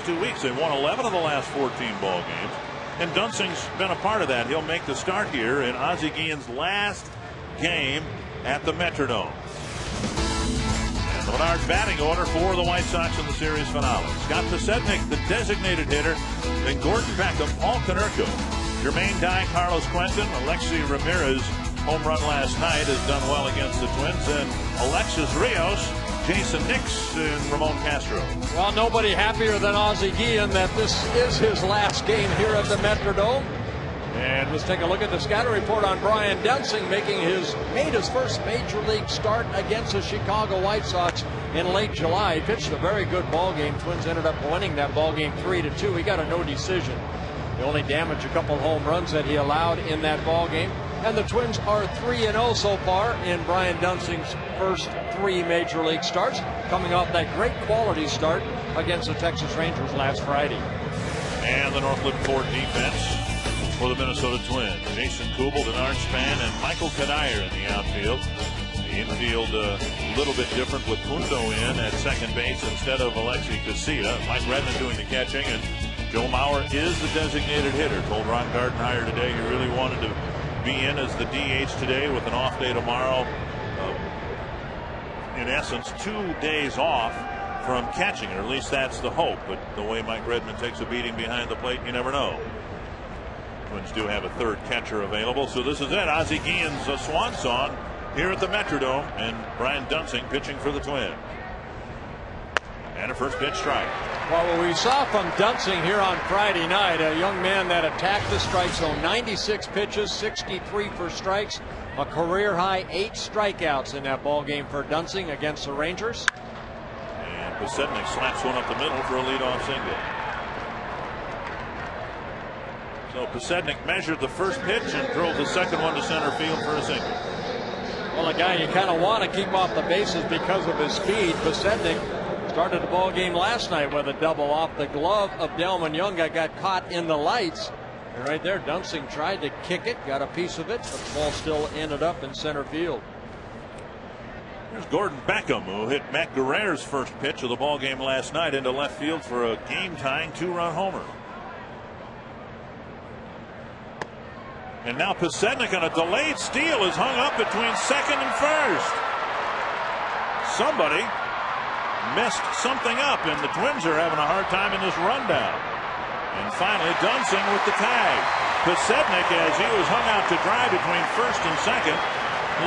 2 weeks. They won 11 of the last 14 ball games. And Dunsing's been a part of that. He'll make the start here in Ozzie Guillen's last game at the Metrodome. And the Menards batting order for the White Sox in the series finale. Scott Podsednik, the designated hitter. Then Gordon Beckham, Paul Konerko, Jermaine Dye, Carlos Quentin, Alexi Ramirez. Home run last night has done well against the Twins. And Alexis Rios, Jason Nix, and Ramon Castro. Well, nobody happier than Ozzie Guillen that this is his last game here at the Metrodome. And let's take a look at the scouting report on Brian Duensing, made his first major league start against the Chicago White Sox in late July. He pitched a very good ball game. Twins ended up winning that ball game 3-2. He got a no decision. He only damaged a couple home runs that he allowed in that ball game. And the Twins are 3-0 so far in Brian Duensing's first 3 major league starts, coming off that great quality start against the Texas Rangers last Friday. And the Northland Ford defense for the Minnesota Twins. Jason Kubel, Denard Span, and Michael Kadire in the outfield. The infield a little bit different with Punto in at second base instead of Alexi Casilla. Mike Redmond doing the catching, and Joe Mauer is the designated hitter. Told Ron Gardenhire today he really wanted to be in as the DH today with an off day tomorrow. In essence, 2 days off from catching, or at least that's the hope. But the way Mike Redmond takes a beating behind the plate, you never know. Twins do have a third catcher available, so this is it. Ozzie Guillen's swan song here at the Metrodome, and Brian Duensing pitching for the Twins. And a first pitch strike. Well, what we saw from Duensing here on Friday night, a young man that attacked the strike zone, 96 pitches, 63 for strikes, a career high 8 strikeouts in that ball game for Duensing against the Rangers. And Podsednik slaps one up the middle for a leadoff single. So Podsednik measured the first pitch and drove the second one to center field for a single. Well, a guy you kind of want to keep off the bases because of his speed. Podsednik started the ball game last night with a double off the glove of Delmon Young. Got caught in the lights. And right there, Duensing tried to kick it, got a piece of it, but the ball still ended up in center field. Here's Gordon Beckham, who hit Matt Guerrero's first pitch of the ball game last night into left field for a game-tying 2-run homer. And now Podsednik on a delayed steal is hung up between second and first. Somebody messed something up, and the Twins are having a hard time in this rundown. And finally, Duensing with the tag. Podsednik, as he was hung out to dry between first and second,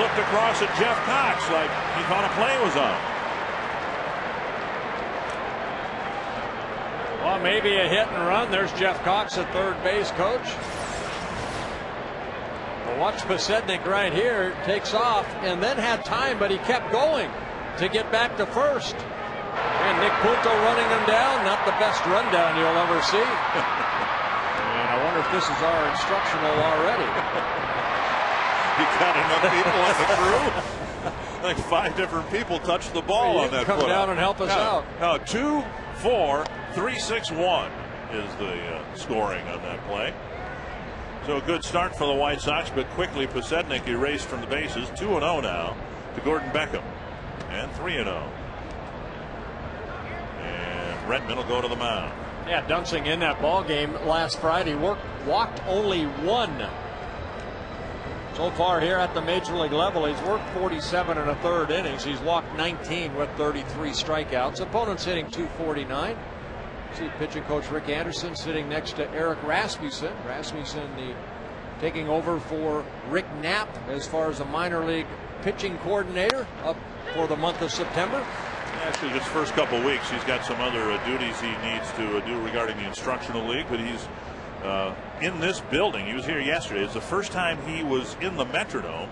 looked across at Jeff Cox like he thought a play was on. Well, maybe a hit and run. There's Jeff Cox at third base, coach. Well, watch Podsednik right here. Takes off and then had time, but he kept going to get back to first. And Nick Punto running him down. Not the best rundown you'll ever see. And I wonder if this is our instructional already. You got enough people on the crew? Like 5 different people touched the ball on that come put down and help us out. No, 2, 4, 3, 6, 1 is the scoring on that play. So a good start for the White Sox, but quickly Podsednik erased from the bases. 2-0 now to Gordon Beckham. And 3-0. Redmond will go to the mound. Yeah, Duensing in that ball game last Friday walked only 1. So far here at the major league level, he's worked 47 1/3 innings. He's walked 19 with 33 strikeouts. Opponents hitting .249. See pitching coach Rick Anderson sitting next to Eric Rasmussen. Rasmussen taking over for Rick Knapp as far as a minor league pitching coordinator up for the month of September. Actually, just first couple weeks, he's got some other duties he needs to do regarding the instructional league, but he's in this building. He was here yesterday. It's the first time he was in the Metrodome.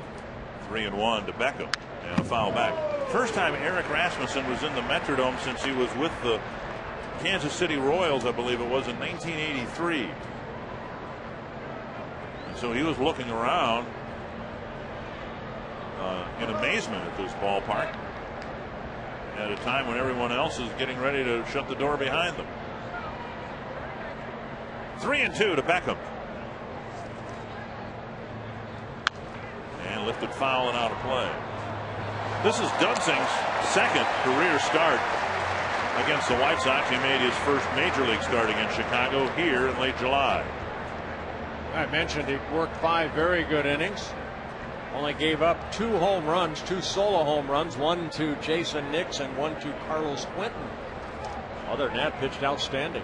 3-1 to Beckham, and a foul back. First time Eric Rasmussen was in the Metrodome since he was with the Kansas City Royals, I believe it was, in 1983. And so he was looking around in amazement at this ballpark at a time when everyone else is getting ready to shut the door behind them. 3-2 to Beckham. And lifted foul and out of play. This is Duensing's second career start against the White Sox. He made his first major league start against Chicago here in late July. I mentioned he worked 5 very good innings. Only gave up 2 home runs, 2 solo home runs, one to Jason Nix and one to Carlos Quentin. Other than that, pitched outstanding.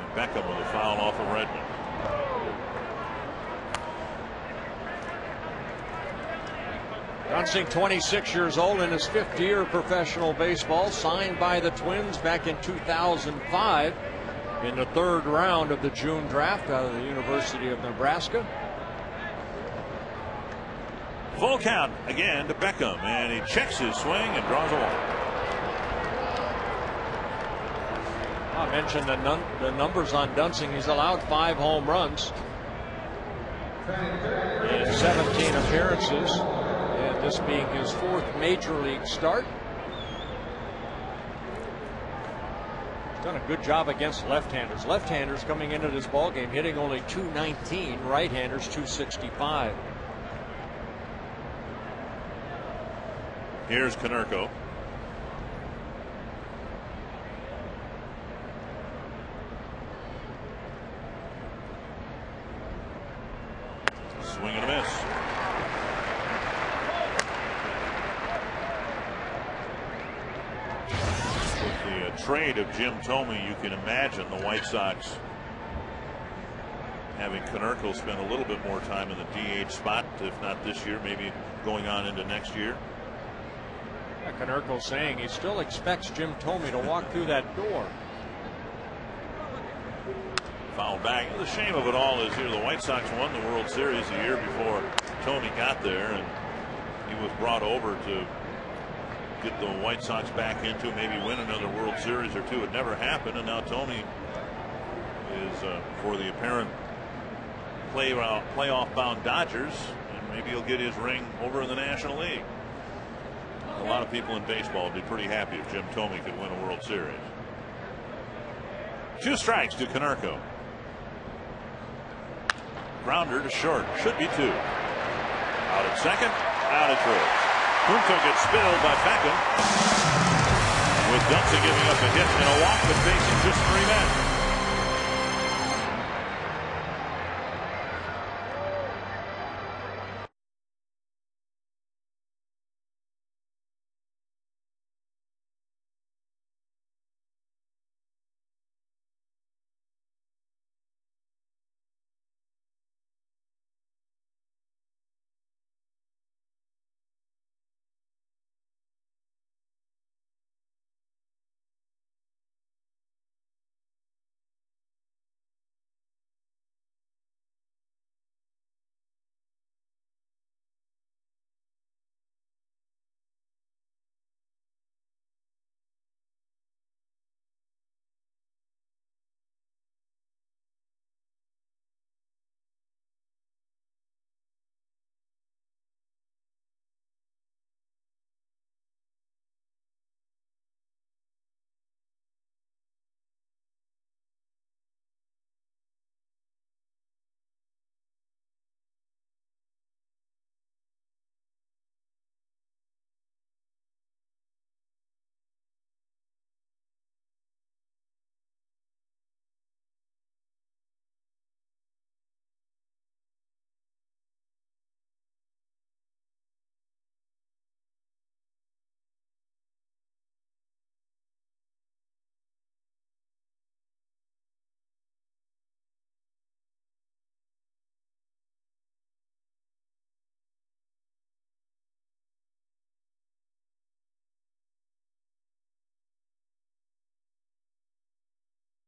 And Beckham with a foul off of Redmond. Dunsing, 26 years old, in his 5th year of professional baseball, signed by the Twins back in 2005 in the 3rd round of the June draft out of the University of Nebraska. Full count again to Beckham, and he checks his swing and draws a walk. I mentioned the numbers on Dunsing. He's allowed 5 home runs in 17 appearances, and this being his 4th major league start. He's done a good job against left-handers. Left-handers coming into this ball game hitting only .219, right-handers .265. Here's Konerko. Swing and a miss. With the trade of Jim Thome, you can imagine the White Sox having Konerko spend a little bit more time in the DH spot, if not this year, maybe going on into next year. Konerko saying he still expects Jim Thome to walk through that door. Foul back. The shame of it all is here the White Sox won the World Series a year before Thome got there, and he was brought over to get the White Sox back into maybe win another World Series or 2. It never happened, and now Thome is for the apparent playoff bound Dodgers, and maybe he'll get his ring over in the National League. A lot of people in baseball would be pretty happy if Jim Thome could win a World Series. 2 strikes to Konerko. Grounder to short. Should be 2. Out at second. Out at third. Punto gets spilled by Beckham, with Dunsing giving up a hit and a walk, but facing just 3 men.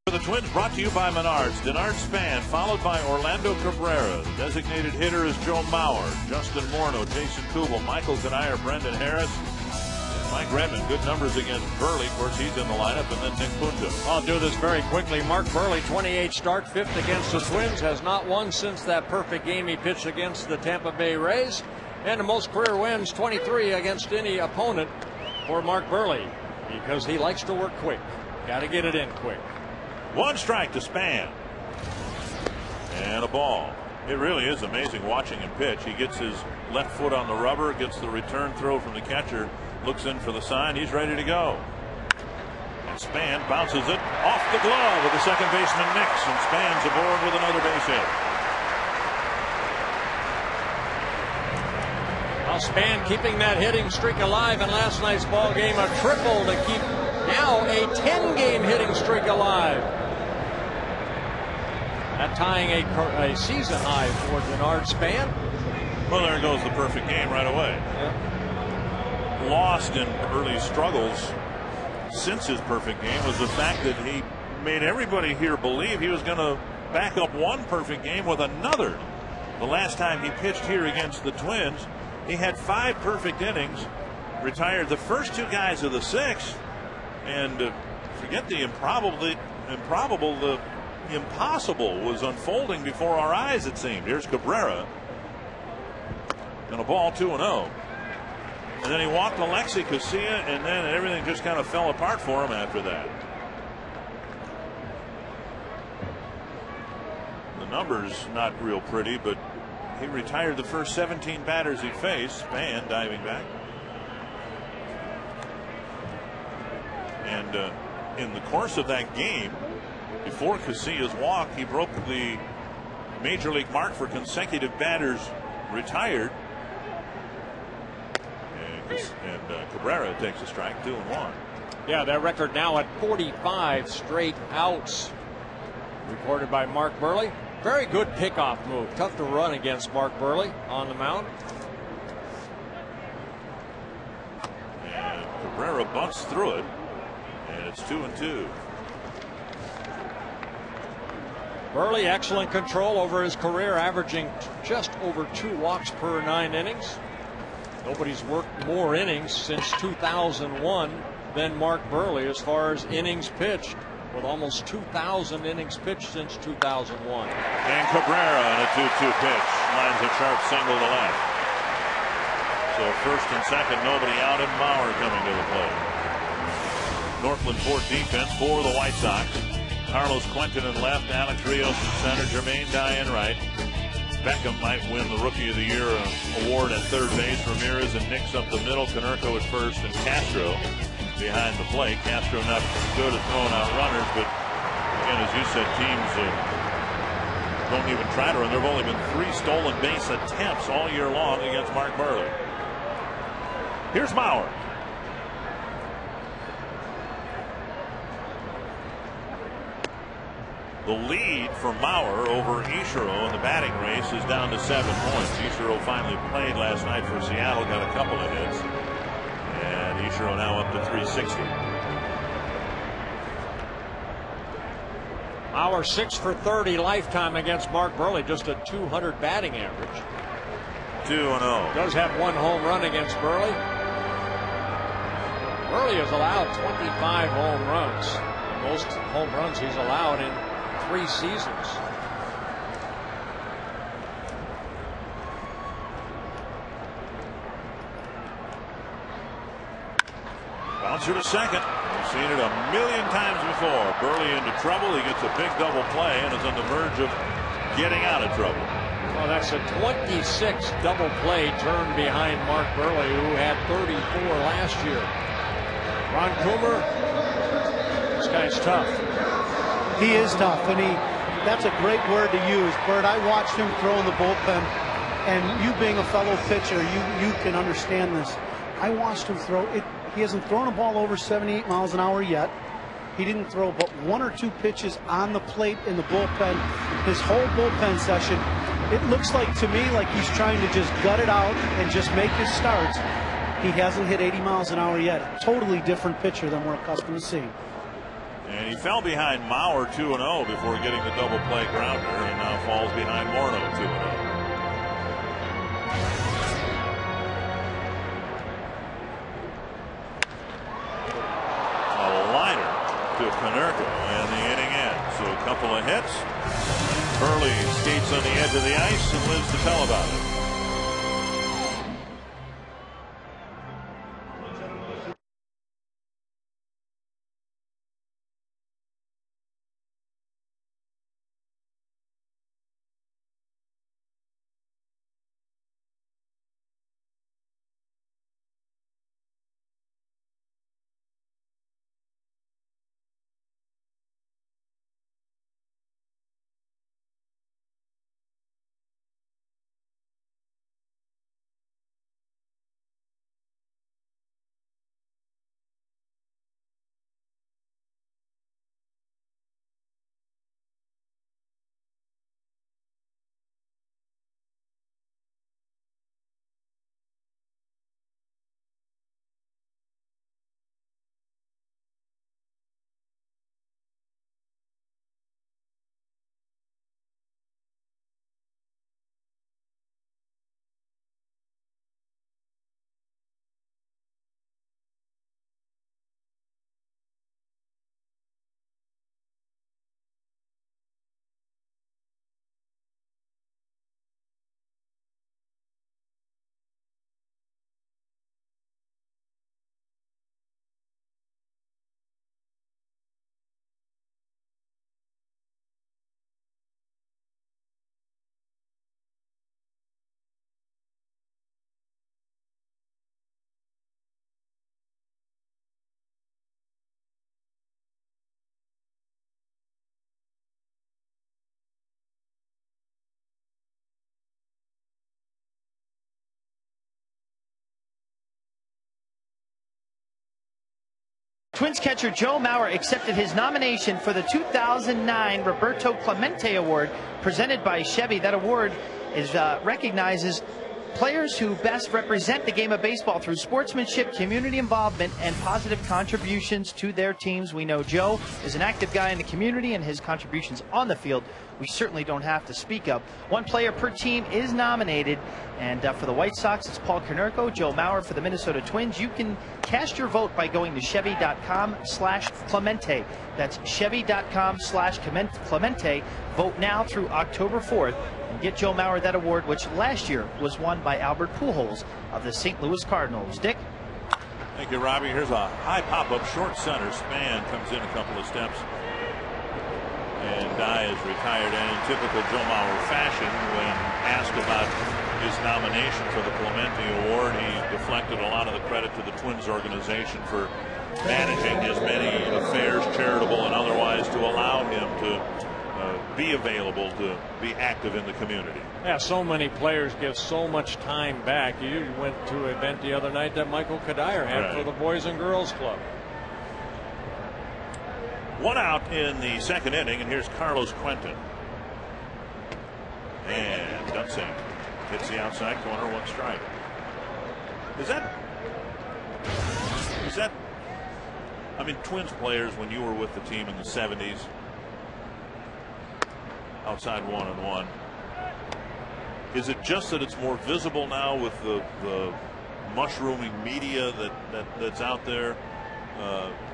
The Twins brought to you by Menards. Denard Span, followed by Orlando Cabrera. The designated hitter is Joe Mauer, Justin Morneau, Jason Kubel, Michael Kanyer, Brendan Harris, and Mike Redmond. Good numbers against Burley. Of course, he's in the lineup, and then Nick Punto. I'll do this very quickly. Mark Burley, 28 starts, 5th against the Twins, has not won since that perfect game he pitched against the Tampa Bay Rays, and the most career wins, 23 against any opponent for Mark Burley, because he likes to work quick. Got to get it in quick. 1 strike to Span. And a ball. It really is amazing watching him pitch. He gets his left foot on the rubber, gets the return throw from the catcher, looks in for the sign. He's ready to go. And Span bounces it off the glove of the second baseman Nix, and Span's aboard with another base hit. Well, Span keeping that hitting streak alive in last night's ball game. A triple to keep now a 10-game hitting streak alive. That tying a season high for Denard Span. Well, there goes the perfect game right away. Yep. Lost in early struggles since his perfect game was the fact that he made everybody here believe he was going to back up one perfect game with another. The last time he pitched here against the Twins, he had 5 perfect innings, retired the first 2 guys of the 6th, and forget the improbable, the impossible was unfolding before our eyes, it seemed. Here's Cabrera. And a ball 2-0. And then he walked Alexi Casilla, and then everything just kind of fell apart for him after that. The numbers not real pretty, but he retired the first 17 batters he faced. Span diving back. And in the course of that game, before Casilla's walk, he broke the major league mark for consecutive batters retired. And Cabrera takes a strike, 2-1. Yeah, that record now at 45 straight outs. Recorded by Mark Buehrle. Very good pickoff move. Tough to run against Mark Buehrle on the mound. And Cabrera bunts through it. And it's 2-2. Buehrle, excellent control over his career, averaging just over 2 walks per 9 innings. Nobody's worked more innings since 2001 than Mark Buehrle as far as innings pitched, with almost 2,000 innings pitched since 2001. And Cabrera on a 2-2 pitch lines a sharp single to left. So first and second, nobody out, and Mauer coming to the plate. Northland Fort defense for the White Sox. Carlos Quentin in left, Alex Rios in center, Jermaine Dye in right. Beckham might win the Rookie of the Year award at third base. Ramirez and Nix up the middle. Canerco at first, and Castro behind the plate. Castro not good at throwing out runners, but again, as you said, teams don't even try to run. There have only been 3 stolen base attempts all year long against Mark Buehrle. Here's Mauer. The lead for Mauer over Ichiro in the batting race is down to 7 points. Ichiro finally played last night for Seattle, got a couple of hits. And Ichiro now up to 360. Mauer 6 for 30 lifetime against Mark Buehrle, just a 200 batting average. 2-0. Does have 1 home run against Buehrle. Buehrle has allowed 25 home runs. The most home runs he's allowed in 3 seasons. Bouncer to second. We've seen it a million times before. Buehrle into trouble. He gets a big double play and is on the verge of getting out of trouble. Well, that's a 26 double play turn behind Mark Buehrle, who had 34 last year. Ron Coomer, this guy's tough. He is tough, and that's a great word to use. Bert, I watched him throw in the bullpen, and you being a fellow pitcher, you can understand this. I watched him throw it. He hasn't thrown a ball over 78 miles an hour yet. He didn't throw but 1 or 2 pitches on the plate in the bullpen. His whole bullpen session, it looks like to me like he's trying to just gut it out and just make his starts. He hasn't hit 80 miles an hour yet. Totally different pitcher than we're accustomed to seeing. And he fell behind Mauer 2-0 before getting the double play grounder, and now falls behind Morneau 2-0. A liner to Canerco, and the inning ends. So a couple of hits. Buehrle skates on the edge of the ice and lives to tell about it. Twins catcher Joe Mauer accepted his nomination for the 2009 Roberto Clemente Award presented by Chevy. That award recognizes players who best represent the game of baseball through sportsmanship, community involvement, and positive contributions to their teams. We know Joe is an active guy in the community, and his contributions on the field we certainly don't have to speak of. One player per team is nominated, and for the White Sox, it's Paul Konerko. Joe Mauer for the Minnesota Twins. You can cast your vote by going to Chevy.com/Clemente. That's Chevy.com/Clemente. Vote now through October 4th and get Joe Mauer that award, which last year was won by Albert Pujols of the St. Louis Cardinals. Dick? Thank you, Robbie. Here's a high pop-up short center. Span comes in a couple of steps. And Dye is retired, and in typical Joe Mauer fashion, when asked about his nomination for the Clemente Award, he deflected a lot of the credit to the Twins organization for managing his many affairs, charitable and otherwise, to allow him to be available to be active in the community. Yeah, so many players give so much time back. You went to an event the other night that Michael Kadire had for the Boys and Girls Club. One out in the second inning, and here's Carlos Quentin. And Dunsing hits the outside corner, one strike. Is that I mean, Twins players, when you were with the team in the 70s, outside 1-1, is it just that it's more visible now with the mushrooming media that's out there?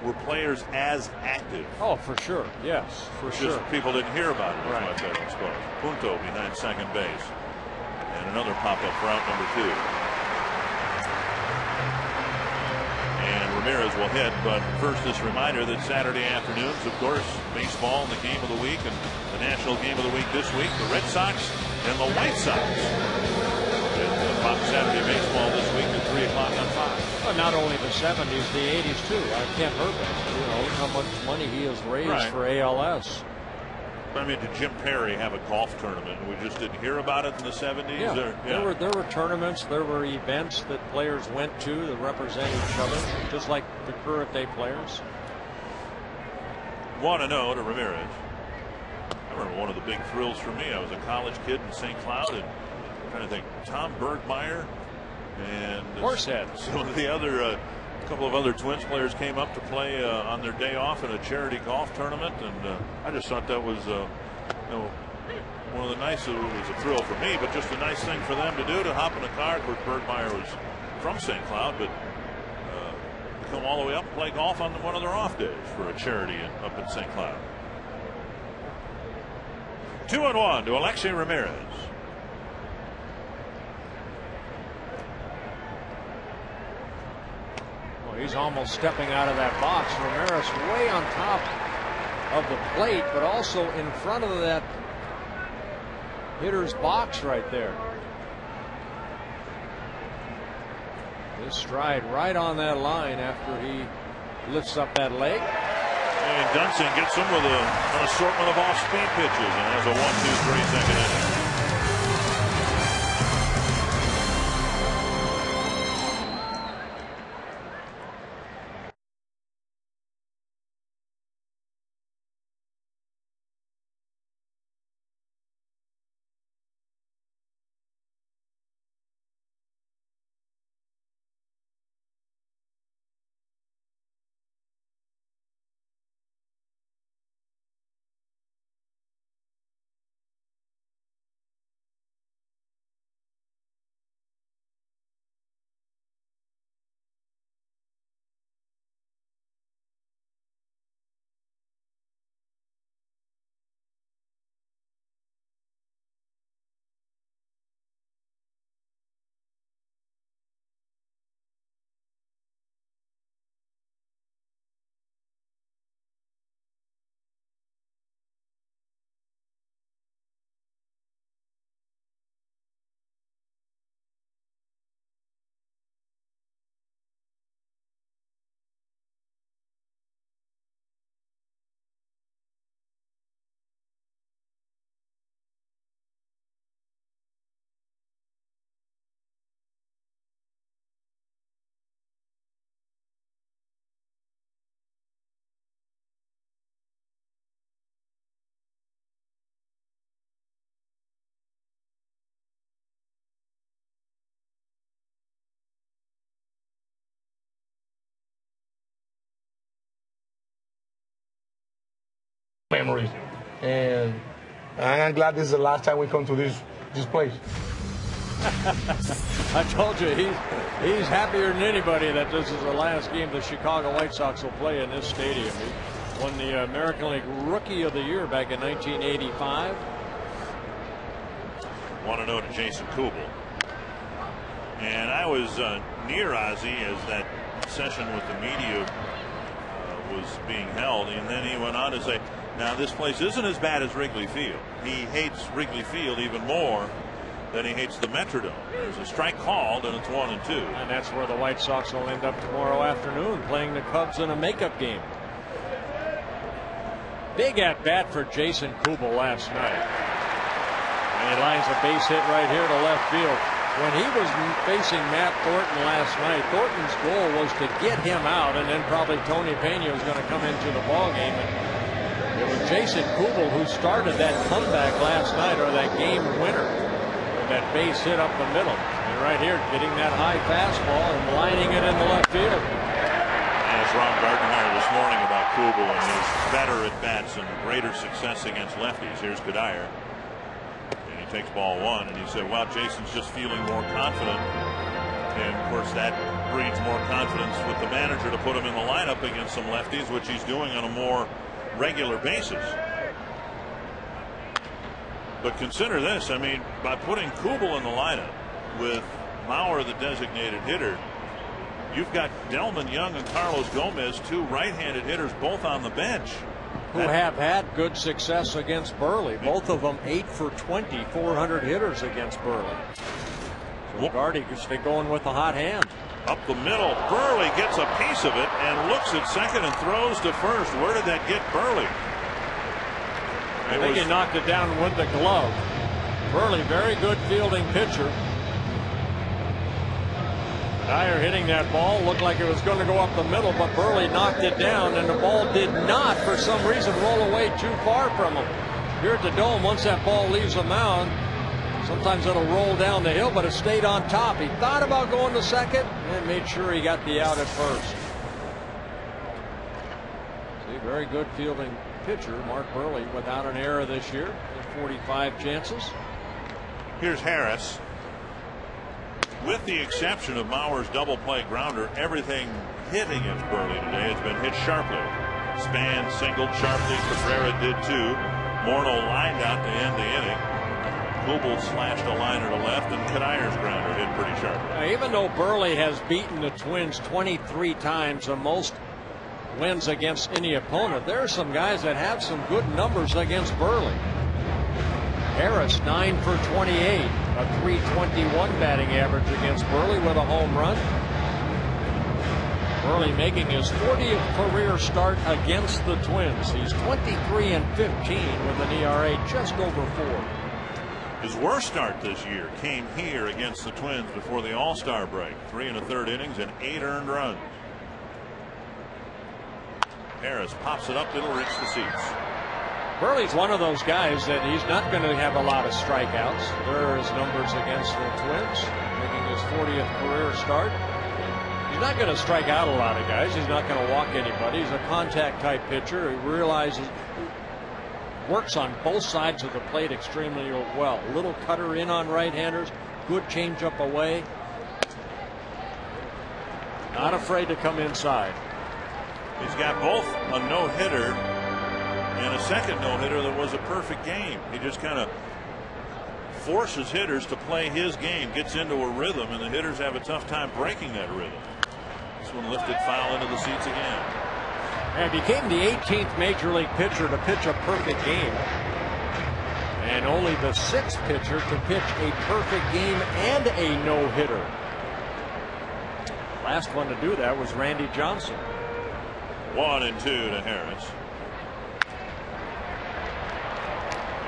Were players as active? Oh, for sure. Yes, for sure. People didn't hear about it. Right. I suppose. Punto behind second base. And another pop-up route number 2. And Ramirez will hit, but first this reminder that Saturday afternoons, of course, baseball and the game of the week, and the national game of the week this week, the Red Sox and the White Sox. Saturday baseball this week at 3 o'clock on Fox. Well, not only the 70s, the 80s too. Kent Hrbek, you know how much money he has raised for ALS. I mean, did Jim Perry have a golf tournament and we just didn't hear about it in the 70s? Yeah, there were tournaments, there were events that players went to that represent each other, just like the current day players. 1-0 to Ramirez. I remember one of the big thrills for me. I was a college kid in St. Cloud, and I'm trying to think, Tom Bergmeyer and Horsehead. Some of the other, a couple of other Twins players came up to play on their day off in a charity golf tournament, and I just thought that was, one of the nice. It was a thrill for me, but just a nice thing for them to do, to hop in a car. Of course, Bergmeyer was from St. Cloud, but come all the way up and play golf on one of their off days for a charity up in St. Cloud. 2-1 to Alexei Ramirez. He's almost stepping out of that box. Ramirez way on top of the plate, but also in front of that hitter's box right there. His stride right on that line after he lifts up that leg. And Dunsing gets him with an assortment of off-speed pitches and has a 1-2-3 second inning. memories. And I'm glad this is the last time we come to this place. I told you, he's happier than anybody that this is the last game the Chicago White Sox will play in this stadium. He won the American League Rookie of the Year back in 1985. 1-0 to Jason Kubel. And I was near Ozzie as that session with the media was being held, and then he went on to say, now this place isn't as bad as Wrigley Field. He hates Wrigley Field even more than he hates the Metrodome. There's a strike called, and it's 1-2. And that's where the White Sox will end up tomorrow afternoon, playing the Cubs in a makeup game. Big at bat for Jason Kubel last night. And he lines a base hit right here to left field. When he was facing Matt Thornton last night, Thornton's goal was to get him out, and then probably Tony Pena was going to come into the ballgame. And it was Jason Kubel who started that comeback last night, or that game winner, with that base hit up the middle. And right here, getting that high fastball and lining it in the left field. Asked Ron Gardenhire this morning about Kubel and his better at bats and greater success against lefties. Here's Cuddyer. Takes ball one, and he said, well, Jason's just feeling more confident, and of course that breeds more confidence with the manager to put him in the lineup against some lefties, which he's doing on a more regular basis. But consider this, I mean, by putting Kubel in the lineup with Mauer the designated hitter, you've got Delman Young and Carlos Gomez, two right-handed hitters, both on the bench, who have had good success against Burley. Both of them 8 for 20, 400 hitters against Burley. So Gardy is going with the hot hand. Up the middle, Burley gets a piece of it and looks at second and throws to first. Where did that get Burley? I think he knocked it down with the glove. Burley, very good fielding pitcher. Dyer hitting that ball, looked like it was going to go up the middle, but Burley knocked it down, and the ball did not, for some reason, roll away too far from him. Here at the Dome, once that ball leaves the mound, sometimes it'll roll down the hill, but it stayed on top. He thought about going to second and made sure he got the out at first. See, very good fielding pitcher, Mark Burley, without an error this year, 45 chances. Here's Harris. With the exception of Mauer's double play grounder, everything hit against Burley today has been hit sharply. Span singled sharply. Cabrera did too. Morneau lined out to end the inning. Kubel slashed a liner to left, and Cuddyer's grounder hit pretty sharply. Now, even though Burley has beaten the Twins 23 times, the most wins against any opponent, there are some guys that have some good numbers against Burley. Harris 9 for 28, a .321 batting average against Burley with a home run. Burley making his 40th career start against the Twins. He's 23 and 15 with an ERA just over 4. His worst start this year came here against the Twins before the All-Star break. 3 1/3 innings and 8 earned runs. Harris pops it up, it'll reach the seats. Burley's one of those guys that he's not going to have a lot of strikeouts. There are his numbers against the Twins, making his 40th career start. He's not going to strike out a lot of guys. He's not going to walk anybody. He's a contact type pitcher. He realizes, works on both sides of the plate extremely well. Little cutter in on right-handers, good changeup away. Not afraid to come inside. He's got both a no-hitter and a second no-hitter that was a perfect game. He just kind of forces hitters to play his game, gets into a rhythm, and the hitters have a tough time breaking that rhythm. This one lifted foul into the seats again. And became the 18th major league pitcher to pitch a perfect game, and only the 6th pitcher to pitch a perfect game and a no-hitter. Last one to do that was Randy Johnson. 1-2 to Harris.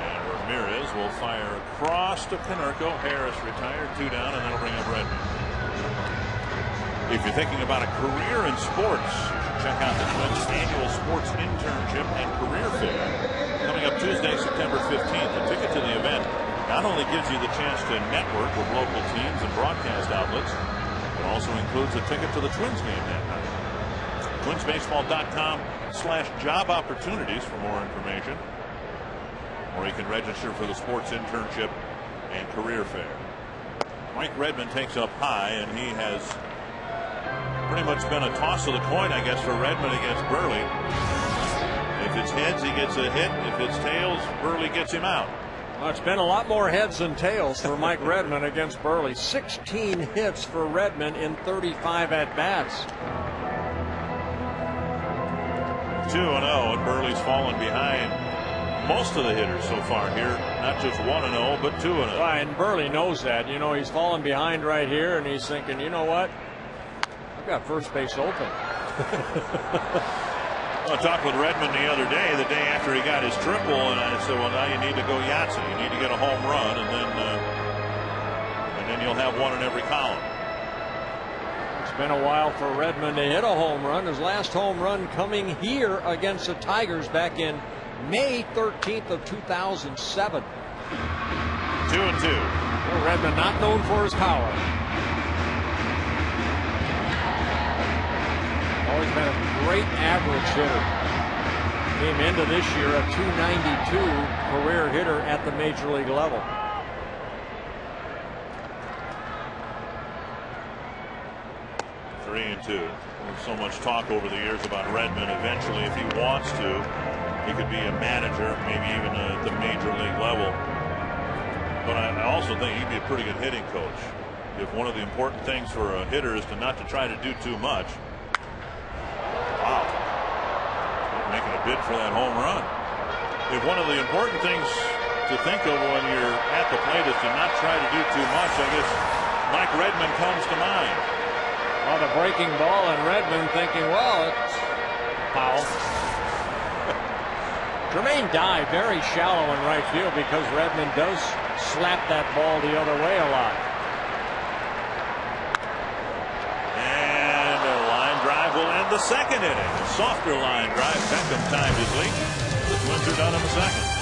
And Ramirez will fire across to Konerko. Harris retired, 2 down, and that'll bring up Redmond. If you're thinking about a career in sports, check out the Twins' annual sports internship and career fair coming up Tuesday, September 15th. A ticket to the event not only gives you the chance to network with local teams and broadcast outlets, it also includes a ticket to the Twins game that night. TwinsBaseball.com/job opportunities for more information. Or you can register for the sports internship and career fair. Mike Redmond takes up high, and he has pretty much been a toss of the coin, I guess, for Redmond against Buehrle. If it's heads, he gets a hit. If it's tails, Buehrle gets him out. Well, it's been a lot more heads than tails for Mike Redmond against Buehrle. 16 hits for Redmond in 35 at-bats. 2-0, and Buehrle's fallen behind most of the hitters so far here. Not just 1-0, but 2-0. Right, and Buehrle knows that. You know, he's falling behind right here, and he's thinking, you know what? I've got first base open. I talked with Redmond the other day, the day after he got his triple, and I said, well, now you need to go Yahtzee. You need to get a home run, and then you'll have one in every column. It's been a while for Redmond to hit a home run. His last home run coming here against the Tigers back in May 13th of 2007. 2-2. Well, Redmond not known for his power. Always been a great average hitter. Came into this year a .292 career hitter at the major league level. Three and two. So much talk over the years about Redmond. Eventually, if he wants to, he could be a manager, maybe even at the major league level. But I also think he'd be a pretty good hitting coach. If one of the important things for a hitter is to not to try to do too much. Wow. Making a bid for that home run. If one of the important things to think of when you're at the plate is to not try to do too much, I guess Mike Redmond comes to mind. Well, the breaking ball, and Redmond thinking, well, it's foul. Jermaine Dye very shallow in right field because Redmond does slap that ball the other way a lot. And a line drive will end the second inning. A softer line drive. Beckham timed his lead. The Twins are done in the second.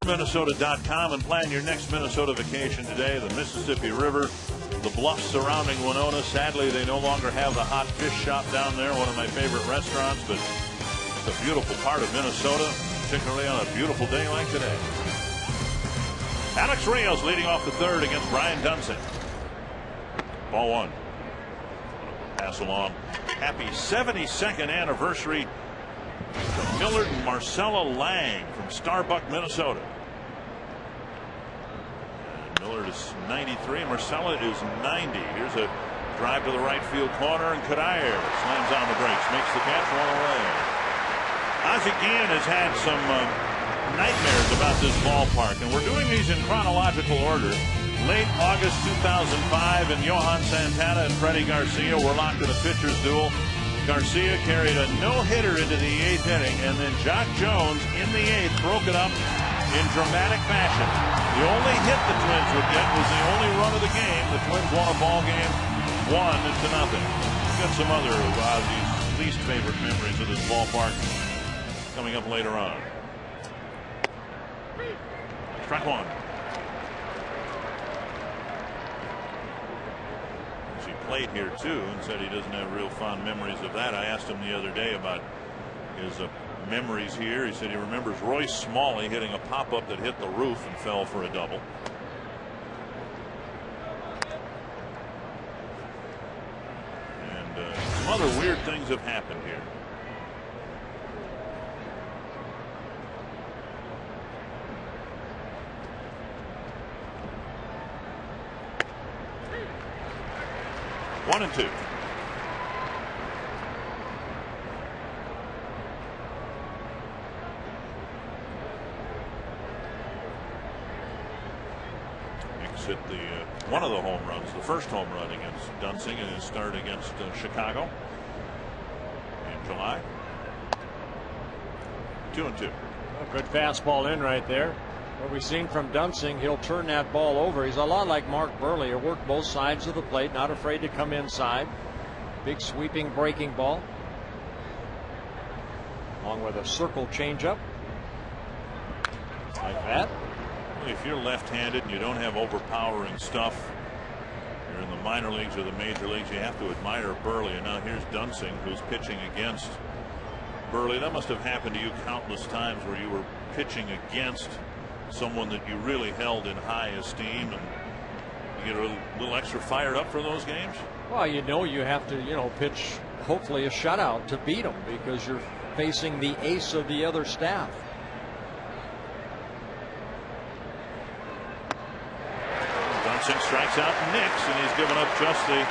Minnesota.com and plan your next Minnesota vacation today. The Mississippi River, the bluffs surrounding Winona. Sadly, they no longer have the hot fish shop down there, one of my favorite restaurants, but it's a beautiful part of Minnesota, particularly on a beautiful day like today. Alex Rios leading off the third against Brian Dunsing. Ball one. Pass along. Happy 72nd anniversary to Millard and Marcella Lang from Starbuck, Minnesota. Millard is 93. Marcella is 90. Here's a drive to the right field corner, and Cuddyer slams on the brakes, makes the catch, one away. Ozzie Guillen has had some nightmares about this ballpark, and we're doing these in chronological order. Late August 2005, and Johan Santana and Freddie Garcia were locked in a pitcher's duel. Garcia carried a no-hitter into the 8th inning, and then Jock Jones in the 8th broke it up in dramatic fashion. The only hit the Twins would get was the only run of the game. The Twins won a ball game 1-0. We've got some other of Ozzy's least favorite memories of this ballpark coming up later on. Strike one. He played here too and said he doesn't have real fond memories of that. I asked him the other day about his memories here. He said he remembers Royce Smalley hitting a pop-up that hit the roof and fell for a double. And some other weird things have happened here. One and two. Hicks hit one of the home runs, the first home run against Dunsing in his start against Chicago in July. 2-2. A good fastball in right there. What we've seen from Dunsing, he'll turn that ball over. He's a lot like Mark Buehrle. He'll work both sides of the plate, not afraid to come inside. Big sweeping breaking ball, along with a circle changeup like that. If you're left-handed and you don't have overpowering stuff, you're in the minor leagues or the major leagues, you have to admire Buehrle. And now here's Dunsing, who's pitching against Buehrle. That must have happened to you countless times where you were pitching against someone that you really held in high esteem, and you get a little extra fired up for those games. Well, you have to, pitch hopefully a shutout to beat them because you're facing the ace of the other staff. Dunsing strikes out Nix, and he's given up just the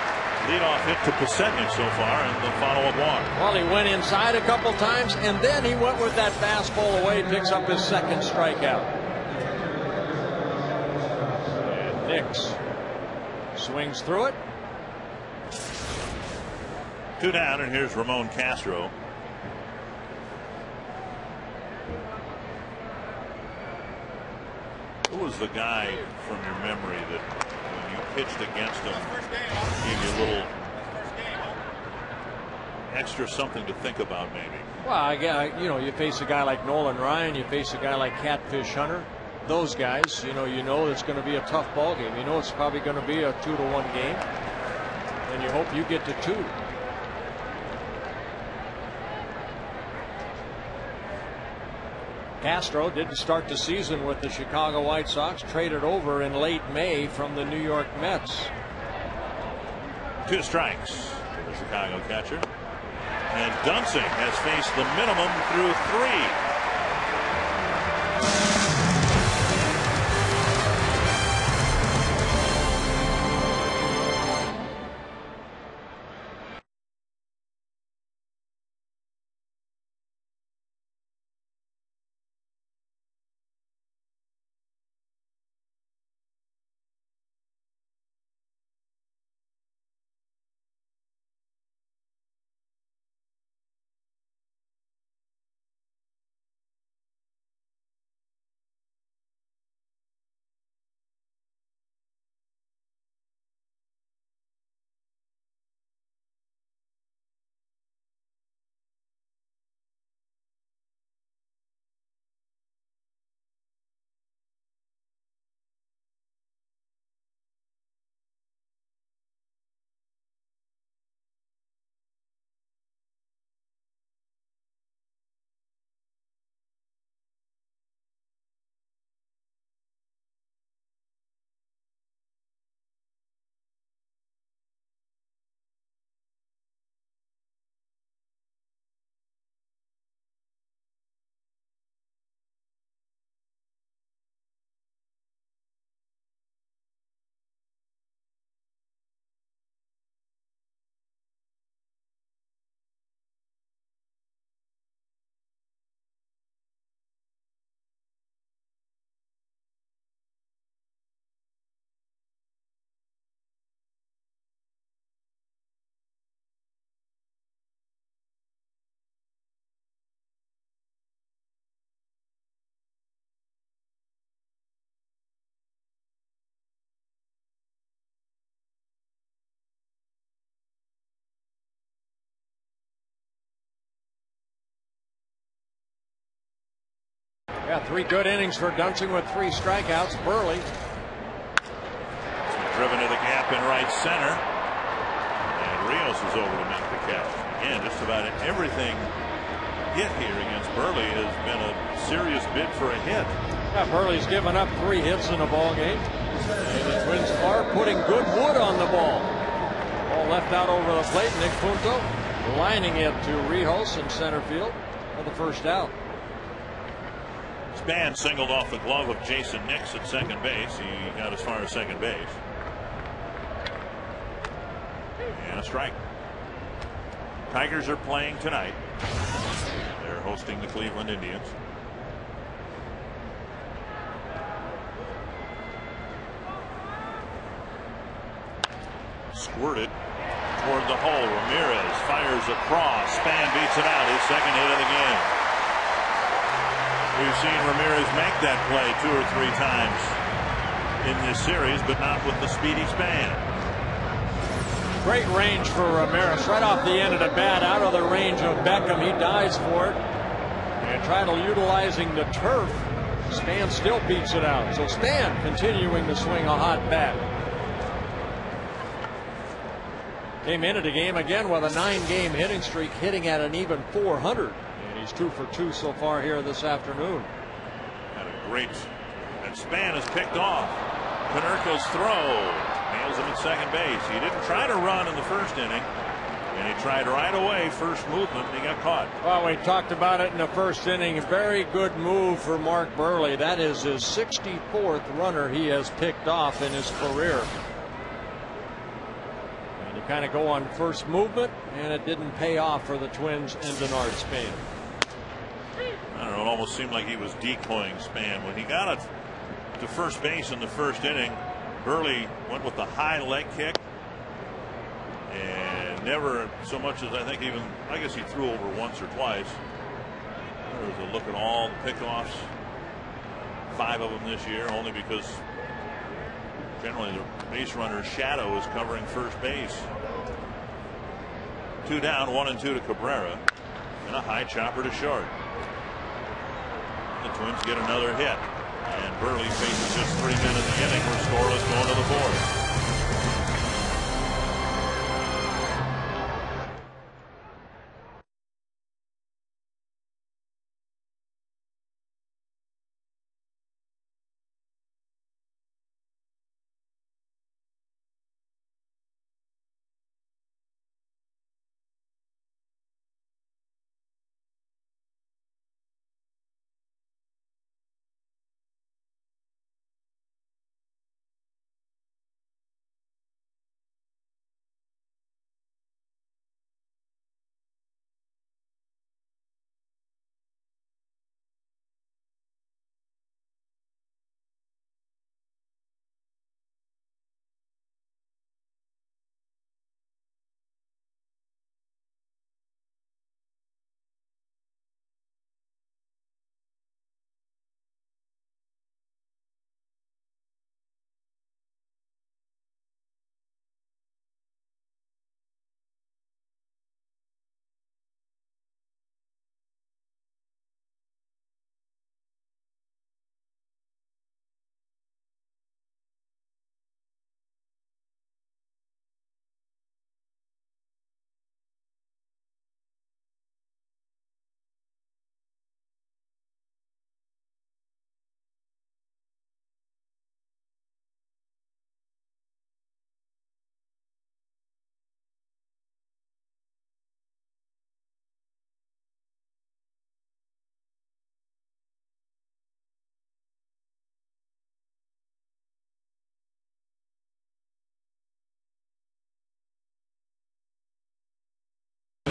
leadoff hit to Pasetnik so far in the follow-up walk. Well, he went inside a couple times, and then he went with that fastball away, picks up his second strikeout. Nix swings through it. 2 down, and here's Ramon Castro. Who was the guy from your memory that when you pitched against him gave you a little extra something to think about maybe? Well, you face a guy like Nolan Ryan, you face a guy like Catfish Hunter. Those guys, you know it's going to be a tough ball game. You know it's probably going to be a 2-1 game, and you hope you get to 2. Castro didn't start the season with the Chicago White Sox, traded over in late May from the New York Mets. 2 strikes for the Chicago catcher, and Dunsing has faced the minimum through 3. Yeah, 3 good innings for Dunsing with 3 strikeouts. Burley driven to the gap in right center, and Rios is over to make the catch. Again, just about everything hit here against Burley has been a serious bid for a hit. Yeah, Burley's given up 3 hits in a ball game, and the Twins are putting good wood on the ball. Ball left out over the plate. Nick Punto lining it to Rios in center field for the first out. Span singled off the glove of Jason Nix at second base. He got as far as second base. And a strike. Tigers are playing tonight. They're hosting the Cleveland Indians. Squirted toward the hole. Ramirez fires across. Span beats it out. His second hit of the game. We've seen Ramirez make that play 2 or 3 times in this series, but not with the speedy Span. Great range for Ramirez. Right off the end of the bat, out of the range of Beckham. He dives for it. And trying to utilizing the turf. Span still beats it out. So Span continuing to swing a hot bat. Came into the game again with a 9-game hitting streak, hitting at an even .400. And he's 2 for 2 so far here this afternoon. Had a great, and Span is picked off. Konerko's throw nails him at second base. He didn't try to run in the first inning, and he tried right away. First movement, and he got caught. Well, we talked about it in the first inning. A very good move for Mark Burley. That is his 64th runner he has picked off in his career. And you kind of go on first movement, and it didn't pay off for the Twins and Denard Span. I don't know, it almost seemed like he was decoying Span. When he got it to first base in the first inning, Burley went with the high leg kick and never so much as I guess he threw over once or twice. There was a look at all the pickoffs, 5 of them this year, only because generally the base runner's shadow is covering first base. 2 down, 1 and 2 to Cabrera, and a high chopper to short. The Twins get another hit, and Burley faces just 3 men in the inning. We're scoreless going to the 4th.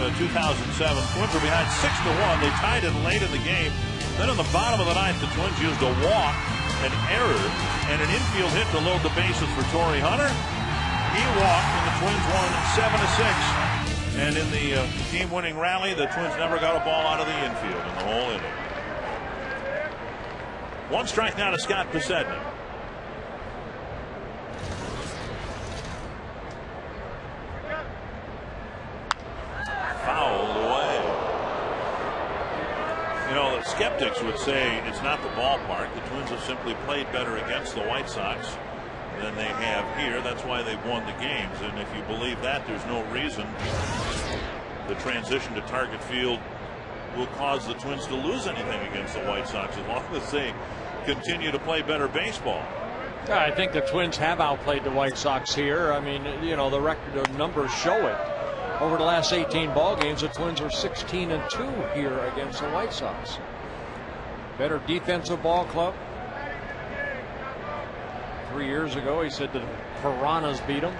The 2007 Twins were behind 6-1. They tied it late in the game. Then in the bottom of the ninth, the Twins used a walk, an error, and an infield hit to load the bases for Torrey Hunter. He walked, and the Twins won 7-6. And in the game-winning rally, the Twins never got a ball out of the infield in the whole inning. 1 strike now to Scott Podsednik. Fouled away. You know, skeptics would say it's not the ballpark. The Twins have simply played better against the White Sox than they have here. That's why they've won the games. And if you believe that, there's no reason the transition to Target Field will cause the Twins to lose anything against the White Sox as long as they continue to play better baseball. I think the Twins have outplayed the White Sox here. I mean, you know, the record of numbers show it. Over the last 18 ball games, the Twins are 16-2 here against the White Sox. Better defensive ball club. 3 years ago, he said the Piranhas beat them.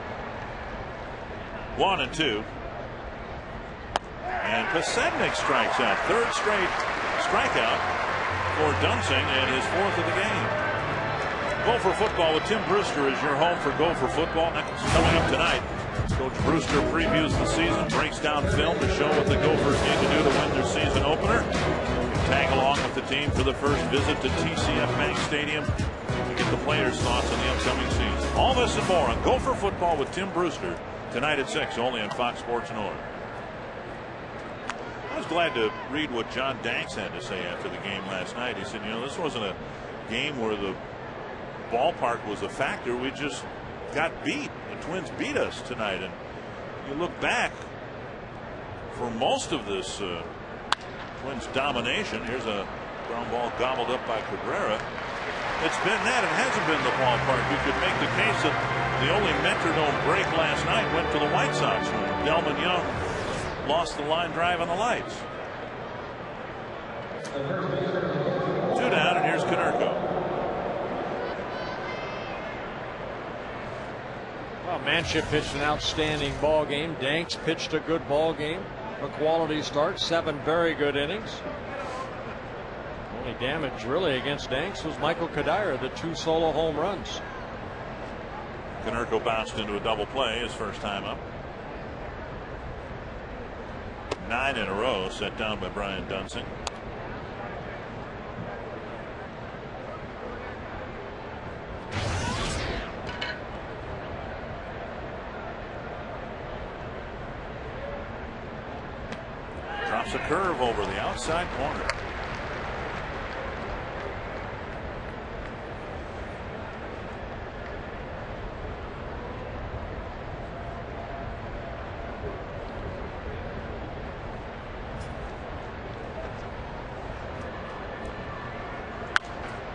1-2. And Pasetnik strikes out. Third straight strikeout for Dunsing and his fourth of the game. Gopher Football with Tim Brewster is your home for Gopher Football. Next, coming up tonight, Coach Brewster previews the season, breaks down film to show what the Gophers need to do to win their season opener. Tag along with the team for the first visit to TCF Bank Stadium to get the players' thoughts on the upcoming season. All this and more on Gopher Football with Tim Brewster tonight at 6, only on Fox Sports North. I was glad to read what John Danks had to say after the game last night. He said, you know, this wasn't a game where the ballpark was a factor. We just got beat. The Twins beat us tonight. And you look back for most of this Twins domination. Here's a ground ball gobbled up by Cabrera. It's been that. It hasn't been the ballpark. You could make the case that the only Metrodome break last night went to the White Sox when Delman Young lost the line drive on the lights. 2 down, and here's Konerko. Well, Manship pitched an outstanding ball game. Danks pitched a good ball game. A quality start. 7 very good innings. Only damage really against Danks was Michael Kadire, the 2 solo home runs. Konerko bounced into a double play his first time up. 9 in a row set down by Brian Dunsing. Drops a curve over the outside corner.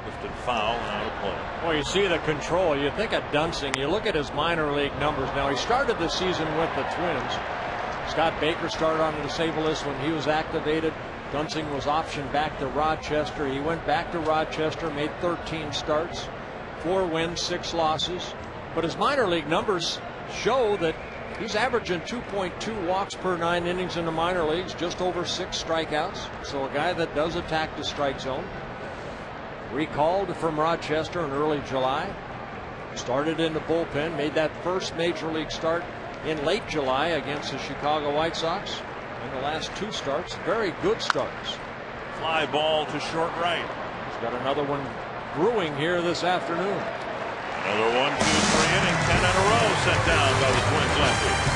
Lifted foul and out of play. Well, you see the control. You think of Dunsing. You look at his minor league numbers. Now, he started the season with the Twins. Scott Baker started on the disabled list when he was activated. Dunsing was optioned back to Rochester. He went back to Rochester, made 13 starts, 4 wins, 6 losses. But his minor league numbers show that he's averaging 2.2 walks per 9 innings in the minor leagues, just over 6 strikeouts. So a guy that does attack the strike zone. Recalled from Rochester in early July. Started in the bullpen, made that first major league start in late July against the Chicago White Sox. In the last 2 starts, very good starts. Fly ball to short right. He's got another one brewing here this afternoon. Another 1, 2, 3 inning, 10 in a row set down by the Twins lefty.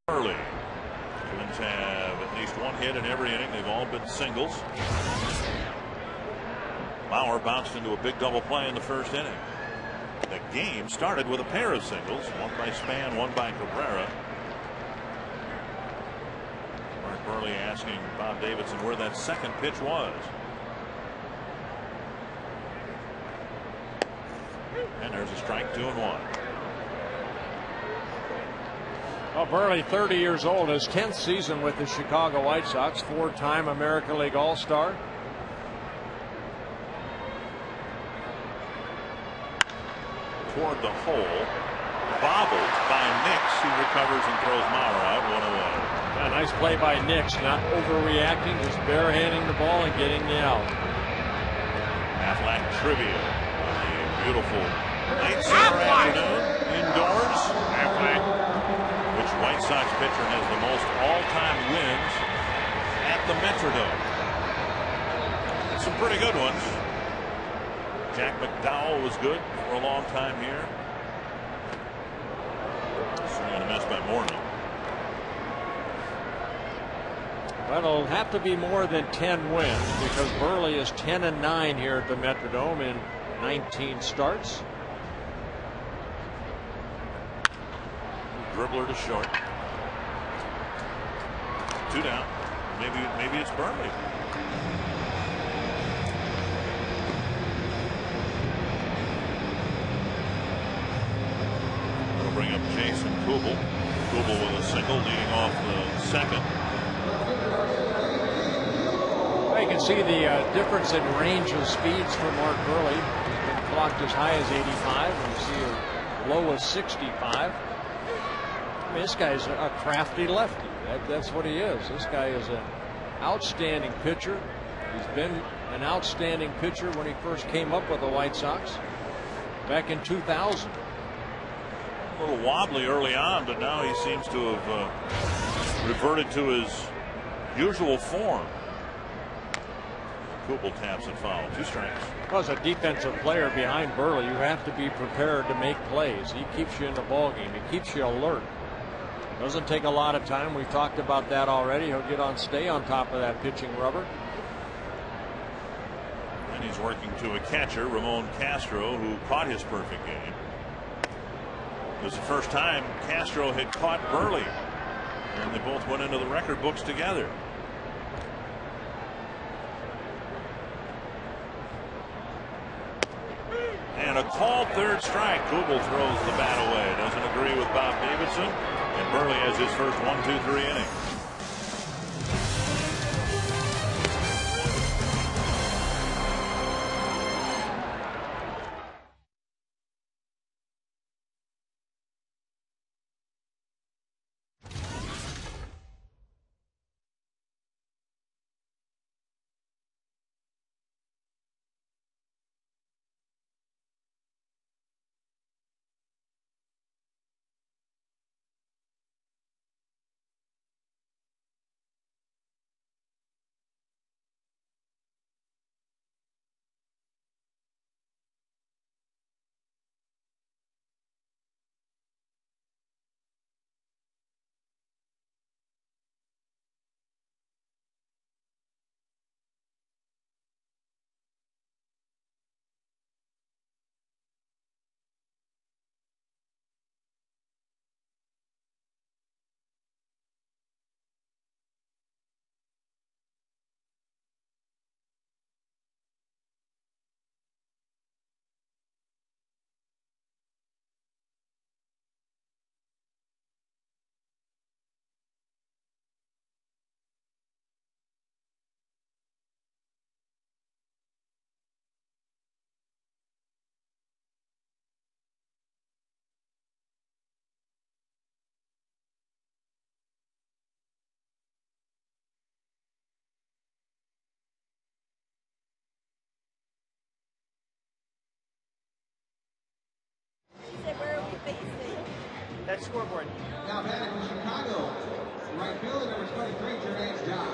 Early. Twins have at least one hit in every inning. They've all been singles. Bauer bounced into a big double play in the first inning. The game started with a pair of singles, one by Span, one by Cabrera. Mark Buehrle asking Bob Davidson where that second pitch was. And there's a strike, 2-1. Well, Buehrle, 30 years old, his 10th season with the Chicago White Sox, 4-time American League All-Star. Toward the hole, bobbled by Nix, who recovers and throws Mauer out, 1 away. Yeah, nice play by Nix, not overreacting, just barehanding the ball and getting the out. Aflac trivia on a beautiful late summer afternoon indoors. Aflac. Which White Sox pitcher has the most all-time wins at the Metrodome? Some pretty good ones. Jack McDowell was good for a long time here. Swing and a miss by Morton. Well, it'll have to be more than 10 wins because Buehrle is 10-9 here at the Metrodome in 19 starts. Dribbler to short. 2 down. Maybe it's Buehrle. That'll bring up Jason Kubel. Kubel with a single leading off the second. You can see the difference in range of speeds for Mark Buehrle. He's been clocked as high as 85 and you see as low as 65. I mean, this guy's a crafty lefty. That's what he is. This guy is an outstanding pitcher. He's been an outstanding pitcher when he first came up with the White Sox back in 2000. A little wobbly early on, but now he seems to have reverted to his usual form. Kubel taps and foul. 2 strikes. Well, as a defensive player behind Buehrle, you have to be prepared to make plays. He keeps you in the ballgame. He keeps you alert. Doesn't take a lot of time. We've talked about that already. He'll stay on top of that pitching rubber. And he's working to a catcher, Ramon Castro, who caught his perfect game. It was the first time Castro had caught Buehrle, and they both went into the record books together. And a called third strike. Kubel throws the bat away. Doesn't agree with Bob Davidson. And Buehrle has his first 1-2-3 inning. That scoreboard. Now batting for Chicago, right fielder number 23, Jermaine John.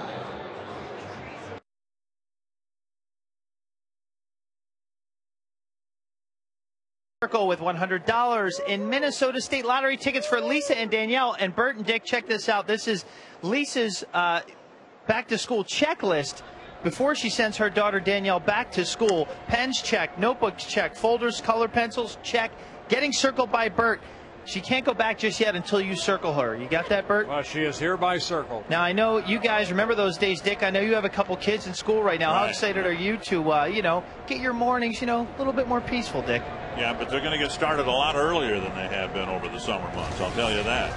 Circle with $100 in Minnesota State Lottery tickets for Lisa and Danielle. And Bert and Dick, check this out. This is Lisa's back to school checklist before she sends her daughter Danielle back to school. Pens, check. Notebooks, check. Folders, color pencils, check. Getting circled by Bert. She can't go back just yet until you circle her. You got that, Bert? Well, she is hereby circled. Now, I know you guys remember those days, Dick. I know you have a couple kids in school right now. How excited are you to, you know, get your mornings, you know, a little bit more peaceful, Dick? Yeah, but they're going to get started a lot earlier than they have been over the summer months, I'll tell you that.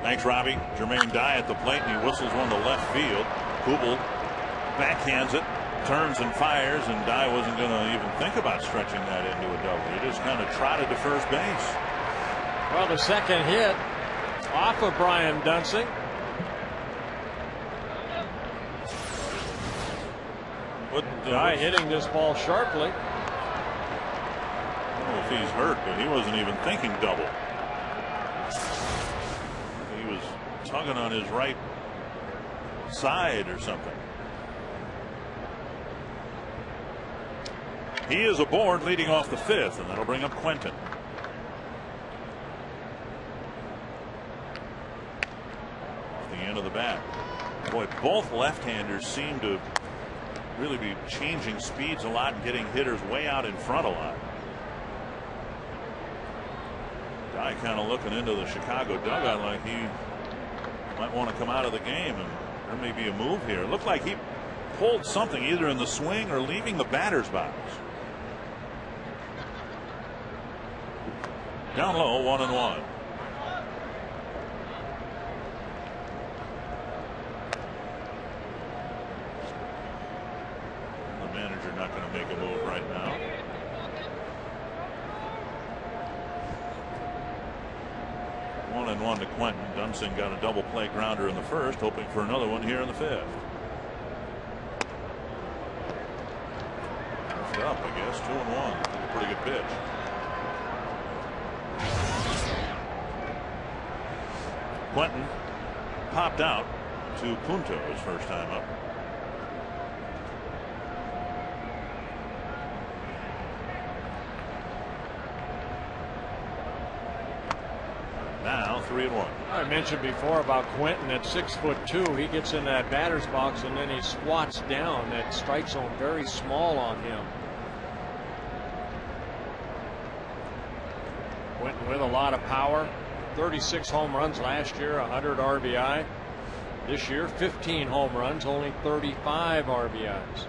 Thanks, Robbie. Jermaine Dye at the plate, and he whistles one to left field. Kubel backhands it, turns and fires, and Dye wasn't going to even think about stretching that into a double. He just kind of trotted to first base. Well, the second hit off of Brian Duensing. Dye hitting this ball sharply. I don't know if he's hurt, but he wasn't even thinking double. He was tugging on his right side or something. He is aboard leading off the fifth, and that'll bring up Quentin. The end of the bat. Boy, both left-handers seem to really be changing speeds a lot and getting hitters way out in front a lot. Guy kind of looking into the Chicago dugout like he might want to come out of the game, and there may be a move here. It looked like he pulled something either in the swing or leaving the batter's box. Down low, 1-1. The manager not going to make a move right now. One and one to Quentin. Duensing got a double play grounder in the first, hoping for another one here in the fifth. Lift up, I guess. 2-1. Pretty good pitch. Quentin popped out to Punto his first time up. Now 3-1. I mentioned before about Quentin at 6'2". He gets in that batter's box and then he squats down. That strike zone very small on him. Quentin with a lot of power. 36 home runs last year, 100 RBI. This year, 15 home runs, only 35 RBIs.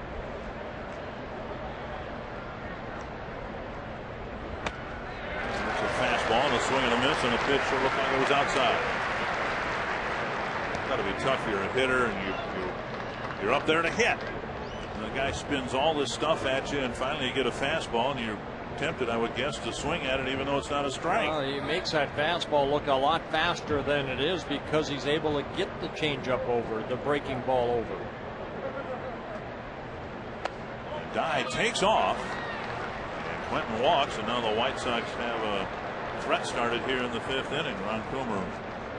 It's a fastball and a swing and a miss, and a pitch that looked like it was outside. Got to be tough. You're a hitter, and you're up there to hit. And the guy spins all this stuff at you, and finally you get a fastball, and you're tempted, I would guess, to swing at it even though it's not a strike. Well, he makes that fastball look a lot faster than it is because he's able to get the changeup over, the breaking ball over. Dye takes off, and Quentin walks, and now the White Sox have a threat started here in the fifth inning. Ron Coomer,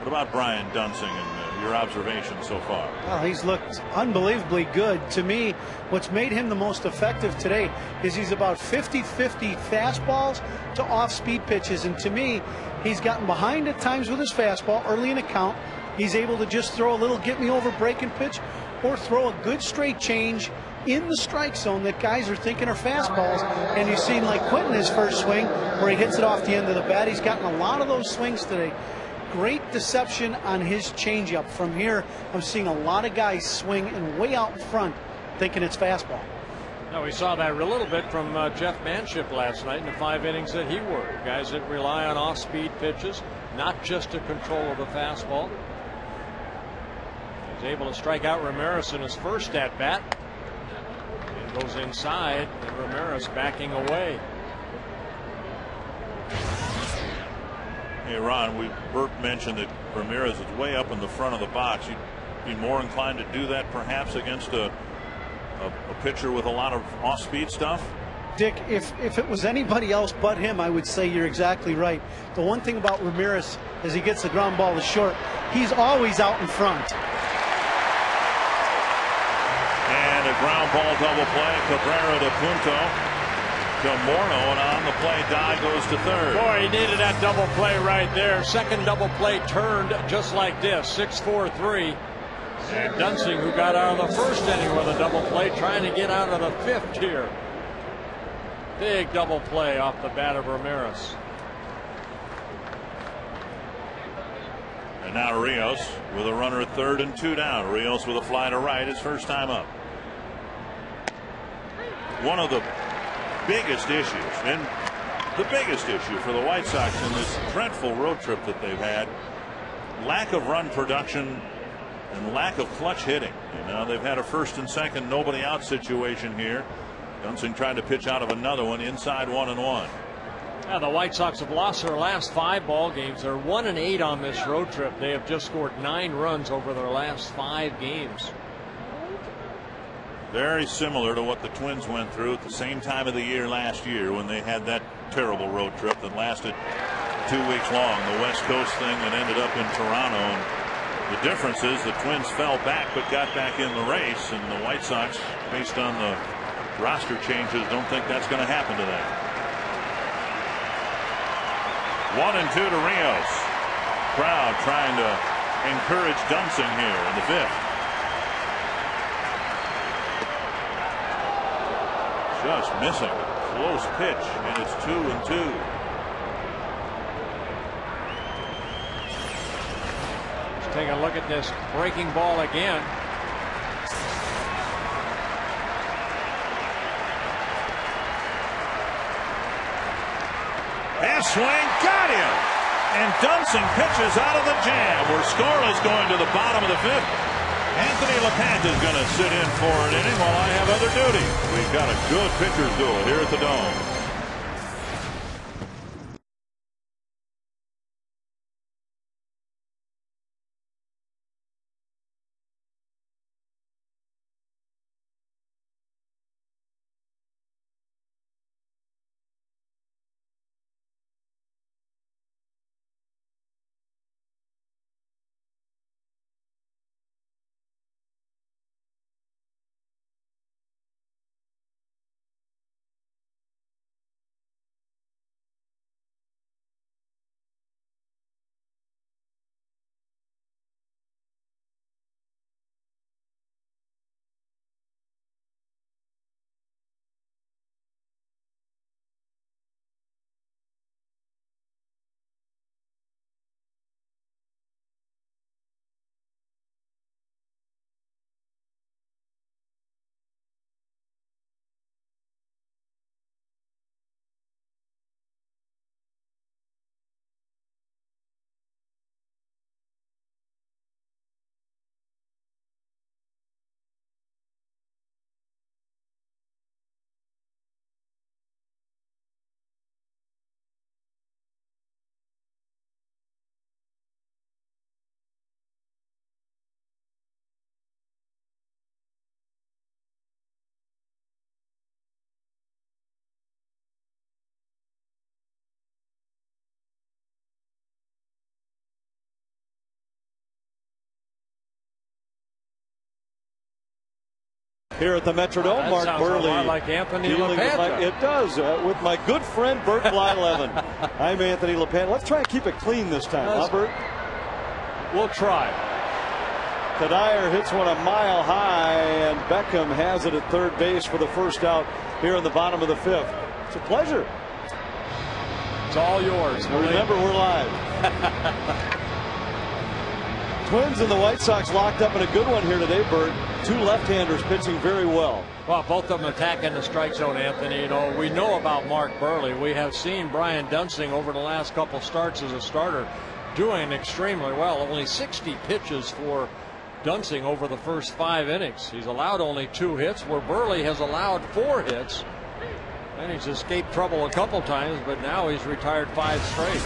what about Brian Duensing and your observations so far? Well, he's looked unbelievably good. To me, what's made him the most effective today is he's about 50-50 fastballs to off-speed pitches. And to me, he's gotten behind at times with his fastball early in a count. He's able to just throw a little get-me-over breaking pitch or throw a good straight change in the strike zone that guys are thinking are fastballs. And you've seen, like Quentin, his first swing where he hits it off the end of the bat. He's gotten a lot of those swings today. Great deception on his changeup. From here, I'm seeing a lot of guys swing and way out in front thinking it's fastball. Now, we saw that a little bit from Jeff Manship last night in the 5 innings that he worked. Guys that rely on off-speed pitches, not just a control of the fastball. He's able to strike out Ramirez in his first at-bat. And goes inside, and Ramirez backing away. Hey, Ron, Bert mentioned that Ramirez is way up in the front of the box. You'd be more inclined to do that perhaps against a pitcher with a lot of off-speed stuff? Dick, if it was anybody else but him, I would say you're exactly right. The one thing about Ramirez is he gets the ground ball to short. He's always out in front. And a ground ball double play. Cabrera to Punto. to Morneau, and on the play, Dye goes to third. Boy, he needed that double play right there. Second double play turned just like this, 6-4-3. And Duensing, who got out of the first inning with a double play, trying to get out of the fifth here. Big double play off the bat of Ramirez. And now Rios with a runner at third and 2 down. Rios with a fly to right, his first time up. One of the biggest issues, and the biggest issue for the White Sox in this dreadful road trip that they've had, lack of run production and lack of clutch hitting. You know, they've had a first and second nobody out situation here. Duensing tried to pitch out of another one inside 1-1. Yeah, the White Sox have lost their last 5 ball games. They're 1-8 on this road trip. They have just scored 9 runs over their last 5 games. Very similar to what the Twins went through at the same time of the year last year when they had that terrible road trip that lasted 2 weeks long. The West Coast thing that ended up in Toronto. And the difference is the Twins fell back but got back in the race, and the White Sox, based on the roster changes, don't think that's going to happen to them. 1-2 to Rios. Crowd trying to encourage Duensing here in the 5th. Just missing. Close pitch, and it's 2-2. Let's take a look at this breaking ball again. Half swing, got him! And Duensing pitches out of the jam. We're scoreless going to the bottom of the 5th. Anthony LaPanta is going to sit in for an inning while I have other duty. We've got a good pitcher's duel here at the Dome. Here at the Metrodome, Mark Buehrle. A lot like Anthony LaPanta. It does. With my good friend Bert Blyleven. I'm Anthony LaPanta. Let's try and keep it clean this time, huh, Bert? We'll try. Kadir hits one a mile high, and Beckham has it at third base for the first out here in the bottom of the 5th. It's a pleasure. It's all yours. Remember, we're live. Twins and the White Sox locked up in a good one here today, Bert. 2 left-handers pitching very well. Well, both of them attacking the strike zone, Anthony. You know, we know about Mark Buehrle. We have seen Brian Duensing over the last couple starts as a starter doing extremely well. Only 60 pitches for Duensing over the first 5 innings. He's allowed only 2 hits, where Buehrle has allowed 4 hits. And he's escaped trouble a couple times, but now he's retired 5 straight.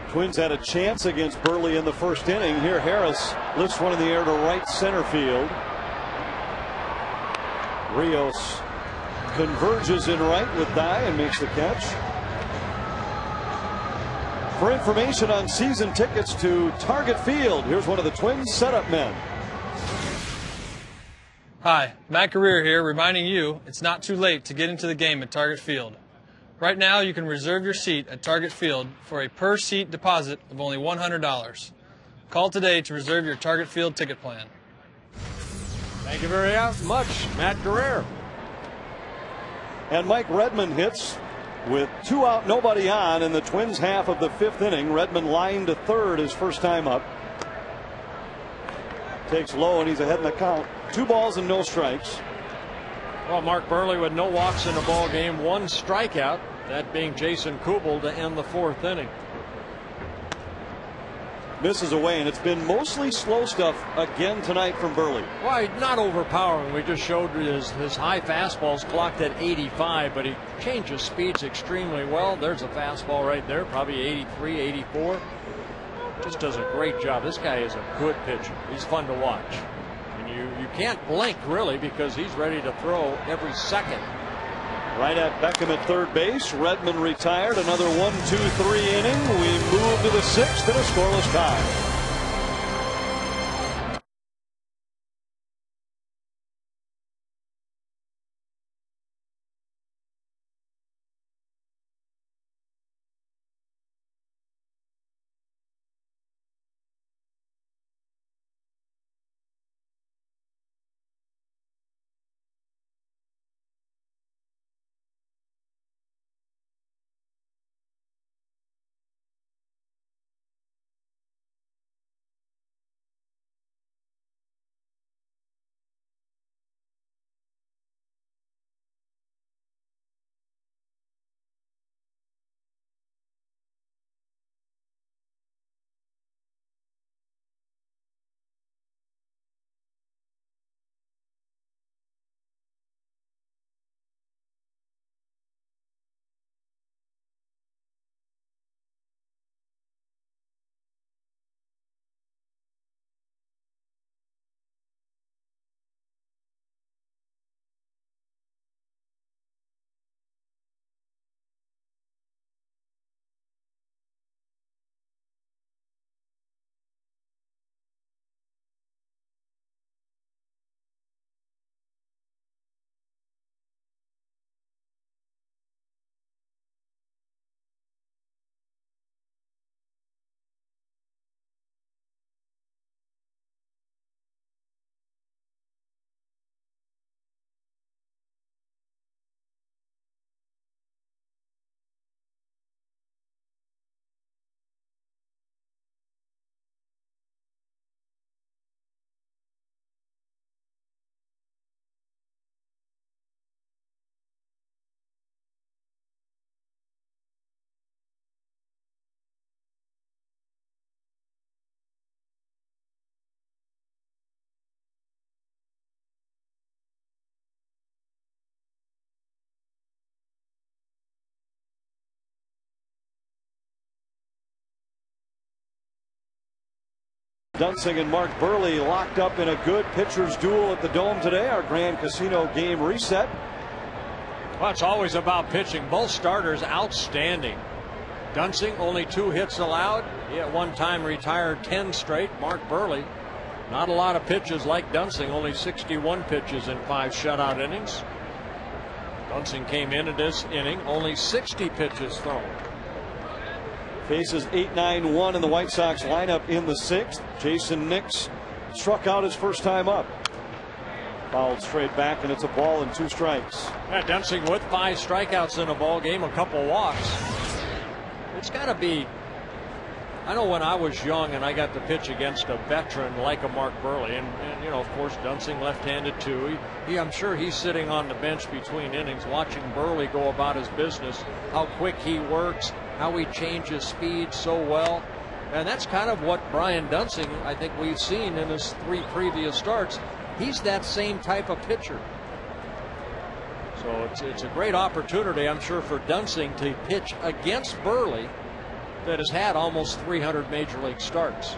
Twins had a chance against Buehrle in the first inning. Here Harris lifts one in the air to right center field. Rios converges in right with Dye and makes the catch. For information on season tickets to Target Field, here's one of the Twins setup men. Hi, Matt Guerrier here, reminding you it's not too late to get into the game at Target Field. Right now, you can reserve your seat at Target Field for a per-seat deposit of only $100. Call today to reserve your Target Field ticket plan. Thank you very much, Matt Guerrier. And Mike Redmond hits with 2 out, nobody on in the Twins' half of the 5th inning. Redmond lined to third his first time up. Takes low, and he's ahead in the count. 2 balls and no strikes. Well, Mark Buehrle with no walks in the ball game, 1 strikeout, that being Jason Kubel to end the 4th inning. Misses away, and it's been mostly slow stuff again tonight from Buehrle. Why, not overpowering. We just showed his high fastballs clocked at 85, but he changes speeds extremely well. There's a fastball right there, probably 83, 84. Just does a great job. This guy is a good pitcher. He's fun to watch. And you can't blink, really, because he's ready to throw every second. Right at Beckham at third base. Redmond retired. Another 1-2-3 inning. We move to the 6th in a scoreless tie. Dunsing and Mark Buehrle locked up in a good pitcher's duel at the Dome today. Our Grand Casino game reset. Well, it's always about pitching. Both starters outstanding. Dunsing only 2 hits allowed. He at one time retired 10 straight. Mark Buehrle, not a lot of pitches like Dunsing, only 61 pitches in 5 shutout innings. Dunsing came into this inning only 60 pitches thrown. Faces 8-9-1 in the White Sox lineup in the 6th. Jason Nix struck out his first time up. Fouled straight back, and it's a ball and 2 strikes. Yeah, Dunsing with 5 strikeouts in a ball game, a couple walks. It's got to be. I know when I was young and I got to pitch against a veteran like a Mark Buehrle, and you know, of course, Dunsing left-handed too. I'm sure he's sitting on the bench between innings watching Buehrle go about his business, how quick he works, how he changes speed so well. And that's kind of what Brian Dunsing, I think we've seen in his 3 previous starts. He's that same type of pitcher. So it's a great opportunity, I'm sure, for Dunsing to pitch against Buehrle, that has had almost 300 major league starts.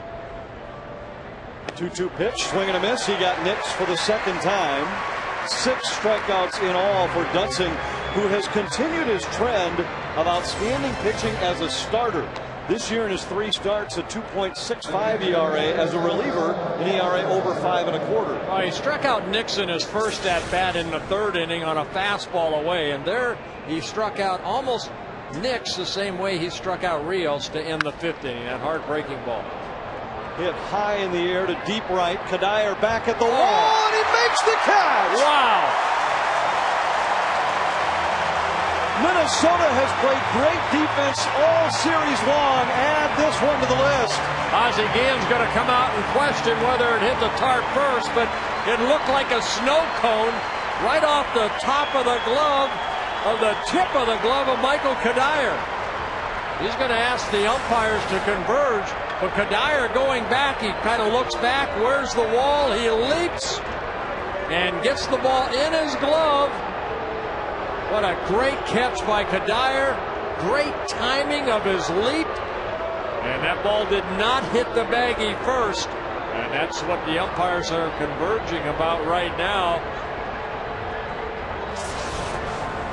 2-2 pitch, swing and a miss. He got Nix for the 2nd time. 6 strikeouts in all for Dunsing, who has continued his trend of outstanding pitching as a starter. This year in his 3 starts, a 2.65 ERA. As a reliever, an ERA over 5 1/4. Oh, he struck out Nixon his first at bat in the 3rd inning on a fastball away, and there he struck out almost Nix the same way he struck out Rios to end the 5th inning. That heartbreaking ball. Hit high in the air to deep right. Cuddyer back at the wall, and he makes the catch. Wow. Minnesota has played great defense all series long. Add this one to the list. Ozzie Guillen's going to come out and question whether it hit the tarp first, but it looked like a snow cone right off the top of the glove, of the tip of the glove of Michael Cuddyer. He's going to ask the umpires to converge, but Cuddyer going back, he kind of looks back. Where's the wall? He leaps and gets the ball in his glove. What a great catch by Cuddyer. Great timing of his leap. And that ball did not hit the baggie first. And that's what the umpires are converging about right now.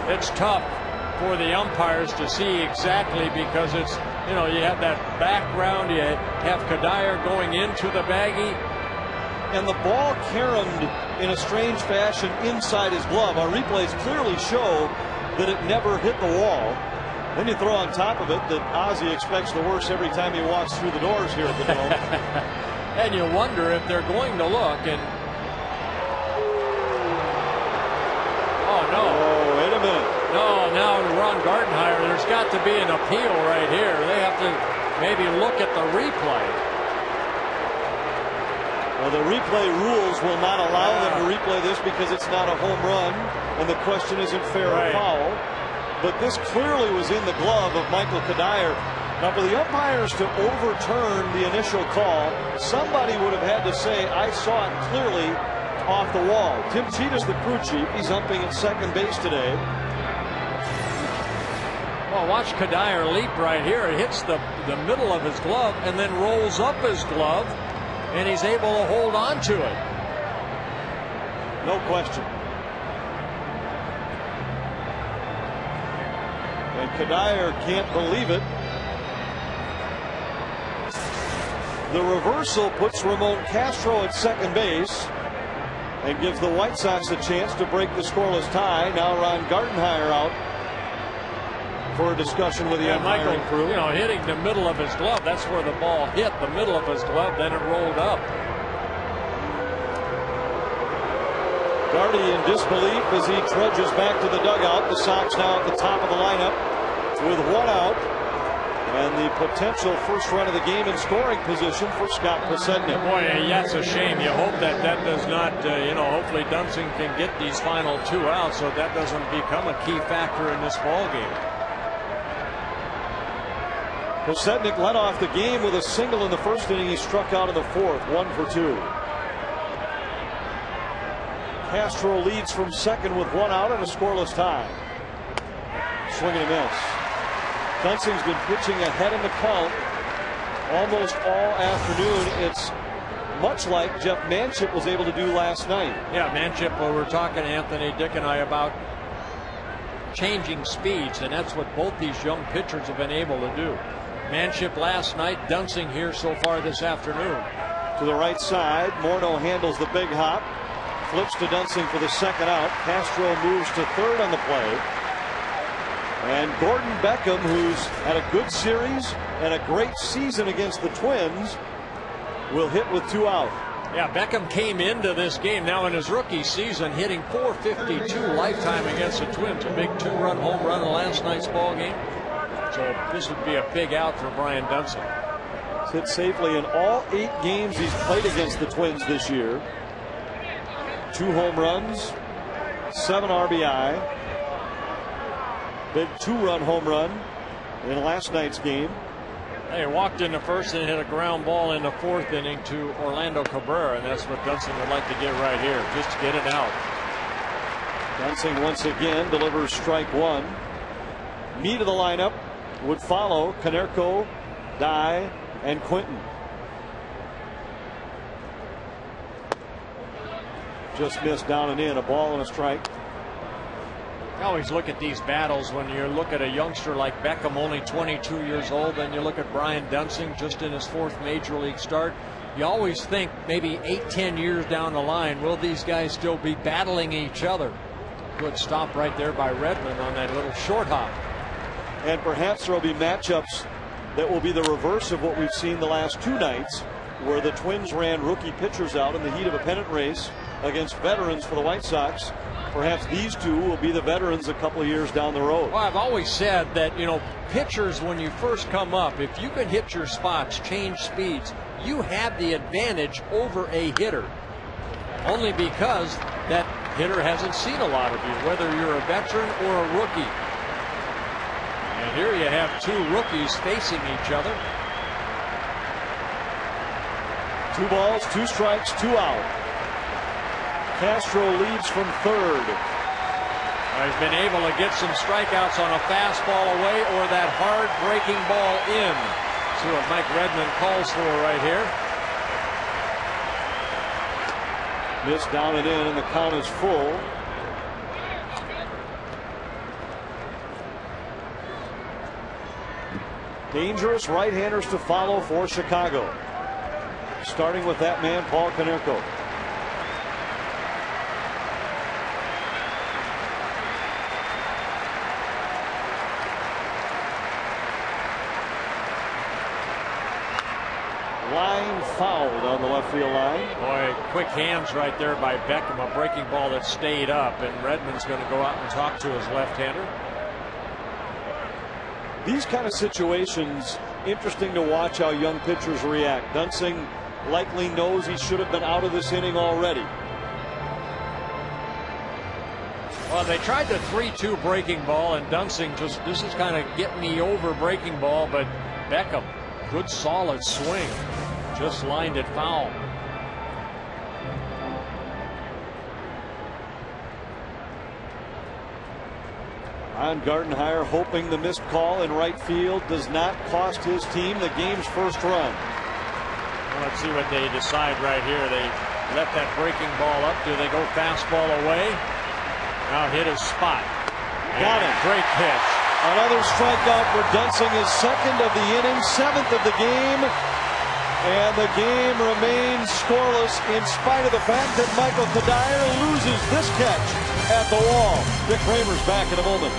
It's tough for the umpires to see exactly because it's, you know, you have that background. You have Cuddyer going into the baggie. And the ball caromed in a strange fashion inside his glove. Our replays clearly show that it never hit the wall. Then you throw on top of it that Ozzie expects the worst every time he walks through the doors here at the Dome. And you wonder if they're going to look and... Oh, no. Oh, wait a minute. No, now Ron Gardenhire, there's got to be an appeal right here. They have to maybe look at the replay. Well, the replay rules will not allow them to replay this because it's not a home run, and the question isn't fair or foul. But this clearly was in the glove of Michael Cuddyer. Now, for the umpires to overturn the initial call, somebody would have had to say, I saw it clearly off the wall. Tim Cheetah's the crew chief. He's umping at second base today. Well, watch Cuddyer leap right here. It hits the middle of his glove and then rolls up his glove. And he's able to hold on to it. No question. And Cuddyer can't believe it. The reversal puts Ramon Castro at second base and gives the White Sox a chance to break the scoreless tie. Now Ron Gardenhire out for a discussion with the umpiring crew. You know, hitting the middle of his glove. That's where the ball hit, the middle of his glove. Then it rolled up. Gardy in disbelief as he trudges back to the dugout. The Sox now at the top of the lineup with 1 out. And the potential first run of the game in scoring position for Scott Podsednik. Boy, that's a shame. You hope that does not, you know, hopefully Dunsing can get these final 2 outs so that doesn't become a key factor in this ball game. Podsednik led off the game with a single in the first inning. He struck out in the 4th, 1 for 2. Castro leads from second with 1 out and a scoreless tie. Swing and a miss. Dunsing's been pitching ahead in the count almost all afternoon. It's much like Jeff Manship was able to do last night. Yeah, Manship, we were talking, Anthony, Dick and I, about changing speeds, and that's what both these young pitchers have been able to do. Manship last night, Dunsing here so far this afternoon. To the right side, Morneau handles the big hop. Flips to Dunsing for the second out. Castro moves to third on the play. And Gordon Beckham, who's had a good series and a great season against the Twins, will hit with 2 out. Yeah, Beckham came into this game now in his rookie season hitting .452 lifetime against the Twins. A big 2-run home run in last night's ball game. So this would be a big out for Brian Dunsing. He's hit safely in all 8 games he's played against the Twins this year. 2 home runs, 7 RBI. Big 2-run home run in last night's game. He walked in the first and hit a ground ball in the 4th inning to Orlando Cabrera, and that's what Dunsing would like to get right here, just to get it out. Dunsing once again delivers strike 1. Meat of the lineup would follow Konerko, Dye, and Quinton. Just missed down and in, a ball and a strike. I always look at these battles when you look at a youngster like Beckham, only 22 years old, then you look at Brian Duensing, just in his 4th major league start. You always think maybe 8-10 years down the line, will these guys still be battling each other? Good stop right there by Redmond on that little short hop. And perhaps there will be matchups that will be the reverse of what we've seen the last 2 nights, where the Twins ran rookie pitchers out in the heat of a pennant race against veterans for the White Sox. Perhaps these two will be the veterans a couple of years down the road. Well, I've always said that, pitchers, when you first come up, if you can hit your spots, change speeds, you have the advantage over a hitter. Only because that hitter hasn't seen a lot of you, whether you're a veteran or a rookie. And here you have 2 rookies facing each other. 2 balls, 2 strikes, 2 out. Castro leads from 3rd. He's been able to get some strikeouts on a fastball away or that hard breaking ball in. See what Mike Redmond calls for right here. Missed down and in, and the count is full. Dangerous right-handers to follow for Chicago. Starting with that man, Paul Konerko. Line fouled on the left field line. Boy, quick hands right there by Beckham. A breaking ball that stayed up, and Redmond's going to go out and talk to his left-hander. These kind of situations, interesting to watch how young pitchers react. Duensing likely knows he should have been out of this inning already. Well, they tried the 3-2 breaking ball, and Duensing just, this is kind of get me over breaking ball, but Beckham, good solid swing, just lined it foul. Ron Gardenhire hoping the missed call in right field does not cost his team the game's first run. Well, let's see what they decide right here. They let that breaking ball up. Do they go fastball away? Now hit his spot. Got it. Great pitch. Another strikeout for Duensing, his 2nd of the inning, 7th of the game. And the game remains scoreless in spite of the fact that Michael Cuddyer loses this catch at the wall. Dick Kramer's back in a moment.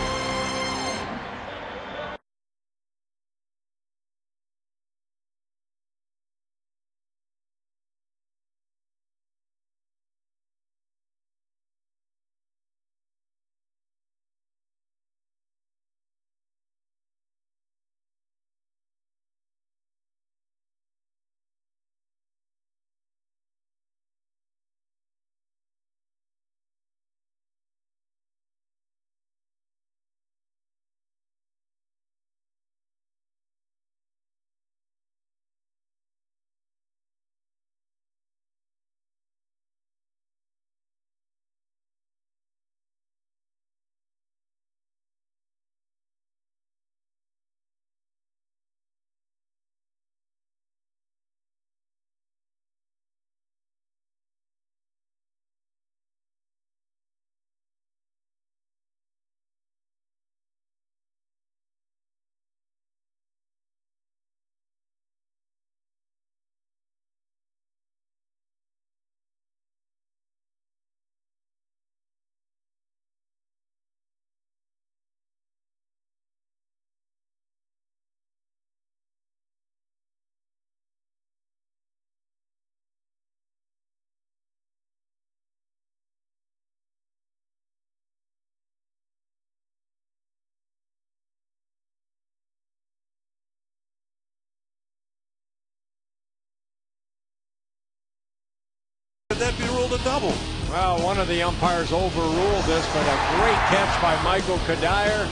Could that be ruled a double? Well, one of the umpires overruled this, but a great catch by Michael Cuddyer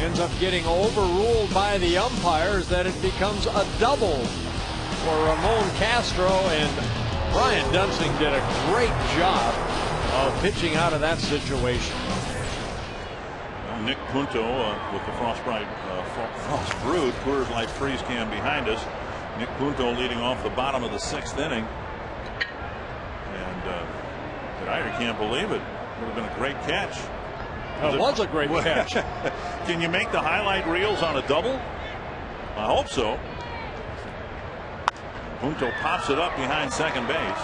ends up getting overruled by the umpires that it becomes a double for Ramon Castro, and Brian Duensing did a great job of pitching out of that situation. Well, Nick Punto with the Frost Brewed Coors Light freeze can behind us. Nick Punto leading off the bottom of the 6th inning. And Cuddyer can't believe it. Would have been a great catch. That was a great catch. Can you make the highlight reels on a double? I hope so. Punto pops it up behind second base.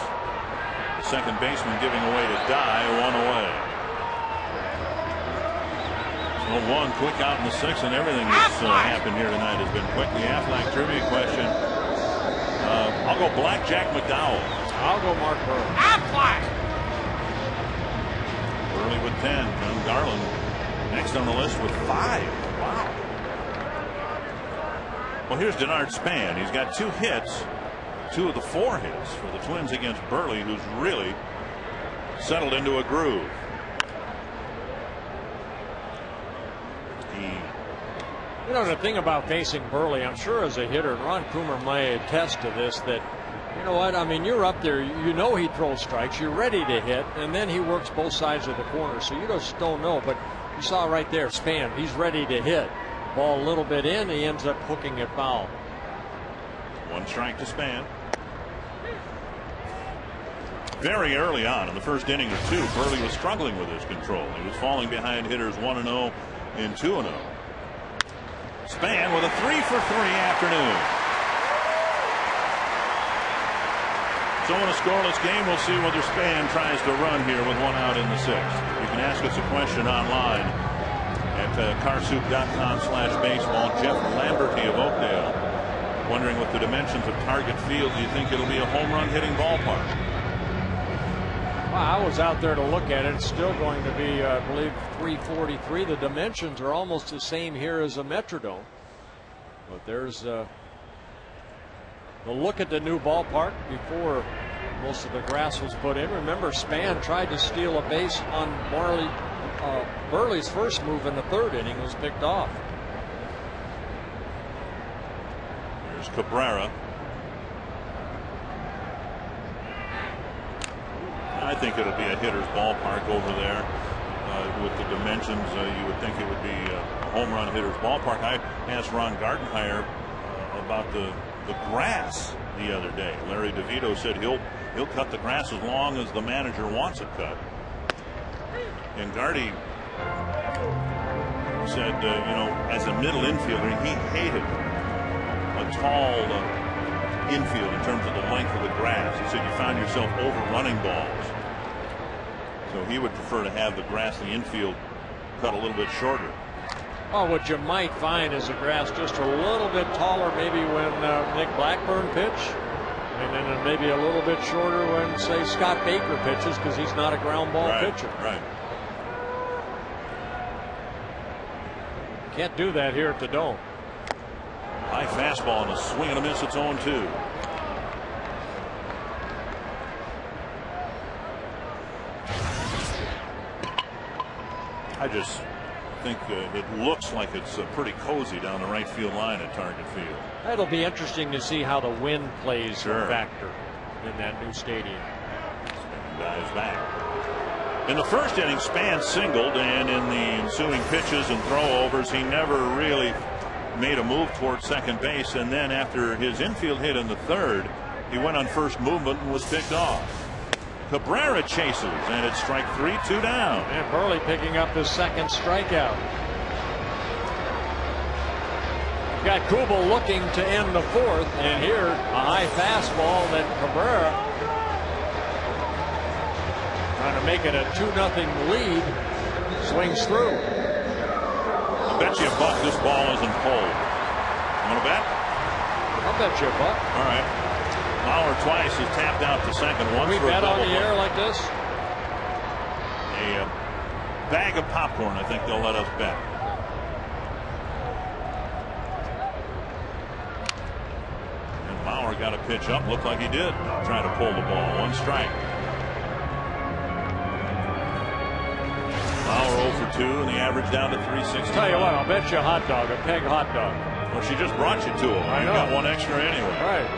The second baseman giving away to Dye, one away. So one quick out in the sixth, and everything that's happened here tonight has been quick. The Aflac trivia question. I'll go Blackjack McDowell. I'll go Mark Buehrle. Aflac. Early with 10. John Garland next on the list with 5. Wow. Well, here's Denard Span. He's got 2 hits. 2 of the 4 hits for the Twins against Buehrle, who's really settled into a groove. You know, the thing about facing Buehrle, I'm sure as a hitter, Ron Coomer may attest to this, that, you know what, I mean, you're up there, you know he throws strikes, you're ready to hit, and then he works both sides of the corner, so you just don't know. But you saw right there, Span, he's ready to hit. Ball a little bit in, he ends up hooking it foul. 1 strike to Span. Very early on in the first inning or 2, Buehrle was struggling with his control. He was falling behind hitters 1-0 and 2-0. Span with a 3-for-3 afternoon. So in a scoreless game, we'll see whether Span tries to run here with 1 out in the 6th. You can ask us a question online at carsoup.com/baseball. Jeff Lamberty of Oakdale wondering, with the dimensions of Target Field, do you think it'll be a home run hitting ballpark? Well, I was out there to look at it. It's still going to be, I believe, 343. The dimensions are almost the same here as a Metrodome. But there's the look at the new ballpark before most of the grass was put in. Remember, Span tried to steal a base on Buehrle's first move in the 3rd inning. Was picked off. Here's Cabrera. I think it'll be a hitter's ballpark over there. With the dimensions, you would think it would be a home run hitter's ballpark. I asked Ron Gardenhire about the grass the other day. Larry DeVito said he'll cut the grass as long as the manager wants it cut. And Gardy said, you know, as a middle infielder, he hated a tall infield in terms of the length of the grass. He said you found yourself overrunning balls. So he would prefer to have the grass in the infield cut a little bit shorter. Well, what you might find is the grass just a little bit taller maybe when Nick Blackburn pitch, and then maybe a little bit shorter when, say, Scott Baker pitches, because he's not a ground ball pitcher. Right. Can't do that here at the Dome. High fastball and a swing and a miss. It's 0-2. I just think it looks like it's pretty cozy down the right field line at Target Field. It'll be interesting to see how the wind plays a factor in that new stadium. Span dives back. In the first inning, Span singled, and in the ensuing pitches and throwovers, he never really made a move towards second base. And then after his infield hit in the 3rd, he went on first movement and was picked off. Cabrera chases, and it's strike 3, 2 down. And Buehrle picking up his 2nd strikeout. Got Kubel looking to end the 4th, and here a high fastball that Cabrera, trying to make it a 2-0 lead, swings through. I bet you $1 this ball isn't pulled. Want to bet? I'll bet you $1. All right. Lauer twice has tapped out to second. Once we for bet a on the air like this? A bag of popcorn, I think they'll let us bet. And Lauer got a pitch up. Looked like he did try to pull the ball. 1 strike. Lauer 0 for 2, and the average down to 365. Tell you what, I'll bet you a hot dog, a peg hot dog. Well, she just brought you to him. I know. You got 1 extra anyway. Right.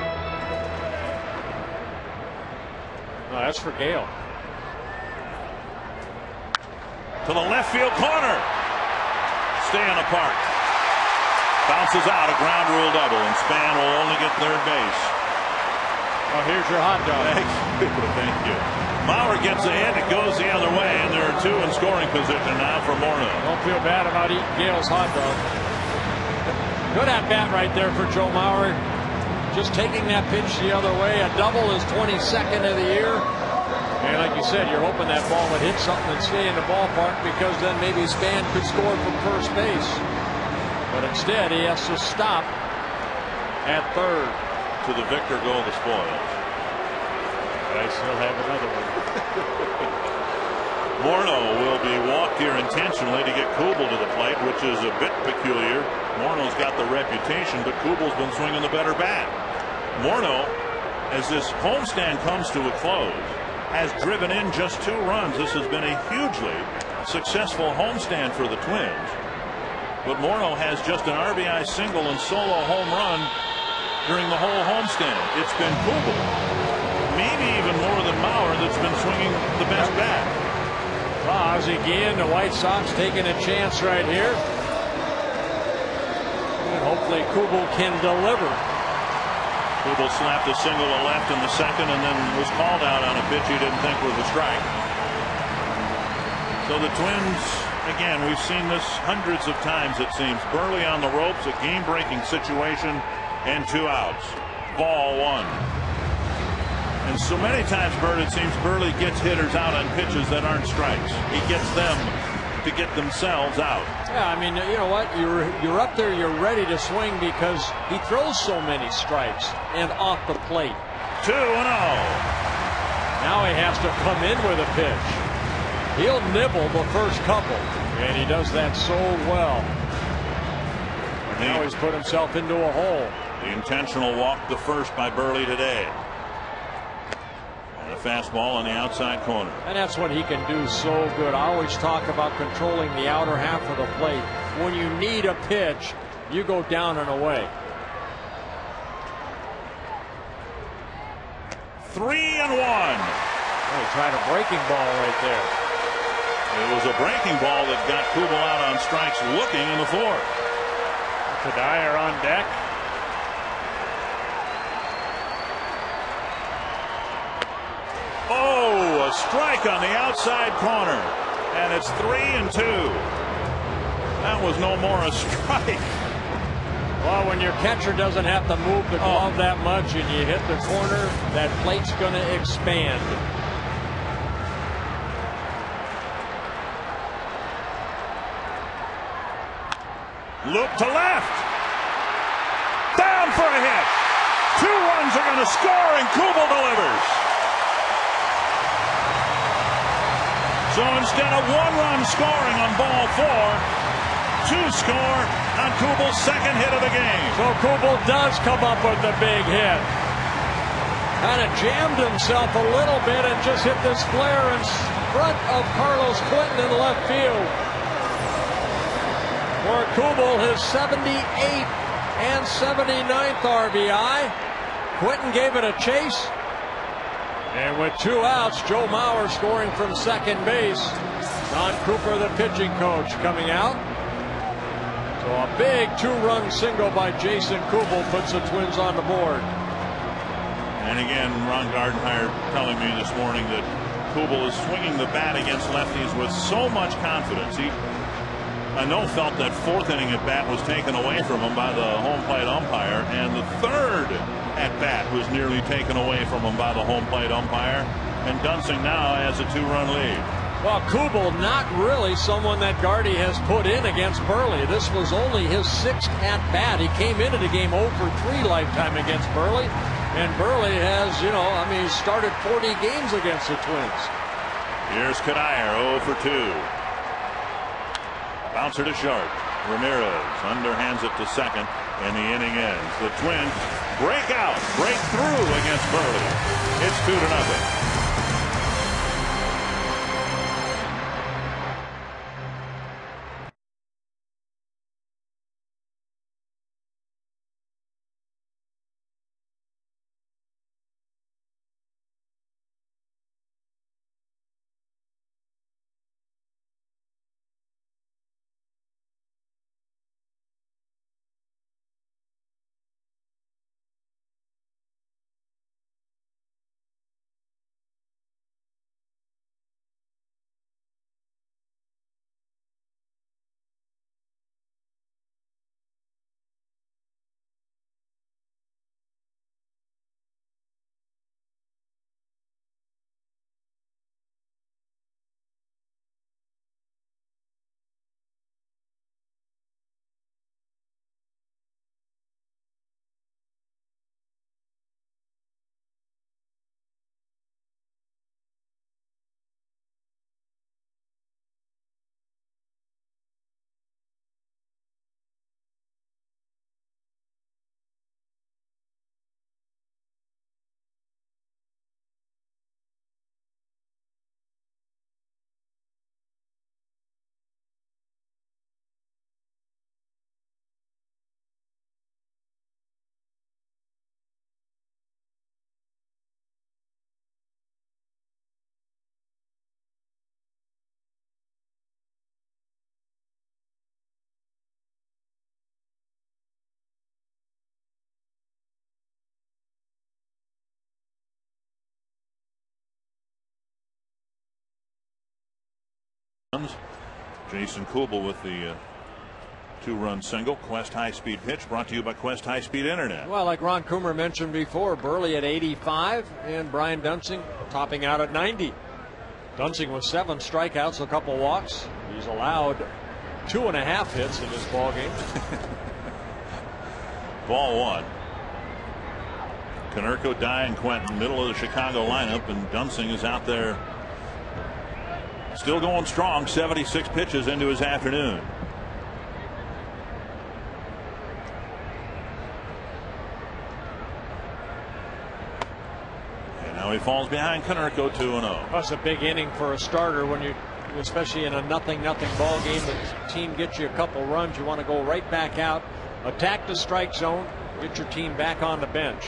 No, that's for Gale. To the left field corner. Stay on the park. Bounces out, a ground rule double, and Span will only get third base. Oh, here's your hot dog. Thank you. Maurer gets ahead. It goes the other way, and there are two in scoring position now for Morneau. Don't feel bad about eating Gale's hot dog. Good at bat right there for Joe Mauer. Just taking that pitch the other way. A double is 22nd of the year. And like you said, you're hoping that ball would hit something and stay in the ballpark, because then maybe Span could score from first base. But instead, he has to stop at third. To the Victor goal, the spoils. I still have another one. Morneau will be walked here intentionally to get Kubel to the plate, which is a bit peculiar. Morneau's got the reputation, but Kubel's been swinging the better bat. Morneau, as this homestand comes to a close, has driven in just 2 runs. This has been a hugely successful homestand for the Twins. But Morneau has just an RBI single and solo home run during the whole homestand. It's been Kubel, maybe even more than Mauer, that's been swinging the best bat. Ozzie Guillen, the White Sox taking a chance right here. And hopefully Kubel can deliver. Kubel slapped a single to left in the second, and then was called out on a pitch he didn't think was a strike. So the Twins, again, we've seen this hundreds of times, it seems. Burley on the ropes, a game-breaking situation, and 2 outs. Ball 1. And so many times, Bert, it seems Burley gets hitters out on pitches that aren't strikes. He gets them to get themselves out. Yeah, I mean, you know what? You're up there, you're ready to swing, because he throws so many strikes and off the plate. 2-0. Now he has to come in with a pitch. He'll nibble the first couple, and he does that so well. And now he's put himself into a hole. The intentional walk to first by Burley today. And a fastball on the outside corner. And that's what he can do so good. I always talk about controlling the outer half of the plate. When you need a pitch, you go down and away. 3-1. Oh, he tried a breaking ball right there. It was a breaking ball that got Kubel out on strikes, looking in the 4th. Cuddyer on deck. Oh, a strike on the outside corner, and it's 3-2. That was no more a strike. Well, when your catcher doesn't have to move the glove that much and you hit the corner, that plate's going to expand. Loop to left. Down for a hit. 2 runs are going to score, and Kubel delivers. So instead of 1 run scoring on ball 4, 2 score on Kubel's second hit of the game. So Kubel does come up with the big hit. Kind of jammed himself a little bit and just hit this flare in front of Carlos Quentin in left field. For Kubel, his 78th and 79th RBI. Quentin gave it a chase. And with 2 outs, Joe Mauer scoring from second base. Don Cooper, the pitching coach, coming out. So a big 2-run single by Jason Kubel puts the Twins on the board. And again, Ron Gardenhire telling me this morning that Kubel is swinging the bat against lefties with so much confidence. He, I know, felt that 4th inning at bat was taken away from him by the home plate umpire, and the 3rd at bat was nearly taken away from him by the home plate umpire. And Dunsing now has a 2-run lead. Well, Kubel not really someone that Gardy has put in against Burley. This was only his 6th at bat. He came into the game 0 for 3 lifetime against Burley, and Burley has, he started 40 games against the Twins. Here's Cuddyer, 0 for 2. Bouncer to short. Ramirez underhands it to second, and the inning ends. The Twins break through against Burley. It's 2-0. Jason Kubel with the 2-run single. Quest high-speed pitch brought to you by Quest high-speed internet. Well, like Ron Coomer mentioned before, Burley at 85 and Brian Duensing topping out at 90. Duensing with 7 strikeouts, a couple walks. He's allowed 2.5 hits in this ball game. Ball 1. Konerko, Dye, and Quentin, middle of the Chicago lineup, and Duensing is out there still going strong. 76 pitches into his afternoon. And now he falls behind Konerko 2-0. That's a big inning for a starter when you, especially in a 0-0 ball game. The team gets you a couple runs. You want to go right back out, attack the strike zone, get your team back on the bench.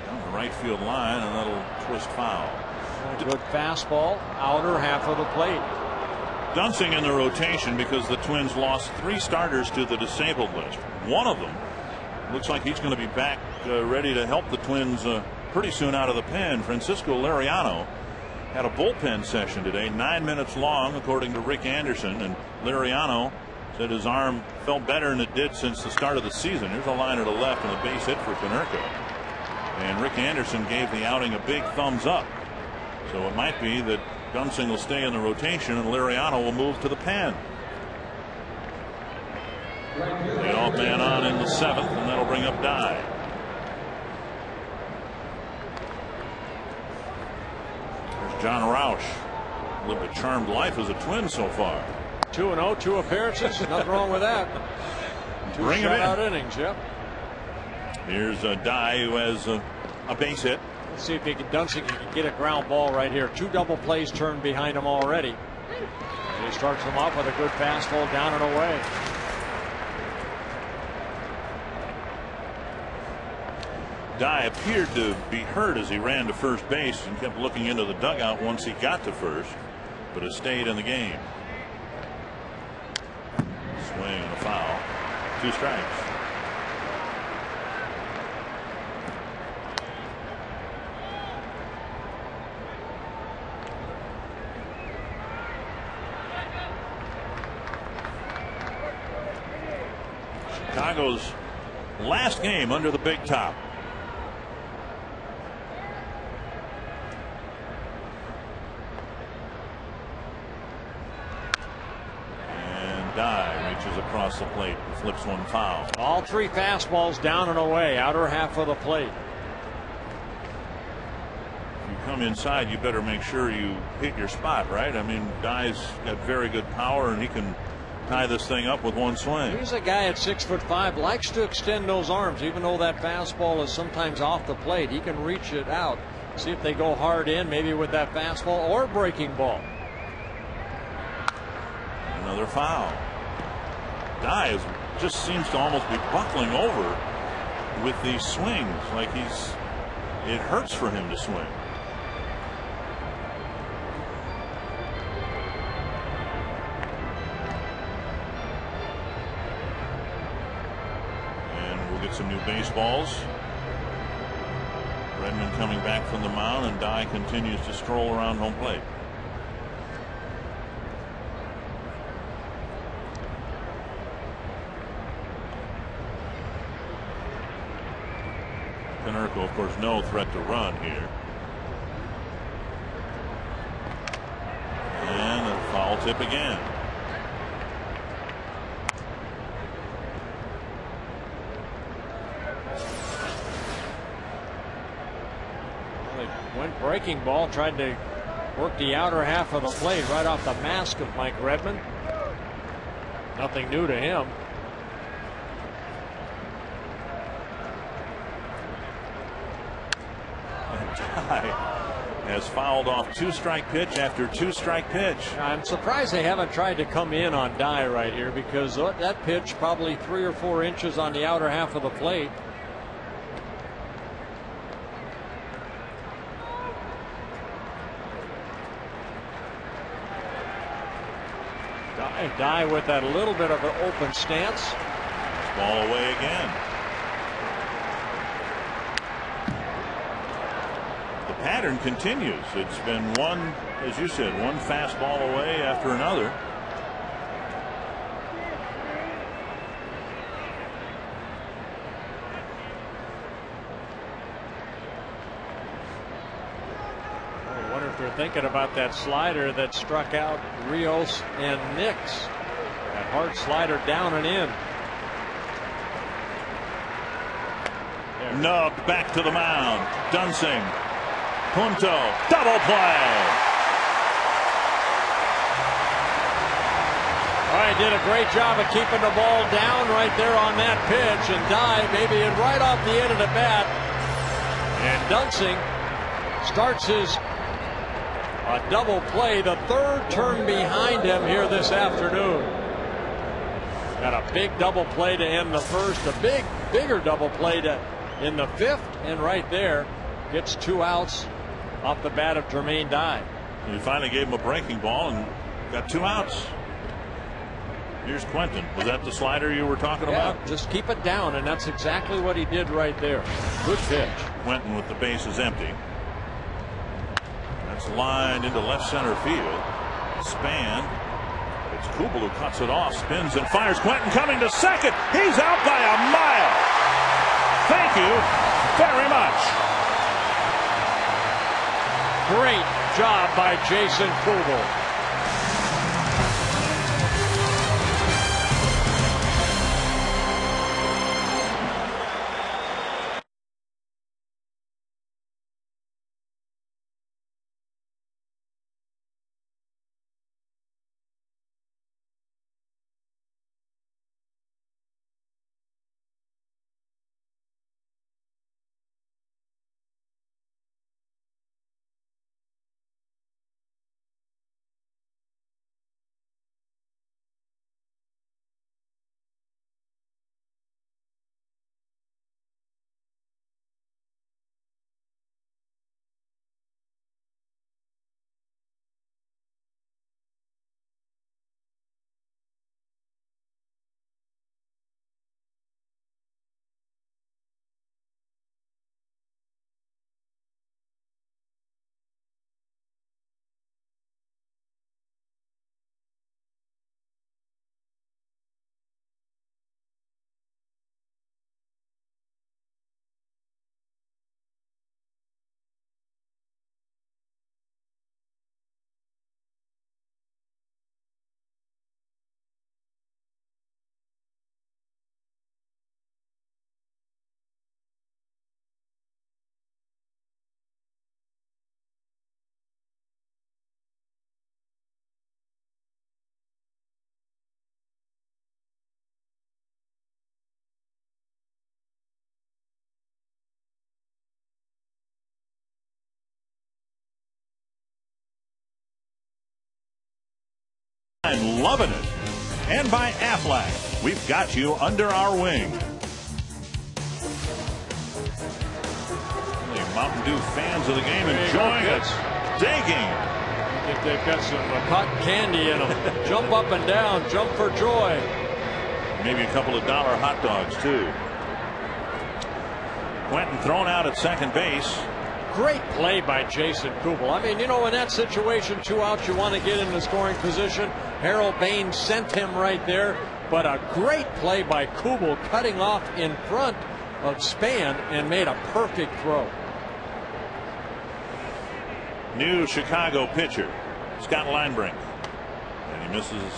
Down the right field line, and that'll twist foul. A good fastball, outer half of the plate. Duensing in the rotation because the Twins lost 3 starters to the disabled list. One of them looks like he's going to be back ready to help the Twins pretty soon out of the pen. Francisco Liriano had a bullpen session today, 9 minutes long, according to Rick Anderson, and Liriano said his arm felt better than it did since the start of the season. Here's a liner to left and a base hit for Konerko. And Rick Anderson gave the outing a big thumbs up. So it might be that Duensing will stay in the rotation and Liriano will move to the pen. Leadoff man on in the 7th, and that'll bring up Dye. There's John Roush. Lived a charmed life as a Twin so far. 2-0, 2 appearances. Nothing wrong with that. 2 Bring him shutout in. innings. Yep. Here's Dye, who has a base hit. Let's see if Duensing can get a ground ball right here. 2 double plays turned behind him already. And he starts them off with a good fastball down and away. Dye appeared to be hurt as he ran to first base and kept looking into the dugout once he got to first, but has stayed in the game. Swing and a foul. 2 strikes. Chicago's last game under the big top. And Dye reaches across the plate and flips one foul. All 3 fastballs down and away, outer half of the plate. If you come inside, you better make sure you hit your spot, right? I mean, Dye's got very good power, and he can tie this thing up with one swing. He's a guy at 6'5", likes to extend those arms, even though that fastball is sometimes off the plate. He can reach it out. See if they go hard in, maybe with that fastball or breaking ball. Another foul. Dye just seems to almost be buckling over with these swings, like it hurts for him to swing. Some new baseballs. Redmond coming back from the mound, and Dye continues to stroll around home plate. Konerko, of course, no threat to run here. And a foul tip again. Went breaking ball, tried to work the outer half of the plate right off the mask of Mike Redmond. Nothing new to him. And Dye has fouled off 2-strike pitch after 2-strike pitch. I'm surprised they haven't tried to come in on Dye right here, because that pitch probably 3 or 4 inches on the outer half of the plate. Dye with that little bit of an open stance. Ball away again. The pattern continues. It's been one, as you said, one fastball away after another. I wonder if they're thinking about that slider that struck out Rios and Nix. That hard slider down and in. Nubbed back to the mound. Dunsing. Punto. Double play. All right, did a great job of keeping the ball down right there on that pitch, and Dye maybe in right off the end of the bat. And Dunsing starts his double play, the third turn behind him here this afternoon. Got a big double play to end the first, a bigger double play to in the fifth, and right there gets 2 outs off the bat of Jermaine Dye. He finally gave him a breaking ball and got 2 outs. Here's Quentin. Was that the slider you were talking about? Just keep it down, and that's exactly what he did right there. Good pitch. Quentin with the bases empty. That's lined into left center field. Span. It's Kubel who cuts it off, spins and fires. Quentin coming to second. He's out by a mile. Thank you very much. Great job by Jason Kubel. I'm loving it. And by Aflac, we've got you under our wing. The Mountain Dew fans of the game enjoying it. Day game. I think they've got some cotton candy in them. Jump up and down, jump for joy. Maybe a couple of dollar hot dogs, too. Quentin thrown out at second base. Great play by Jason Kubel. I mean, you know, in that situation, 2 outs, you want to get in the scoring position. Harold Baines sent him right there, but a great play by Kubel, cutting off in front of Span and made a perfect throw. New Chicago pitcher, Scott Linebrink. And he misses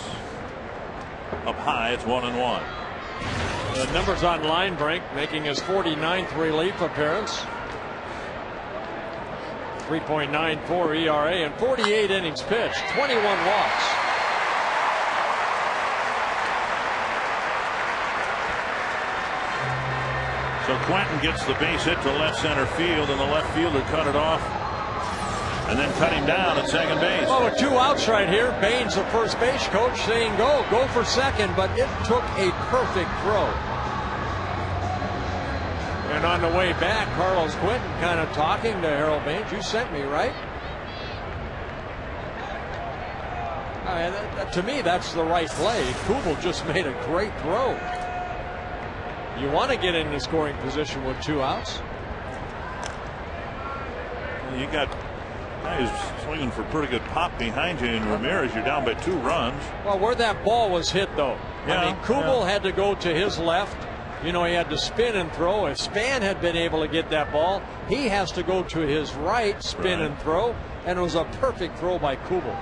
up high. It's 1-1. The numbers on Linebrink, making his 49th relief appearance. 3.94 ERA and 48 innings pitched, 21 walks. So Quentin gets the base hit to left center field, and the left fielder cut it off and then cut him down at second base. Well, with 2 outs right here, Baines, the first base coach, saying go for second, but it took a perfect throw. And on the way back, Carlos Quentin kind of talking to Harold Baines. You sent me, right? To me, that's the right play. Kubel just made a great throw. You want to get in the scoring position with 2 outs. You got guys swinging for pretty good pop behind you, and Ramirez, you're down by 2 runs. Well, where that ball was hit, though. Yeah, I mean, Kubel had to go to his left. You know, he had to spin and throw. If Span had been able to get that ball, he has to go to his right, spin and throw. And it was a perfect throw by Kubel.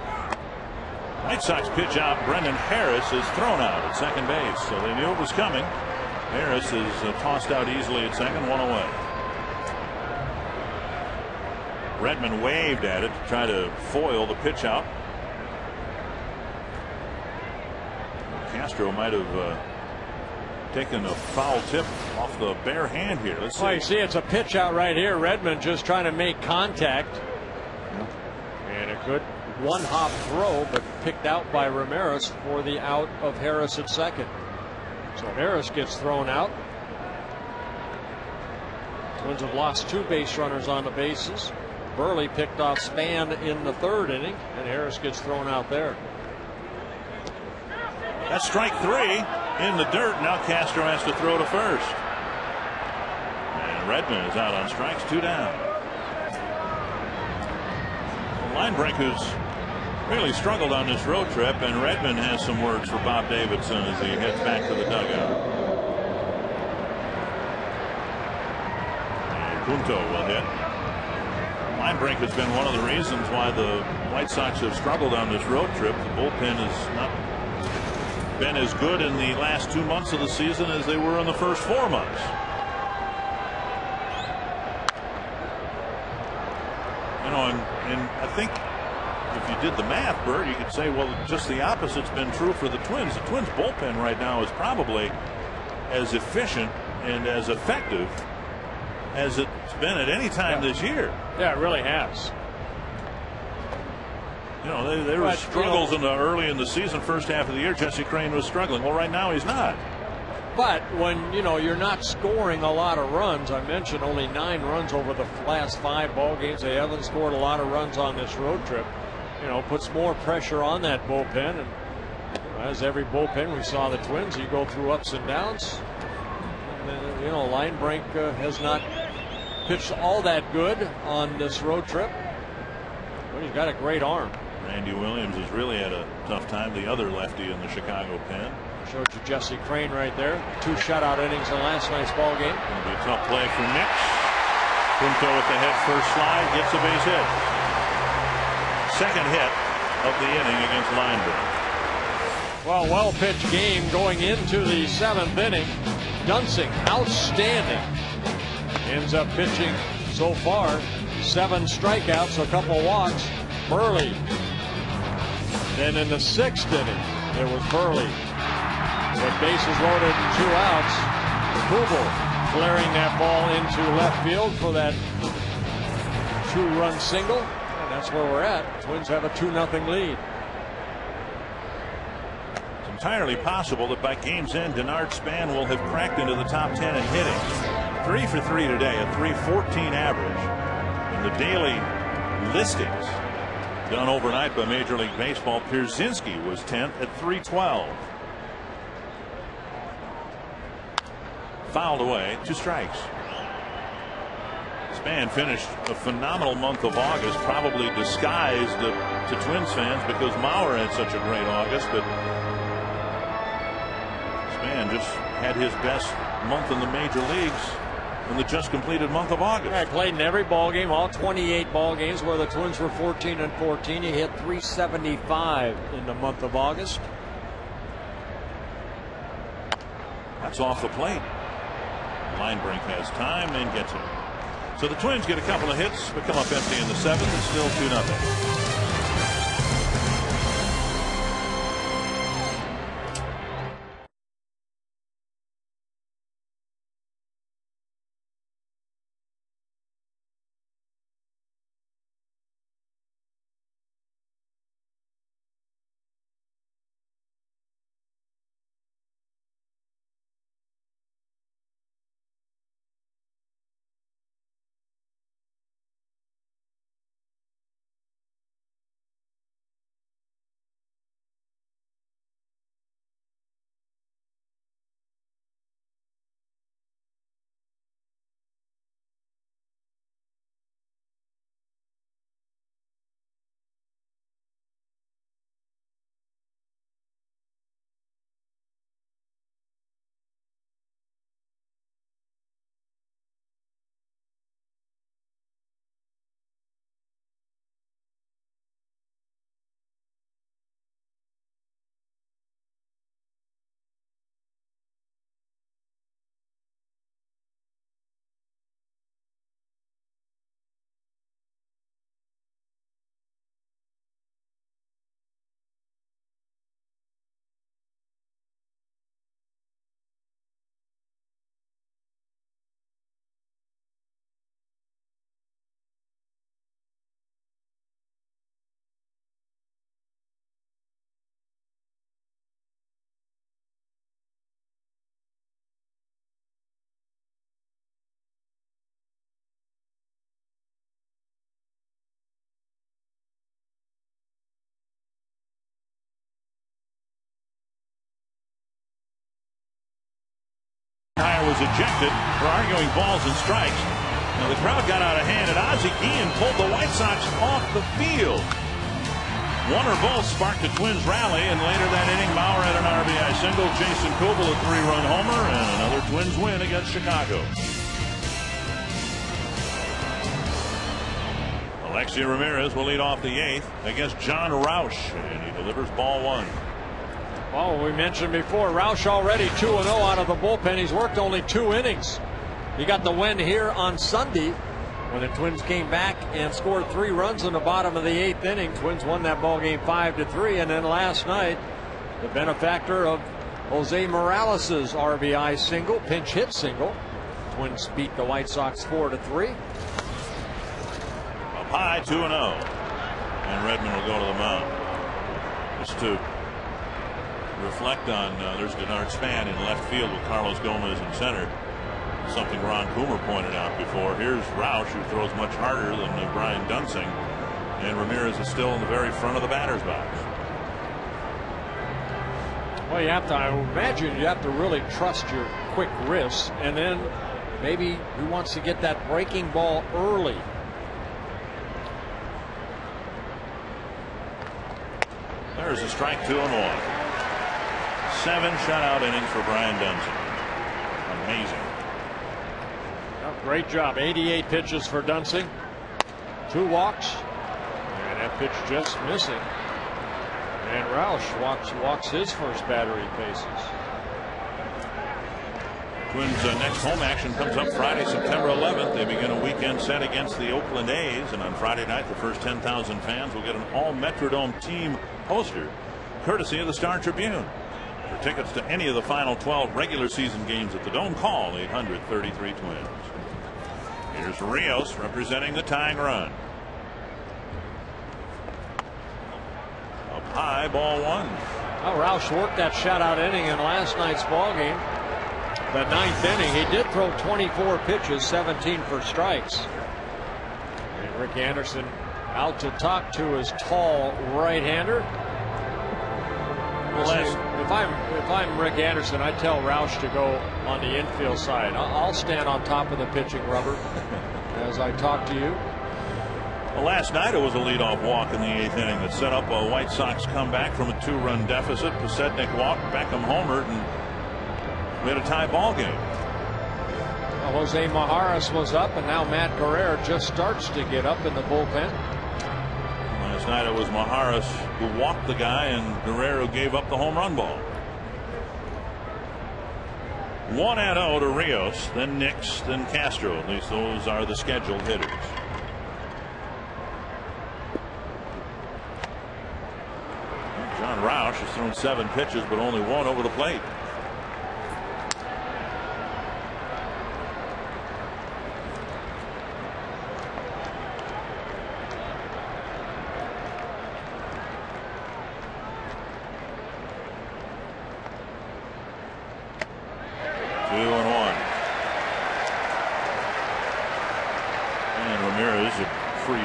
White Sox pitch out. Brendan Harris is thrown out at second base, so they knew it was coming. Harris is tossed out easily at second, 1 away. Redmond waved at it to try to foil the pitch out. Castro might have taken a foul tip off the bare hand here. Let's see. Oh, you see, it's a pitch out right here. Redmond just trying to make contact. And a good one-hop throw, but picked out by Ramirez for the out of Harris at second. So Harris gets thrown out. Twins have lost 2 base runners on the bases. Burley picked off Span in the 3rd inning, and Harris gets thrown out there. That's strike 3 in the dirt. Now Castro has to throw to first. And Redmond is out on strikes, 2 down. Linebreakers really struggled on this road trip, and Redmond has some words for Bob Davidson as he heads back to the dugout. And Punto will hit. Linebreak has been one of the reasons why the White Sox have struggled on this road trip. The bullpen has not been as good in the last 2 months of the season as they were in the first 4 months. You know, and I think if you did the math, Bert, you could say, well, just the opposite's been true for the Twins. The Twins bullpen right now is probably as efficient and as effective as it's been at any time this year. Yeah, it really has. You know, there were struggles early in the season, first half of the year. Jesse Crain was struggling. Well, right now he's not. But when, you know, you're not scoring a lot of runs, I mentioned only 9 runs over the last 5 ball games. They haven't scored a lot of runs on this road trip. You know, puts more pressure on that bullpen. And as every bullpen, we saw the Twins, you go through ups and downs. And, you know, Linebreak has not pitched all that good on this road trip. But he's got a great arm. Randy Williams has really had a tough time, the other lefty in the Chicago pen. Showed you Jesse Crain right there. 2 shutout innings in last night's ball game. Going to be a tough play for Nix. Punto with the head first slide, gets a base hit. Second hit of the inning against Linebreak. Well pitched game going into the 7th inning. Dunsing, outstanding. Ends up pitching so far 7 strikeouts, a couple walks. Burley. Then in the 6th inning, it was Burley with bases loaded, 2 outs. Kubel flaring that ball into left field for that 2-run single. And that's where we're at. Twins have a 2-0 lead. It's entirely possible that by game's end, Denard Span will have cracked into the top 10 in hitting. 3 for 3 today, a .314 average. In the daily listings done overnight by Major League Baseball, Pierzynski was 10th at .312. Fouled away, 2 strikes. Span finished a phenomenal month of August, probably disguised to Twins fans because Mauer had such a great August, but Span just had his best month in the major leagues in the just completed month of August. Yeah, he played in every ball game, all 28 ball games where the Twins were 14-14. He hit .375 in the month of August. That's off the plate. Linebreak has time and gets it. So the Twins get a couple of hits, but come up empty in the 7th. It's still 2-0. was ejected for arguing balls and strikes. Now the crowd got out of hand, and Ozzie Guillen pulled the White Sox off the field. One or both sparked a Twins rally, and later that inning, Bauer had an RBI single, Jason Kubel a 3-run homer, and another Twins win against Chicago. Alexi Ramirez will lead off the 8th against John Rauch, and he delivers ball 1. Well, we mentioned before, Rauch already 2-0 out of the bullpen. He's worked only 2 innings. He got the win here on Sunday when the Twins came back and scored 3 runs in the bottom of the 8th inning. Twins won that ball game 5-3, and then last night, the benefactor of Jose Morales' RBI single, pinch hit single. Twins beat the White Sox 4-3. Up high, 2-0, and Redmond will go to the mound. Just to reflect on, there's Denard Span in left field with Carlos Gomez in center. Something Ron Coomer pointed out before. Here's Rauch, who throws much harder than Brian Dunsing, and Ramirez is still in the very front of the batter's box. Well, you have to, I imagine you have to really trust your quick wrists, and then maybe he wants to get that breaking ball early. There's a strike, 2-1. 7 shutout innings for Brian Dunsing. Amazing. Well, great job. 88 pitches for Dunsing. 2 walks. And that pitch just missing. And Rauch walks his first battery bases. Twins' next home action comes up Friday, September 11th. They begin a weekend set against the Oakland A's, and on Friday night, the first 10,000 fans will get an all-Metrodome team poster, courtesy of the Star Tribune. For tickets to any of the final 12 regular season games at the Dome, call 800-33-TWINS. Here's Rios representing the tying run. Up high, ball 1. Well, Rauch worked that shutout inning in last night's ball game. The 9th inning, he did throw 24 pitches, 17 for strikes. And Rick Anderson out to talk to his tall right-hander. If I'm Rick Anderson, I tell Rauch to go on the infield side. I'll stand on top of the pitching rubber as I talk to you. Well, last night it was a leadoff walk in the 8th inning that set up a White Sox comeback from a 2-run deficit. Pasetnik walked, Beckham homered, and we had a tie ball game. Well, Jose Maharis was up, and now Matt Guerrero just starts to get up in the bullpen. Last night it was Maharis who walked the guy, and Guerrero gave up the home run ball. 1-0 to Rios, then Nix, then Castro. At least those are the scheduled hitters. John Rauch has thrown 7 pitches, but only 1 over the plate.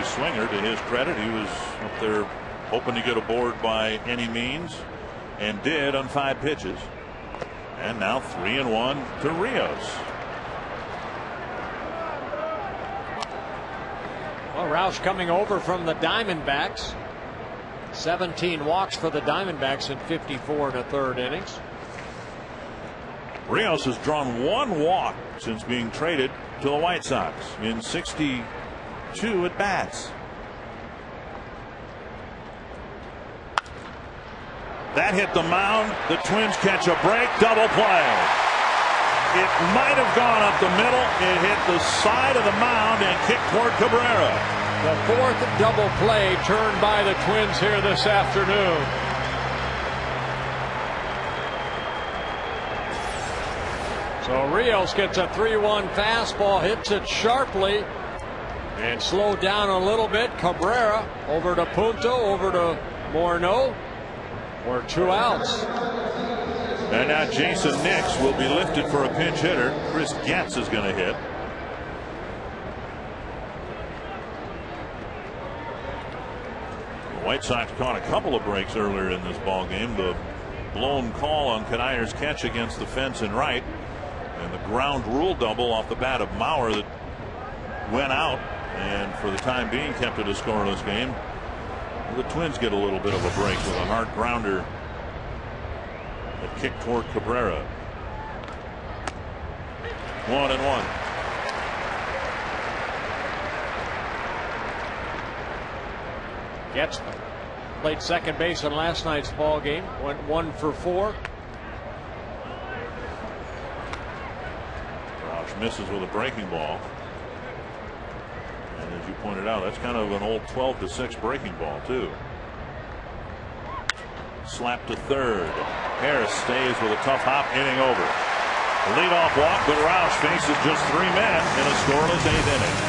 Swinger, to his credit, he was up there hoping to get aboard by any means, and did on 5 pitches. And now 3-1 to Rios. Well, Rauch coming over from the Diamondbacks. 17 walks for the Diamondbacks in 54 1/3 innings. Rios has drawn 1 walk since being traded to the White Sox in 62 at bats. That hit the mound. The Twins catch a break. Double play. It might have gone up the middle. It hit the side of the mound and kicked toward Cabrera. The 4th double play turned by the Twins here this afternoon. So Rios gets a 3-1 fastball, hits it sharply, and slowed down a little bit. Cabrera over to Punto, over to Morneau for 2 outs. And now Jason Nix will be lifted for a pinch hitter. Chris Getz is going to hit. The White Sox caught a couple of breaks earlier in this ball game. The blown call on Kanayer's catch against the fence in right, and the ground rule double off the bat of Mauer that went out, and for the time being kept it a scoreless game. The Twins get a little bit of a break with a hard grounder that kicked toward Cabrera. 1-1. Gets played second base in last night's ball game. Went 1 for 4. Roush misses with a breaking ball. And as you pointed out, that's kind of an old 12-6 breaking ball, too. Slap to third. Harris stays with a tough hop, inning over. Leadoff walk, but Roush faces just 3 men in a scoreless 8th inning.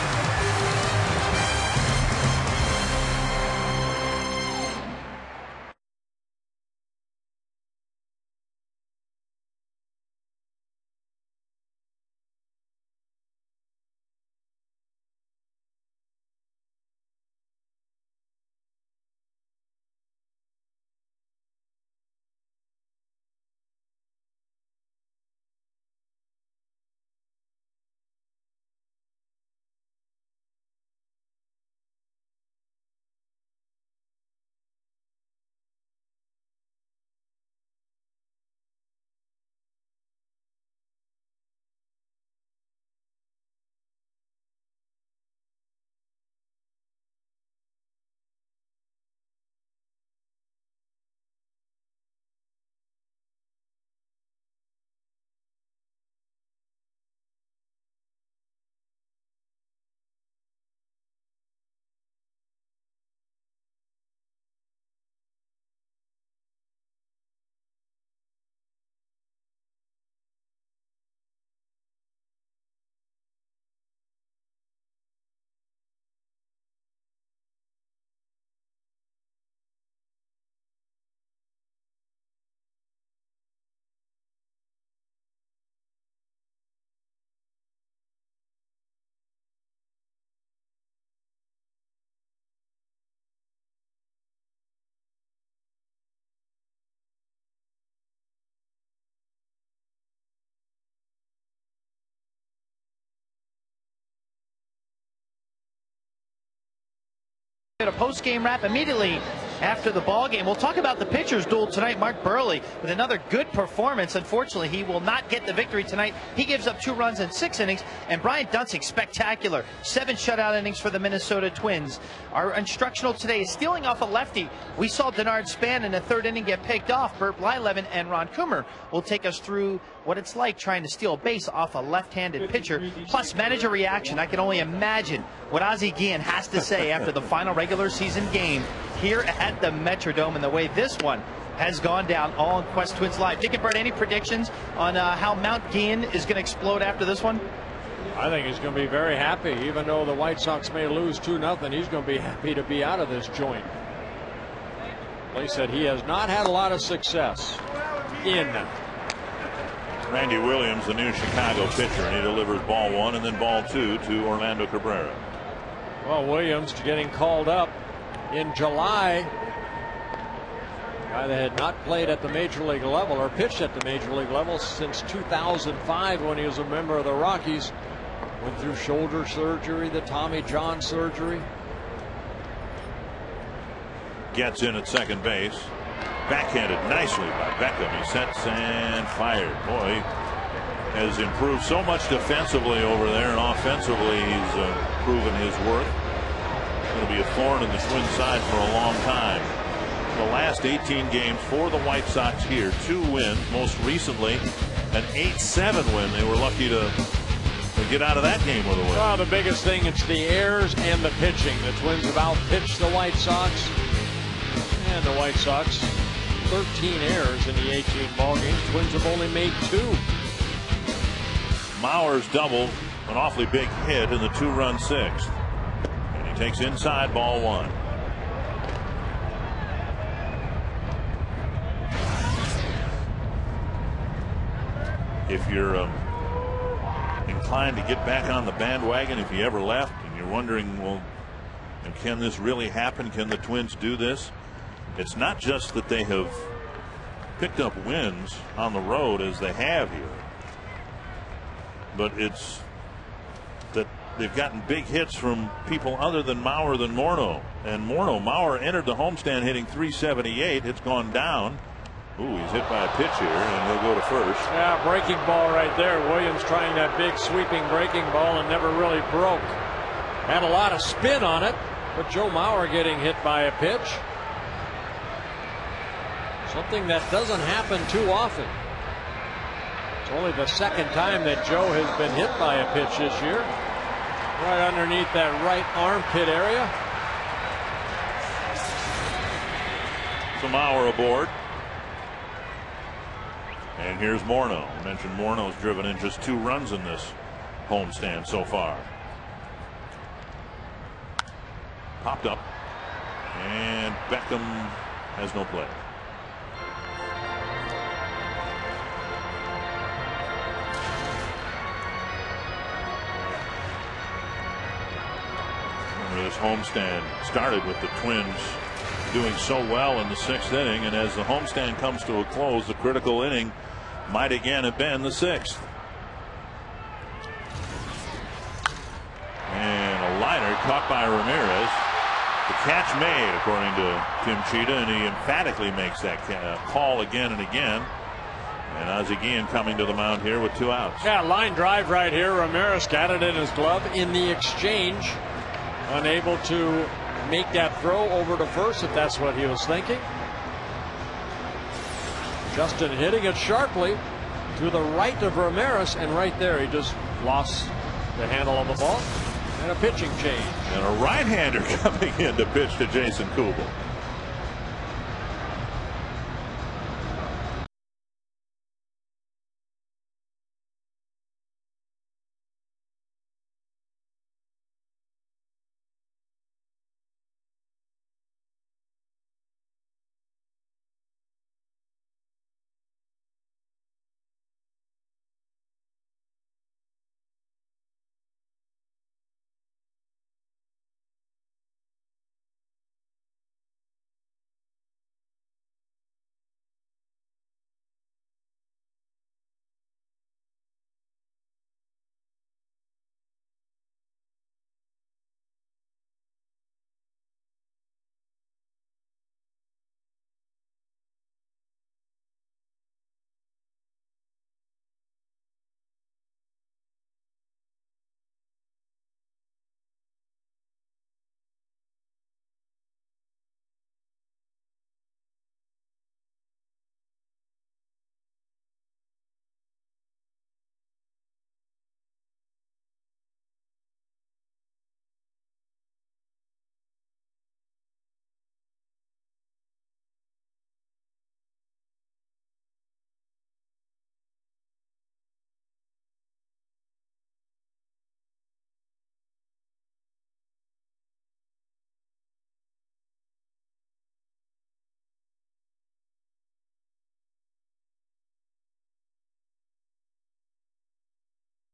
A post-game wrap immediately after the ball game. We'll talk about the pitchers duel tonight. Mark Buehrle with another good performance. Unfortunately, he will not get the victory tonight. He gives up 2 runs in 6 innings. And Brian Duensing, spectacular. 7 shutout innings for the Minnesota Twins. Our instructional today is stealing off a lefty. We saw Denard Span in the 3rd inning get picked off. Bert Blyleven and Ron Coomer will take us through what it's like trying to steal a base off a left-handed pitcher. Plus, manager reaction. I can only imagine what Ozzie Guillen has to say after the final regular season game here at the Metrodome and the way this one has gone down, all on Quest Twins Live. Dick and Bert, any predictions on how Mount Guillen is going to explode after this one? I think he's going to be very happy. Even though the White Sox may lose 2-0, he's going to be happy to be out of this joint. He said he has not had a lot of success in Randy Williams, the new Chicago pitcher, and he delivers ball 1 and then ball 2 to Orlando Cabrera. Well, Williams getting called up in July. Guy that had not played at the major league level or pitched at the major league level since 2005 when he was a member of the Rockies. Went through shoulder surgery, the Tommy John surgery. Gets in at second base. Backhanded nicely by Beckham. He sets and fired. Boy, has improved so much defensively over there, and offensively he's proven his worth. Going to be a thorn in the Twins side for a long time. The last 18 games for the White Sox here, 2 wins, most recently an 8-7 win. They were lucky to get out of that game with a win. Well, the biggest thing, it's the errors and the pitching. The Twins have outpitched the White Sox, and the White Sox 13 errors in the 18 ball games. Twins have only made 2. Mauer's double, an awfully big hit in the 2-run 6th. And he takes inside, ball 1. If you're inclined to get back on the bandwagon, if you ever left, and you're wondering, well, can this really happen? Can the Twins do this? It's not just that they have picked up wins on the road as they have here. but it's that they've gotten big hits from people other than Mauer than Morneau. And Mauer entered the homestand hitting .378. It's gone down. Ooh, he's hit by a pitch here, and he'll go to first. Yeah, breaking ball right there. Williams trying that big sweeping breaking ball and never really broke. Had a lot of spin on it, but Joe Mauer getting hit by a pitch. Something that doesn't happen too often. It's only the second time that Joe has been hit by a pitch this year. Right underneath that right armpit area. So Mauer aboard. And here's Morneau. I mentioned Morneau's driven in just 2 runs in this homestand so far. Popped up. And Beckham has no play. Remember, this homestand started with the Twins doing so well in the 6th inning, and as the homestand comes to a close, the critical inning might again have been the 6th. And a liner caught by Ramirez. The catch made, according to Tim Cheetah, and he emphatically makes that call again and again. And Ozzie Guillen coming to the mound here with 2 outs. Yeah, line drive right here. Ramirez got it in his glove in the exchange. Unable to make that throw over to first, if that's what he was thinking. Justin hitting it sharply to the right of Ramirez, and right there he just lost the handle on the ball. And a pitching change. And a right-hander coming in to pitch to Jason Kubel.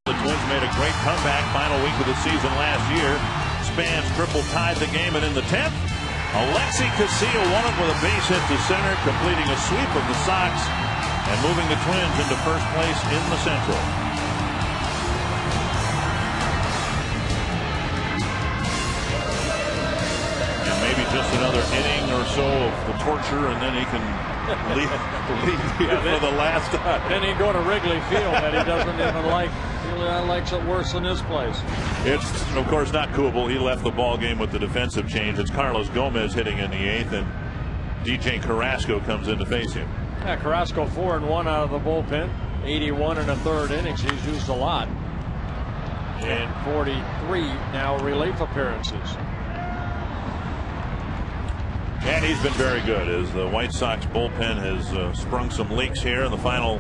The Twins made a great comeback final week of the season last year. Spans triple tied the game, and in the 10th, Alexi Casilla won it with a base hit to center, completing a sweep of the Sox and moving the Twins into first place in the Central. And maybe just another inning or so of the torture, and then he can leave here for the last time. Then he go to Wrigley Field that he doesn't even like. He likes it worse than this place. It's, of course, not Kubel. He left the ball game with the defensive change. It's Carlos Gomez hitting in the 8th, and DJ Carrasco comes in to face him. Yeah, Carrasco 4-1 out of the bullpen. 81 in the 3rd innings. He's used a lot. And 43 now relief appearances. And he's been very good as the White Sox bullpen has sprung some leaks here in the final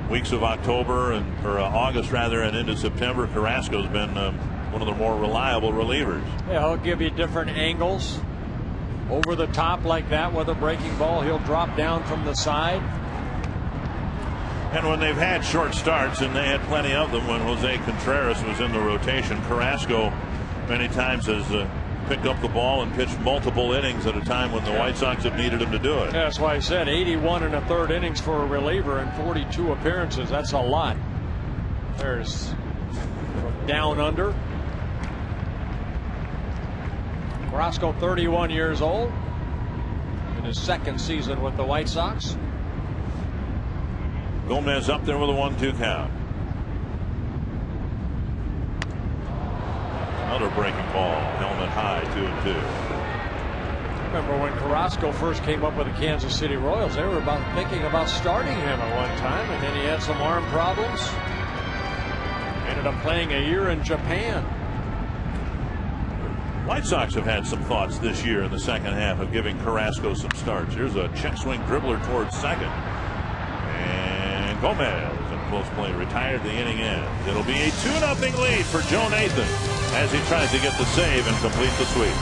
weeks of October or August rather, and into September. Carrasco's been one of the more reliable relievers. Yeah, he'll give you different angles over the top like that with a breaking ball. He'll drop down from the side. And when they've had short starts, and they had plenty of them when Jose Contreras was in the rotation, Carrasco many times has picked up the ball and pitched multiple innings at a time when the White Sox have needed him to do it. Yeah, that's why I said 81 in the 3rd innings for a reliever and 42 appearances. That's a lot. There's from down under. Carrasco, 31 years old, in his second season with the White Sox. Gomez up there with a 1-2 count. Another breaking ball, helmet high, 2-2. Remember when Carrasco first came up with the Kansas City Royals, they were thinking about starting him at one time, and then he had some arm problems. Ended up playing a year in Japan. White Sox have had some thoughts this year in the second half of giving Carrasco some starts. Here's a check swing dribbler towards second. And Gomez in close play retired the inning end. It'll be a 2-0 lead for Joe Nathan as he tries to get the save and complete the sweep.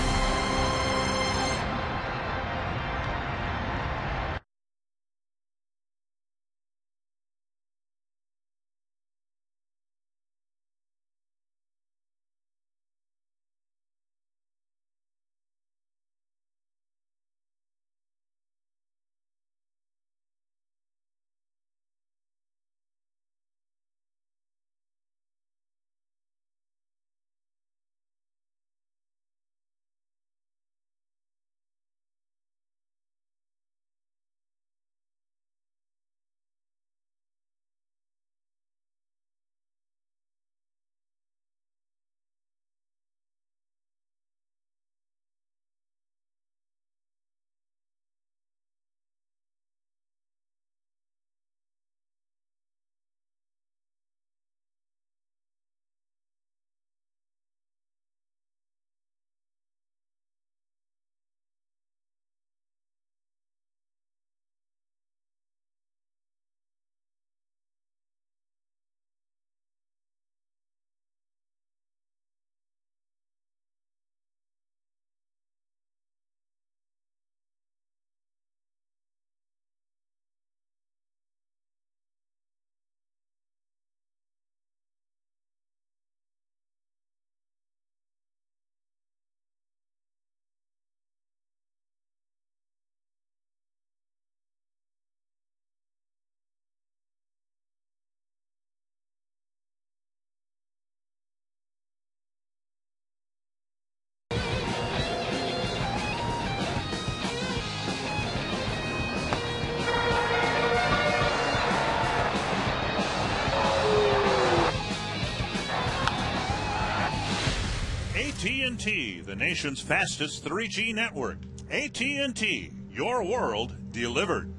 AT&T, the nation's fastest 3G network. AT&T, your world delivered.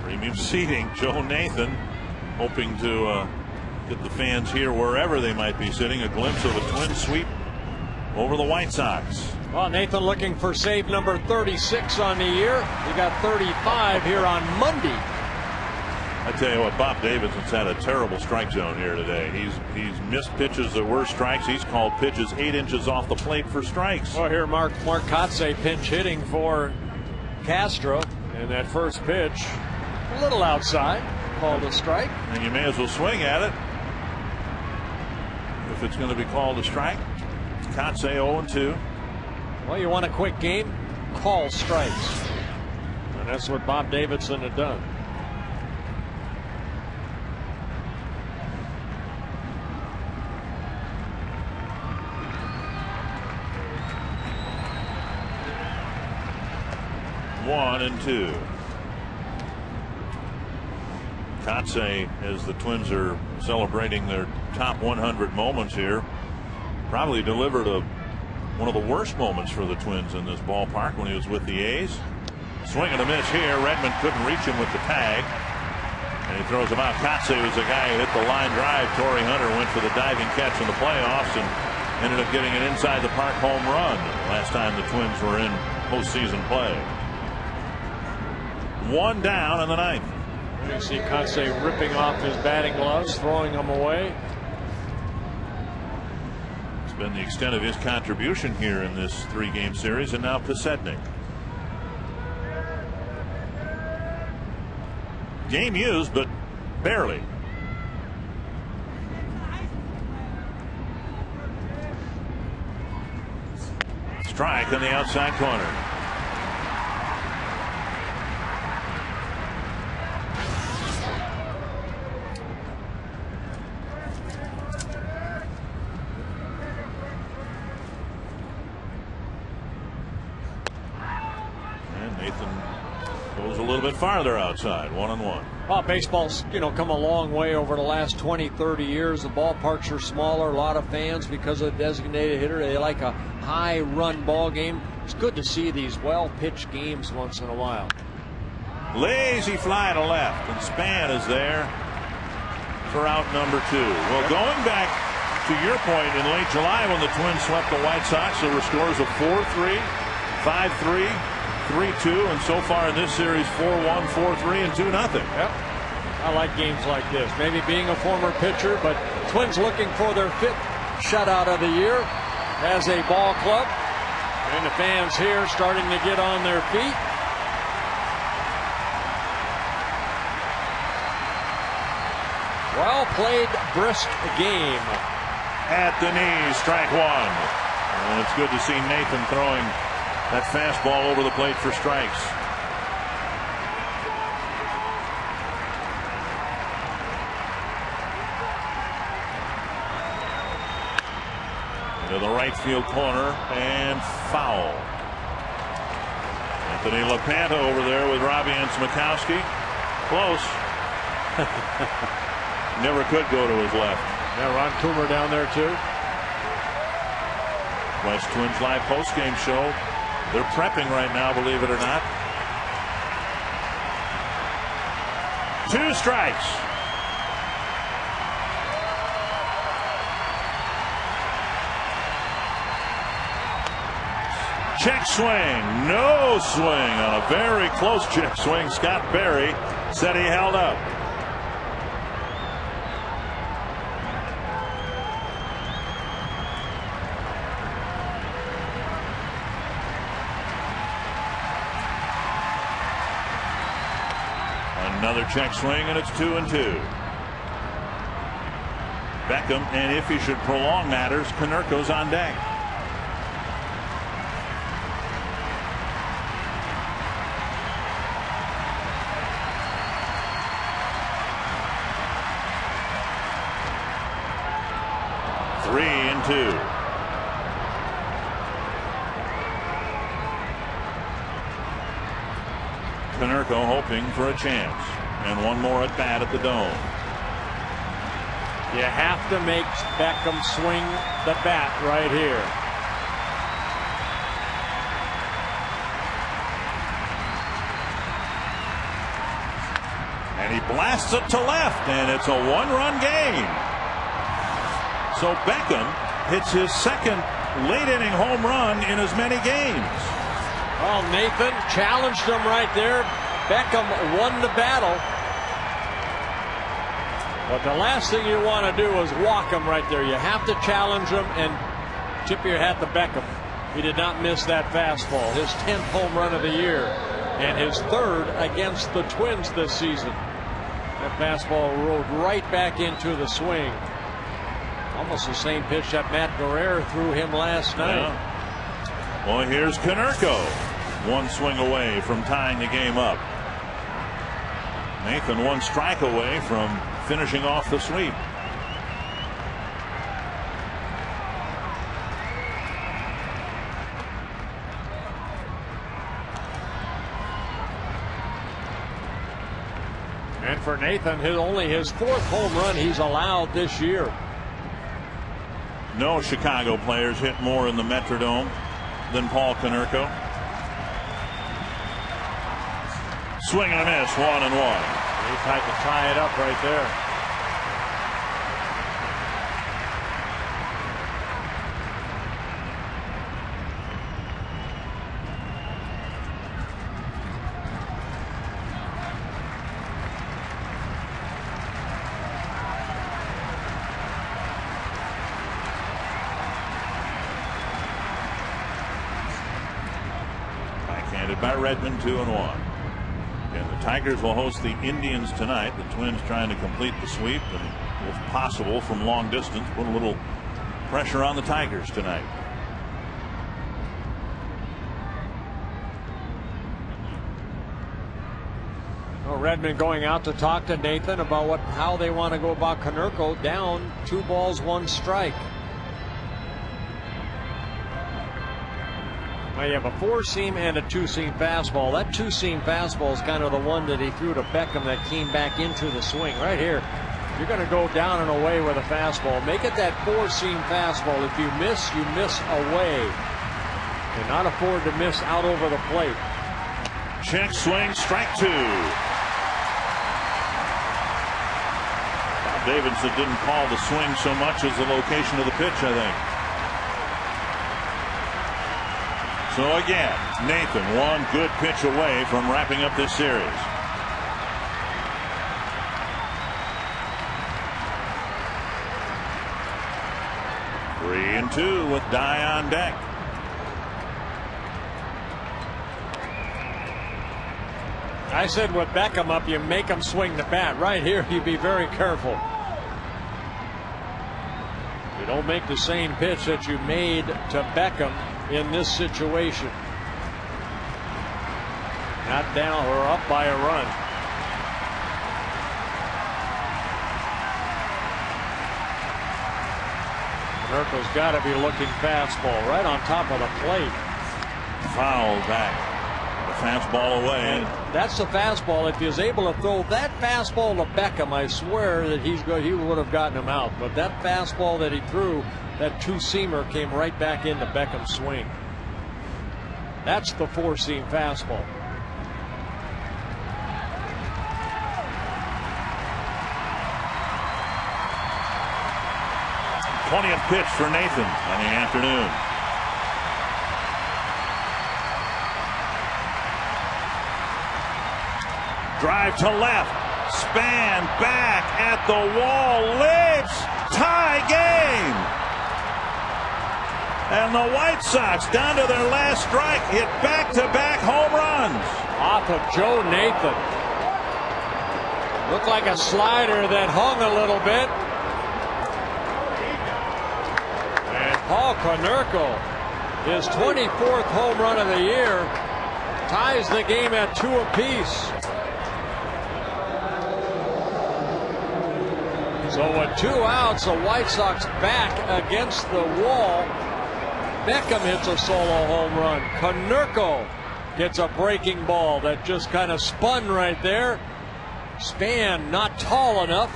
Premium seating, Joe Nathan hoping to get the fans here wherever they might be sitting. A glimpse of a twin sweep over the White Sox. Well, Nathan looking for save number 36 on the year. He got 35 here on Monday. I tell you what, Bob Davidson's had a terrible strike zone here today. He's missed pitches that were strikes. He's called pitches 8 inches off the plate for strikes. Well, here Mark Kotsay pinch hitting for Castro, and that first pitch a little outside, called a strike. And you may as well swing at it if it's going to be called a strike. Kotsay 0-2. Well, you want a quick game? Call strikes. And that's what Bob Davidson had done. One and two. Kotsay, as the Twins are celebrating their top 100 moments here, probably delivered one of the worst moments for the Twins in this ballpark when he was with the A's. Swing and a miss here. Redmond couldn't reach him with the tag, and he throws him out. Kotsay was the guy who hit the line drive. Torrey Hunter went for the diving catch in the playoffs and ended up getting an inside the park home run last time the Twins were in postseason play. One down in the ninth. You see Kotsay ripping off his batting gloves, throwing them away. It's been the extent of his contribution here in this 3-game series, and now Pasednik. Game used, but barely. Strike on the outside corner. little bit farther outside. 1-1. Well, baseball's, come a long way over the last 20, 30 years. The ballparks are smaller. A lot of fans, because of the designated hitter, they like a high-run ball game. It's good to see these well-pitched games once in a while. Lazy fly to left, and Span is there for out number 2. Well, going back to your point, in late July when the Twins swept the White Sox, there were scores of 4-3, 5-3, 3-2, and so far in this series 4-1, 4-3, and 2-0. Yep. I like games like this. Maybe being a former pitcher, but Twins looking for their 5th shutout of the year as a ball club. And the fans here starting to get on their feet. Well played, brisk game. At the knees, strike 1. And it's good to see Nathan throwing that fastball over the plate for strikes. Into the right field corner and foul. Anthony LaPanta over there with Robbie Smokowski. Close. Never could go to his left. Yeah, Ron Coomer down there too. West Twins live postgame show. They're prepping right now, believe it or not. 2 strikes. Check swing. No swing on a very close check swing. Scott Berry said he held up. Another check swing, and it's 2-2. Beckham, and if he should prolong matters, Konerko's on deck. Three and 2. Konerko hoping for a chance, and one more at bat at the Dome. You have to make Beckham swing the bat right here. And he blasts it to left, and it's a 1-run game. So Beckham hits his 2nd late-inning home run in as many games. Well, Nathan challenged him right there. Beckham won the battle. But the last thing you want to do is walk him right there. You have to challenge him and tip your hat to Beckham. He did not miss that fastball. His 10th home run of the year and his 3rd against the Twins this season. That fastball rolled right back into the swing. Almost the same pitch that Matt Guerrero threw him last night. Yeah. Well, here's Konerko. 1 swing away from tying the game up. Nathan 1 strike away from finishing off the sweep. And for Nathan, only his 4th home run he's allowed this year. No Chicago players hit more in the Metrodome than Paul Konerko. Swing and a miss, 1-1. He tried to tie it up right there. Backhanded by Redmond, 2-1. And the Tigers will host the Indians tonight. The Twins trying to complete the sweep and, if possible, from long distance, put a little pressure on the Tigers tonight. Well, Redmond going out to talk to Nathan about how they want to go about Konerko, down 2 balls, 1 strike. Now you have a 4-seam and a 2-seam fastball. That 2-seam fastball is kind of the one that he threw to Beckham that came back into the swing. Right here, you're going to go down and away with a fastball. Make it that 4-seam fastball. If you miss away. Cannot afford to miss out over the plate. Check swing, strike 2. Bob Davidson didn't call the swing so much as the location of the pitch, I think. So again, Nathan, one good pitch away from wrapping up this series. Three and 2 with Dye on deck. I said with Beckham up, you make him swing the bat. Right here, you be very careful. You don't make the same pitch that you made to Beckham in this situation. Not down or up by a run. Konerko's got to be looking fastball right on top of the plate. Foul back. The fastball away. And that's the fastball. If he was able to throw that fastball to Beckham, I swear that he would have gotten him out. But that fastball that he threw, that 2-seamer, came right back into Beckham's swing. That's the 4-seam fastball. th pitch for Nathan on the afternoon. Drive to left. Span back at the wall. Leaps. Tie game. And the White Sox, down to their last strike, hit back-to-back home runs. Off of Joe Nathan. Looked like a slider that hung a little bit. And Paul Konerko, his 24th home run of the year, ties the game at 2 apiece. So with 2 outs, the White Sox back against the wall. Beckham hits a solo home run. Konerko gets a breaking ball that just kind of spun right there. Span not tall enough.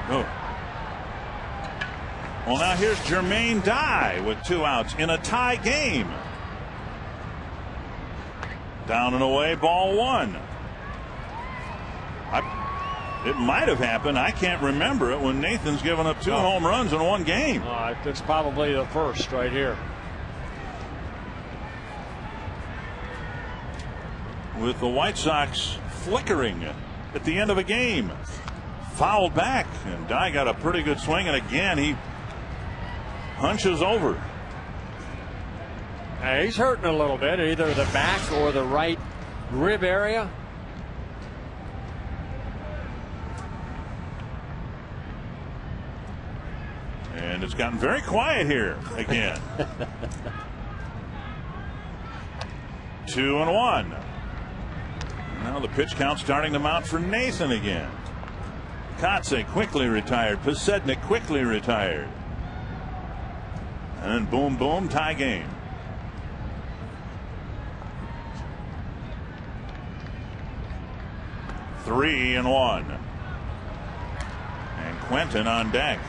Oh. Well, now here's Jermaine Dye with 2 outs in a tie game. Down and away, ball 1. It might have happened. I can't remember it when Nathan's given up 2 home runs in 1 game. It's probably the first right here. With the White Sox flickering at the end of a game. Fouled back, and Dye got a pretty good swing, and again he hunches over. He's hurting a little bit, either the back or the right rib area. And it's gotten very quiet here again. 2-1. Now the pitch count starting to mount for Nathan again. Kotze quickly retired. Posednik quickly retired. And boom, boom, tie game. Three and 1. And Quentin on deck.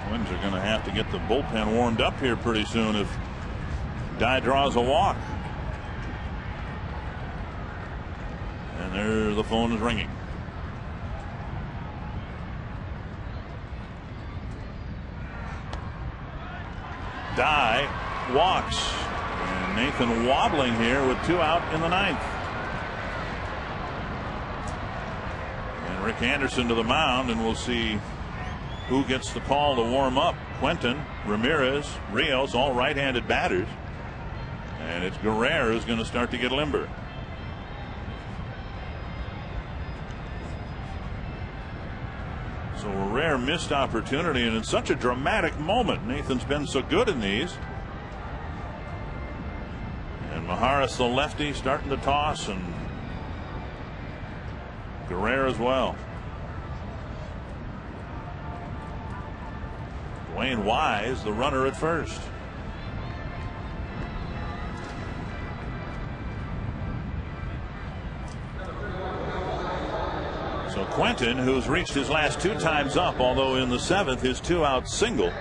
Twins are going to have to get the bullpen warmed up here pretty soon if Dye draws a walk. And there the phone is ringing. Dye walks. And Nathan wobbling here with 2 out in the 9th. And Rick Anderson to the mound, and we'll see who gets the call to warm up. Quentin, Ramirez, Rios, all right-handed batters. And it's Guerrero who's going to start to get limber. So a rare missed opportunity, and in such a dramatic moment. Nathan's been so good in these. And Maharis, the lefty, starting to toss, and Guerrero as well. Dwayne Wise, the runner at first. Quentin, who's reached his last 2 times up, although in the 7th his 2-out single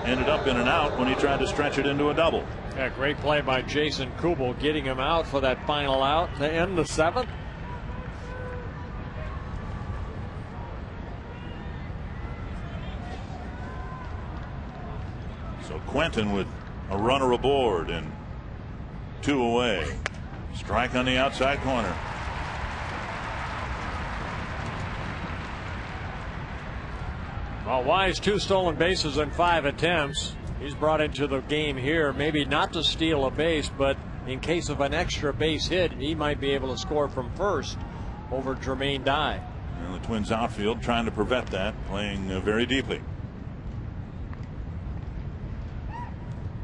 ended up in an out when he tried to stretch it into a double. Yeah, great play by Jason Kubel, getting him out for that final out to end the 7th. So Quentin with a runner aboard and 2 away. Strike on the outside corner. Well, Wise 2 stolen bases in 5 attempts. He's brought into the game here, maybe not to steal a base, but in case of an extra base hit, he might be able to score from first over Jermaine Dye. And the Twins outfield trying to prevent that, playing very deeply.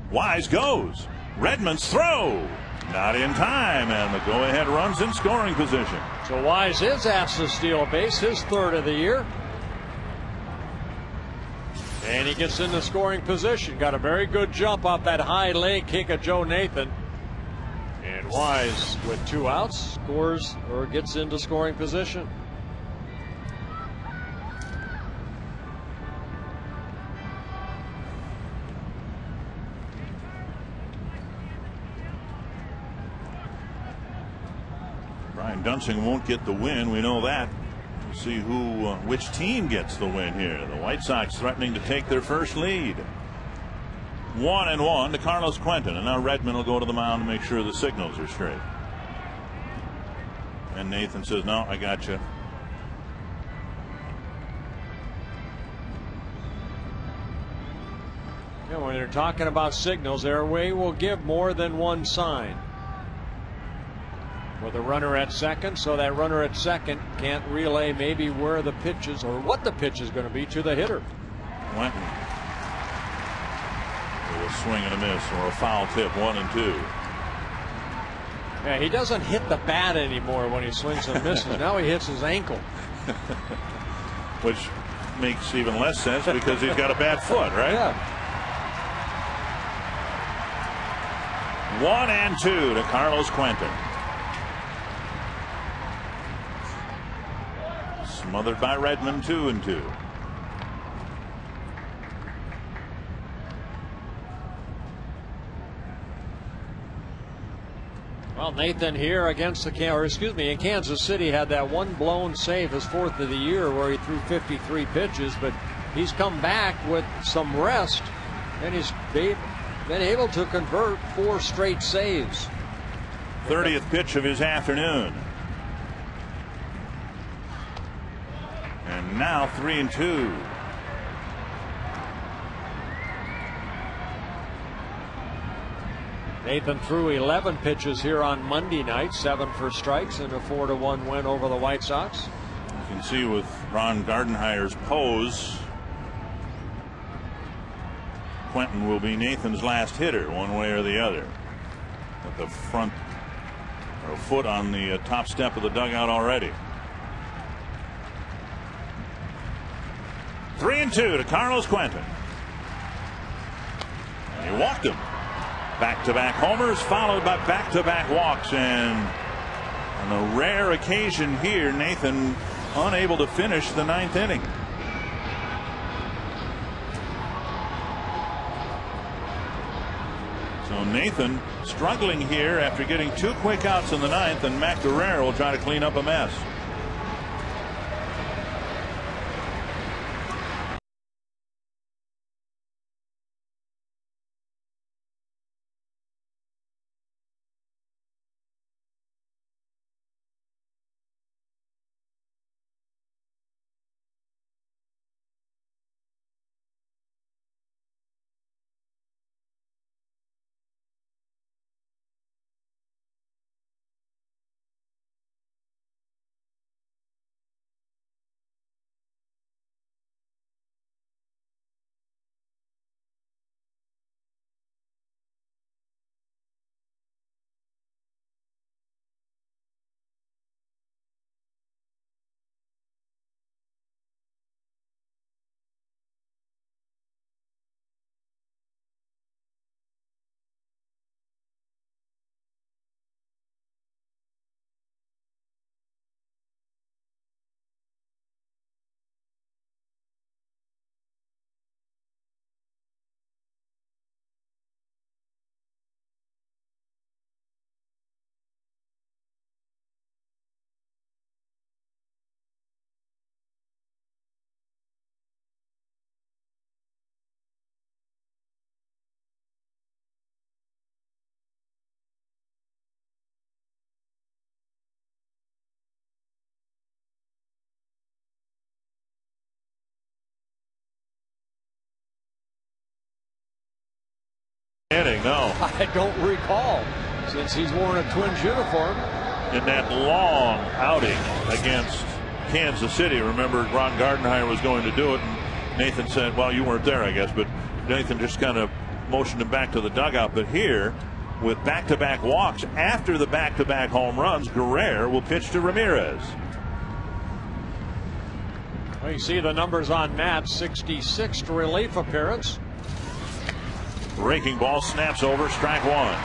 Wise goes. Redmond's throw. Not in time, and the go-ahead run's in scoring position. So Wise is asked to steal a base, his 3rd of the year. And he gets into scoring position. Got a very good jump off that high leg kick of Joe Nathan. And Wise, with 2 outs, scores or gets into scoring position. Brian Dunsing won't get the win. We know that. We'll see which team gets the win here. The White Sox threatening to take their first lead. 1-1 to Carlos Quentin, and now Redmond will go to the mound to make sure the signals are straight. And Nathan says, "No, I got you." Yeah, when you're talking about signals, their way will give more than one sign. With a runner at second, so that runner at second can't relay maybe where the pitch is or what the pitch is going to be to the hitter. Quentin. A swing and a miss or a foul tip, 1-2. Yeah, he doesn't hit the bat anymore when he swings and misses. Now he hits his ankle. Which makes even less sense because he's got a bad foot, right? Yeah. 1-2 to Carlos Quentin. Smothered by Redmond, 2-2. Well, Nathan here against in Kansas City had that one blown save, his 4th of the year, where he threw 53 pitches, but he's come back with some rest and he's been able to convert 4 straight saves. 30th pitch of his afternoon. And now 3-2. Nathan threw 11 pitches here on Monday night, 7 for strikes, and a 4-1 win over the White Sox. You can see with Ron Gardenhire's pose, Quentin will be Nathan's last hitter, one way or the other. With the front or foot on the top step of the dugout already. 3-2 to Carlos Quentin. And he walked him. Back-to-back homers followed by back-to-back walks, and on a rare occasion here, Nathan unable to finish the 9th inning. So Nathan struggling here after getting 2 quick outs in the 9th, and Matt Guerrero will try to clean up a mess. Inning, no. I don't recall since he's worn a Twins uniform. In that long outing against Kansas City, remember Ron Gardenhire was going to do it, and Nathan said, well, you weren't there, I guess, but Nathan just kind of motioned him back to the dugout. But here, with back-to-back walks after the back-to-back home runs, Guerrero will pitch to Ramirez. Well, you see the numbers on Matt's 66th relief appearance. Breaking ball snaps over, strike one.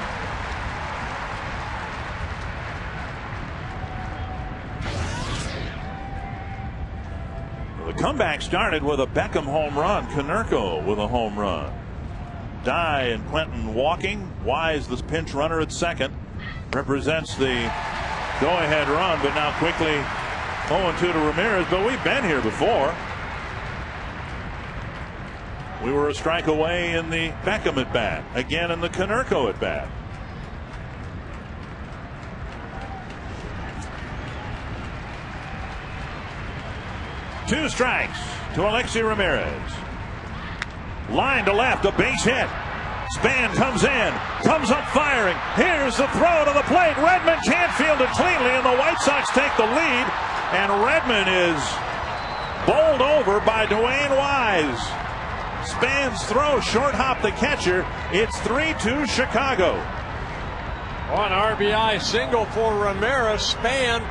The comeback started with a Beckham home run. Konerko with a home run. Dye and Clinton walking. Wise, the pinch runner at second, represents the go-ahead run, but now quickly 0-2 to Ramirez. But we've been here before. We were a strike away in the Beckham at bat. Again in the Konerko at bat. Two strikes to Alexei Ramirez. Line to left, a base hit. Span comes in, comes up firing. Here's the throw to the plate. Redmond can't field it cleanly, and the White Sox take the lead. And Redmond is bowled over by Dwayne Wise. Span's throw short hop the catcher. It's 3-2 Chicago. On RBI single for Ramirez. Span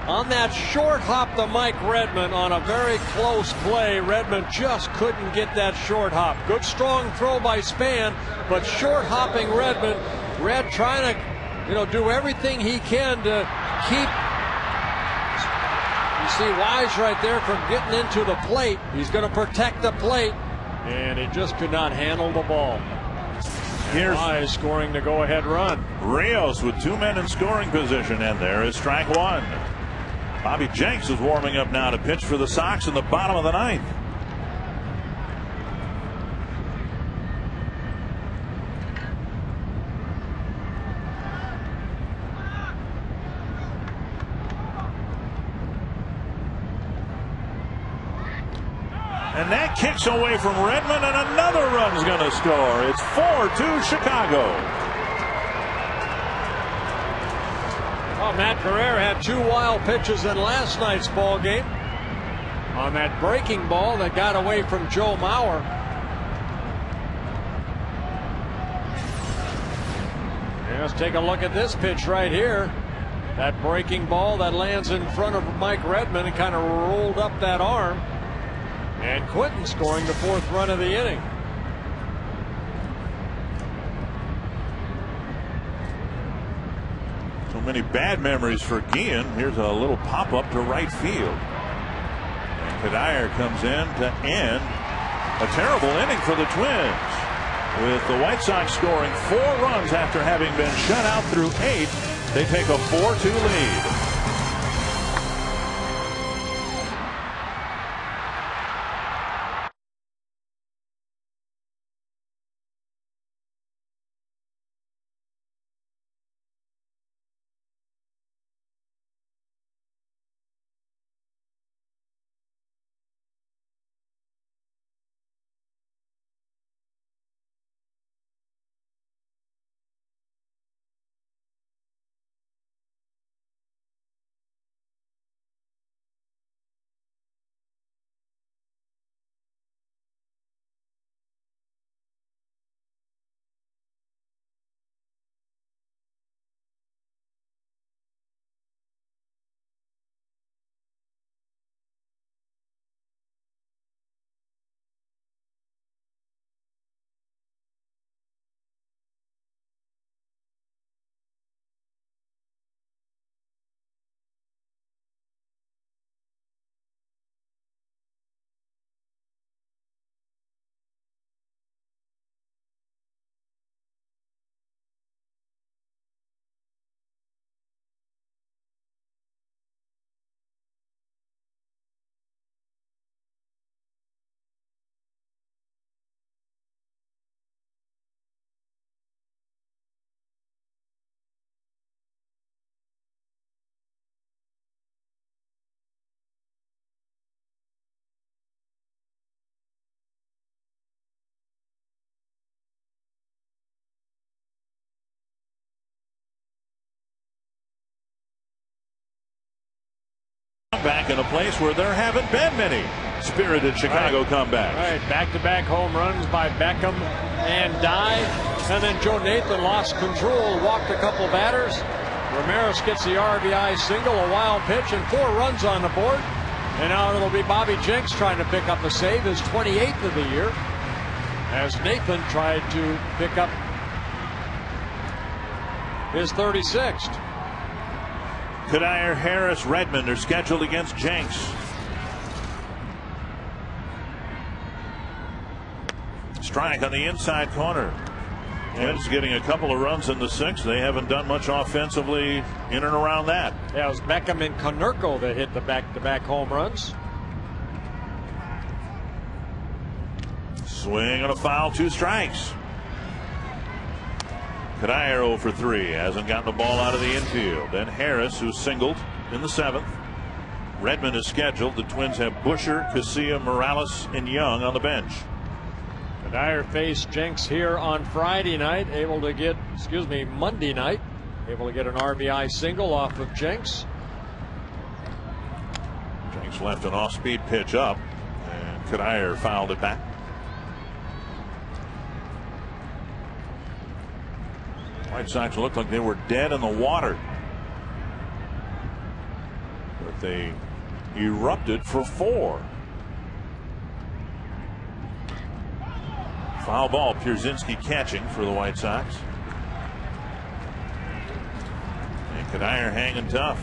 on that short hop to Mike Redmond on a very close play. Redmond just couldn't get that short hop. Good strong throw by Span, but short hopping Redmond. Red trying to, do everything he can to keep. You see Wise right there from getting into the plate. He's going to protect the plate, and he just could not handle the ball. Here's Wise scoring the go-ahead run. Rios with two men in scoring position, and there is strike one. Bobby Jenks is warming up now to pitch for the Sox in the bottom of the ninth. And that kicks away from Redmond, and another run's going to score. It's 4-2 Chicago. Well, Matt Guerrero had two wild pitches in last night's ball game. On that breaking ball that got away from Joe Mauer. Let's take a look at this pitch right here. That breaking ball that lands in front of Mike Redmond and kind of rolled up that arm. And Quinton scoring the fourth run of the inning. So many bad memories for Guillen. Here's a little pop-up to right field. And Kadir comes in to end a terrible inning for the Twins, with the White Sox scoring 4 runs after having been shut out through 8. They take a 4-2 lead. back in a place where there haven't been many spirited Chicago comebacks. Right, back-to-back home runs by Beckham and Dye. And then Joe Nathan lost control, walked a couple batters. Ramirez gets the RBI single, a wild pitch, and 4 runs on the board. And now it'll be Bobby Jenks trying to pick up a save, his 28th of the year, as Nathan tried to pick up his 36th. Cuddyer, Harris, Redmond are scheduled against Jenks. Strike on the inside corner. Twins getting a couple of runs in the 6th. They haven't done much offensively in and around that. Yeah, it was Beckham and Konerko that hit the back-to-back home runs. Swing and a foul, 2 strikes. Cuddyer 0 for 3, hasn't gotten the ball out of the infield. Then Harris, who singled in the 7th. Redmond is scheduled. The Twins have Busher, Casilla, Morales, and Young on the bench. Cuddyer faced Jenks here on Friday night, Monday night, able to get an RBI single off of Jenks. Jenks left an off-speed pitch up, and Cuddyer fouled it back. White Sox looked like they were dead in the water, but they erupted for 4. Foul ball, Pierzynski catching for the White Sox. And Cuddyer hanging tough.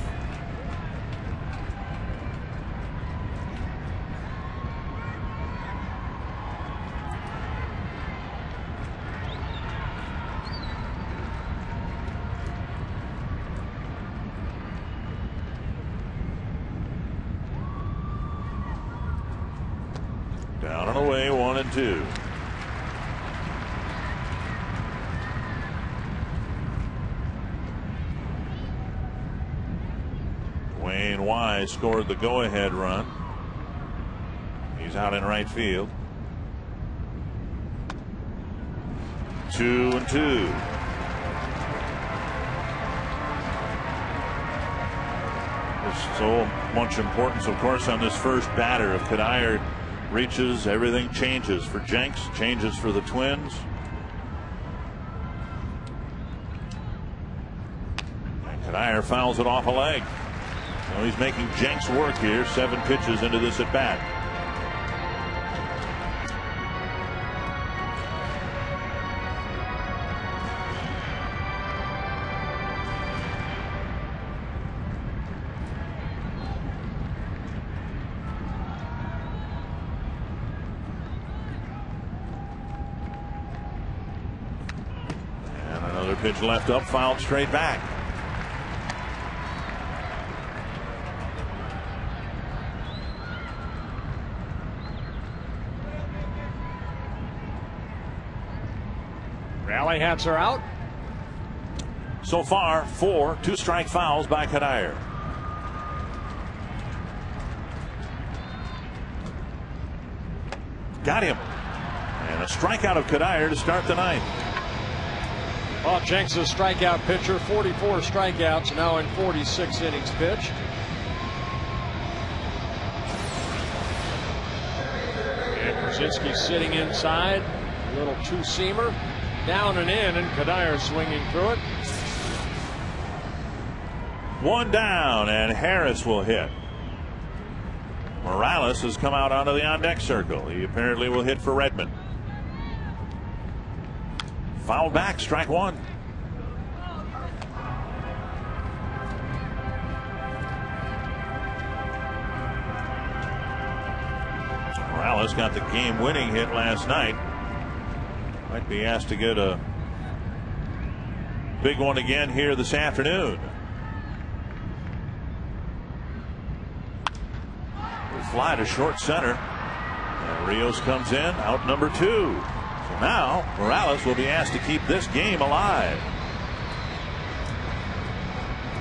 Down and away, 1-2. Wayne Wise scored the go-ahead run. He's out in right field. 2-2. There's so much importance, of course, on this first batter. If Cuddyer reaches, everything changes for Jenks, changes for the Twins. And Cuddyer fouls it off a leg. So he's making Jenks work here, 7 pitches into this at bat. And another pitch left up, fouled straight back. Rally hats are out. So far, 4 2-strike fouls by Cuddyer. Got him. And a strikeout of Cuddyer to start the 9th. Well, Jenks is a strikeout pitcher, 44 strikeouts now in 46 innings pitched. And Pierzynski sitting inside, a little 2-seamer. Down and in, and Cuddyer swinging through it. 1 down, and Harris will hit. Morales has come out onto the on-deck circle. He apparently will hit for Redmond. Foul back, strike 1. Morales got the game-winning hit last night. Might be asked to get a big one again here this afternoon. We fly to short center. And Rios comes in, out number 2. So now Morales will be asked to keep this game alive.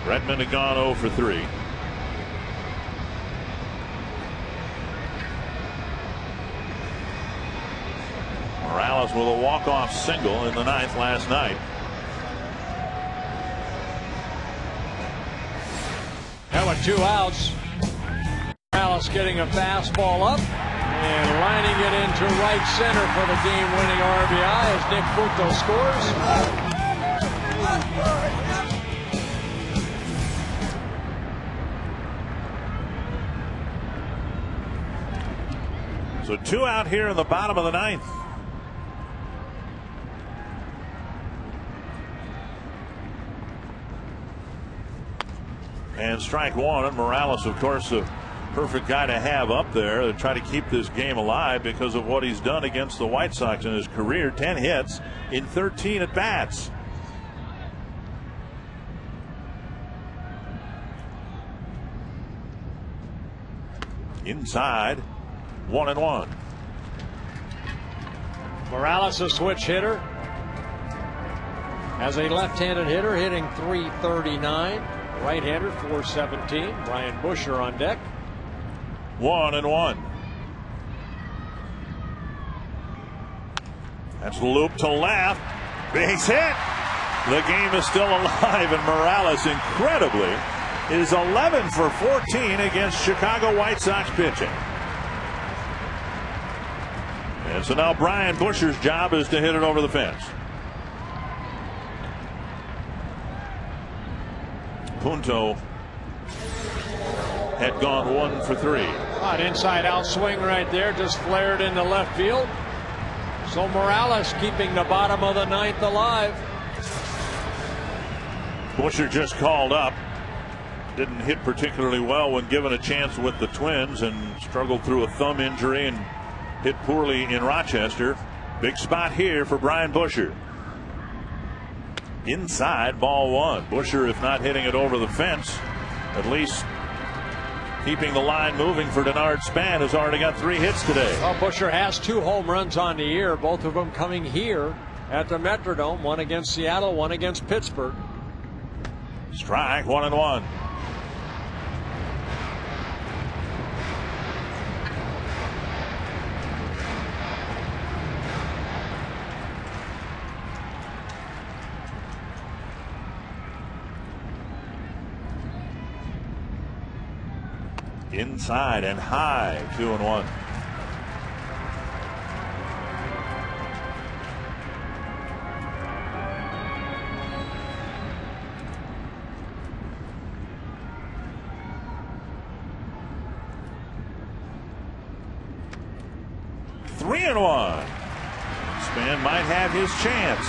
Redmond had gone 0 for 3. Morales with a walk-off single in the 9th last night. Now with 2 outs, Morales getting a fastball up and lining it into right center for the game-winning RBI as Nick Punto scores. So 2 out here in the bottom of the 9th. And strike 1. And Morales, of course, a perfect guy to have up there to try to keep this game alive because of what he's done against the White Sox in his career. 10 hits in 13 at bats. Inside, 1-1. Morales, a switch hitter. As a left-handed hitter, hitting .339. Right-hander, .417. Brian Busher on deck. 1-1. That's loop to left. Base hit. The game is still alive, and Morales, incredibly, is 11 for 14 against Chicago White Sox pitching. And so now Brian Busher's job is to hit it over the fence. Punto had gone 1 for 3. An inside-out swing right there, just flared into left field. So Morales keeping the bottom of the 9th alive. Busher just called up. Didn't hit particularly well when given a chance with the Twins and struggled through a thumb injury and hit poorly in Rochester. Big spot here for Brian Busher. Inside, ball 1. Busher, if not hitting it over the fence, at least keeping the line moving for Denard Span, who's already got 3 hits today. Well, Busher has 2 home runs on the year, both of them coming here at the Metrodome. One against Seattle, one against Pittsburgh. Strike, 1-1. Inside and high, 2-1. Three and 1. Span might have his chance.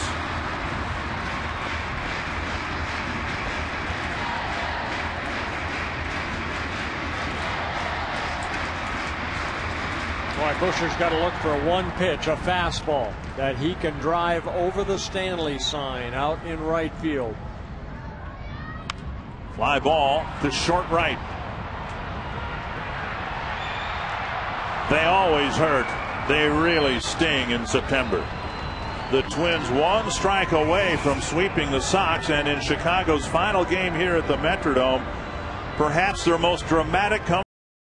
Boy, Busher's got to look for one pitch, a fastball, that he can drive over the Stanley sign out in right field. Fly ball to short right. They always hurt. They really sting in September. The Twins 1 strike away from sweeping the Sox, and in Chicago's final game here at the Metrodome, perhaps their most dramatic comeback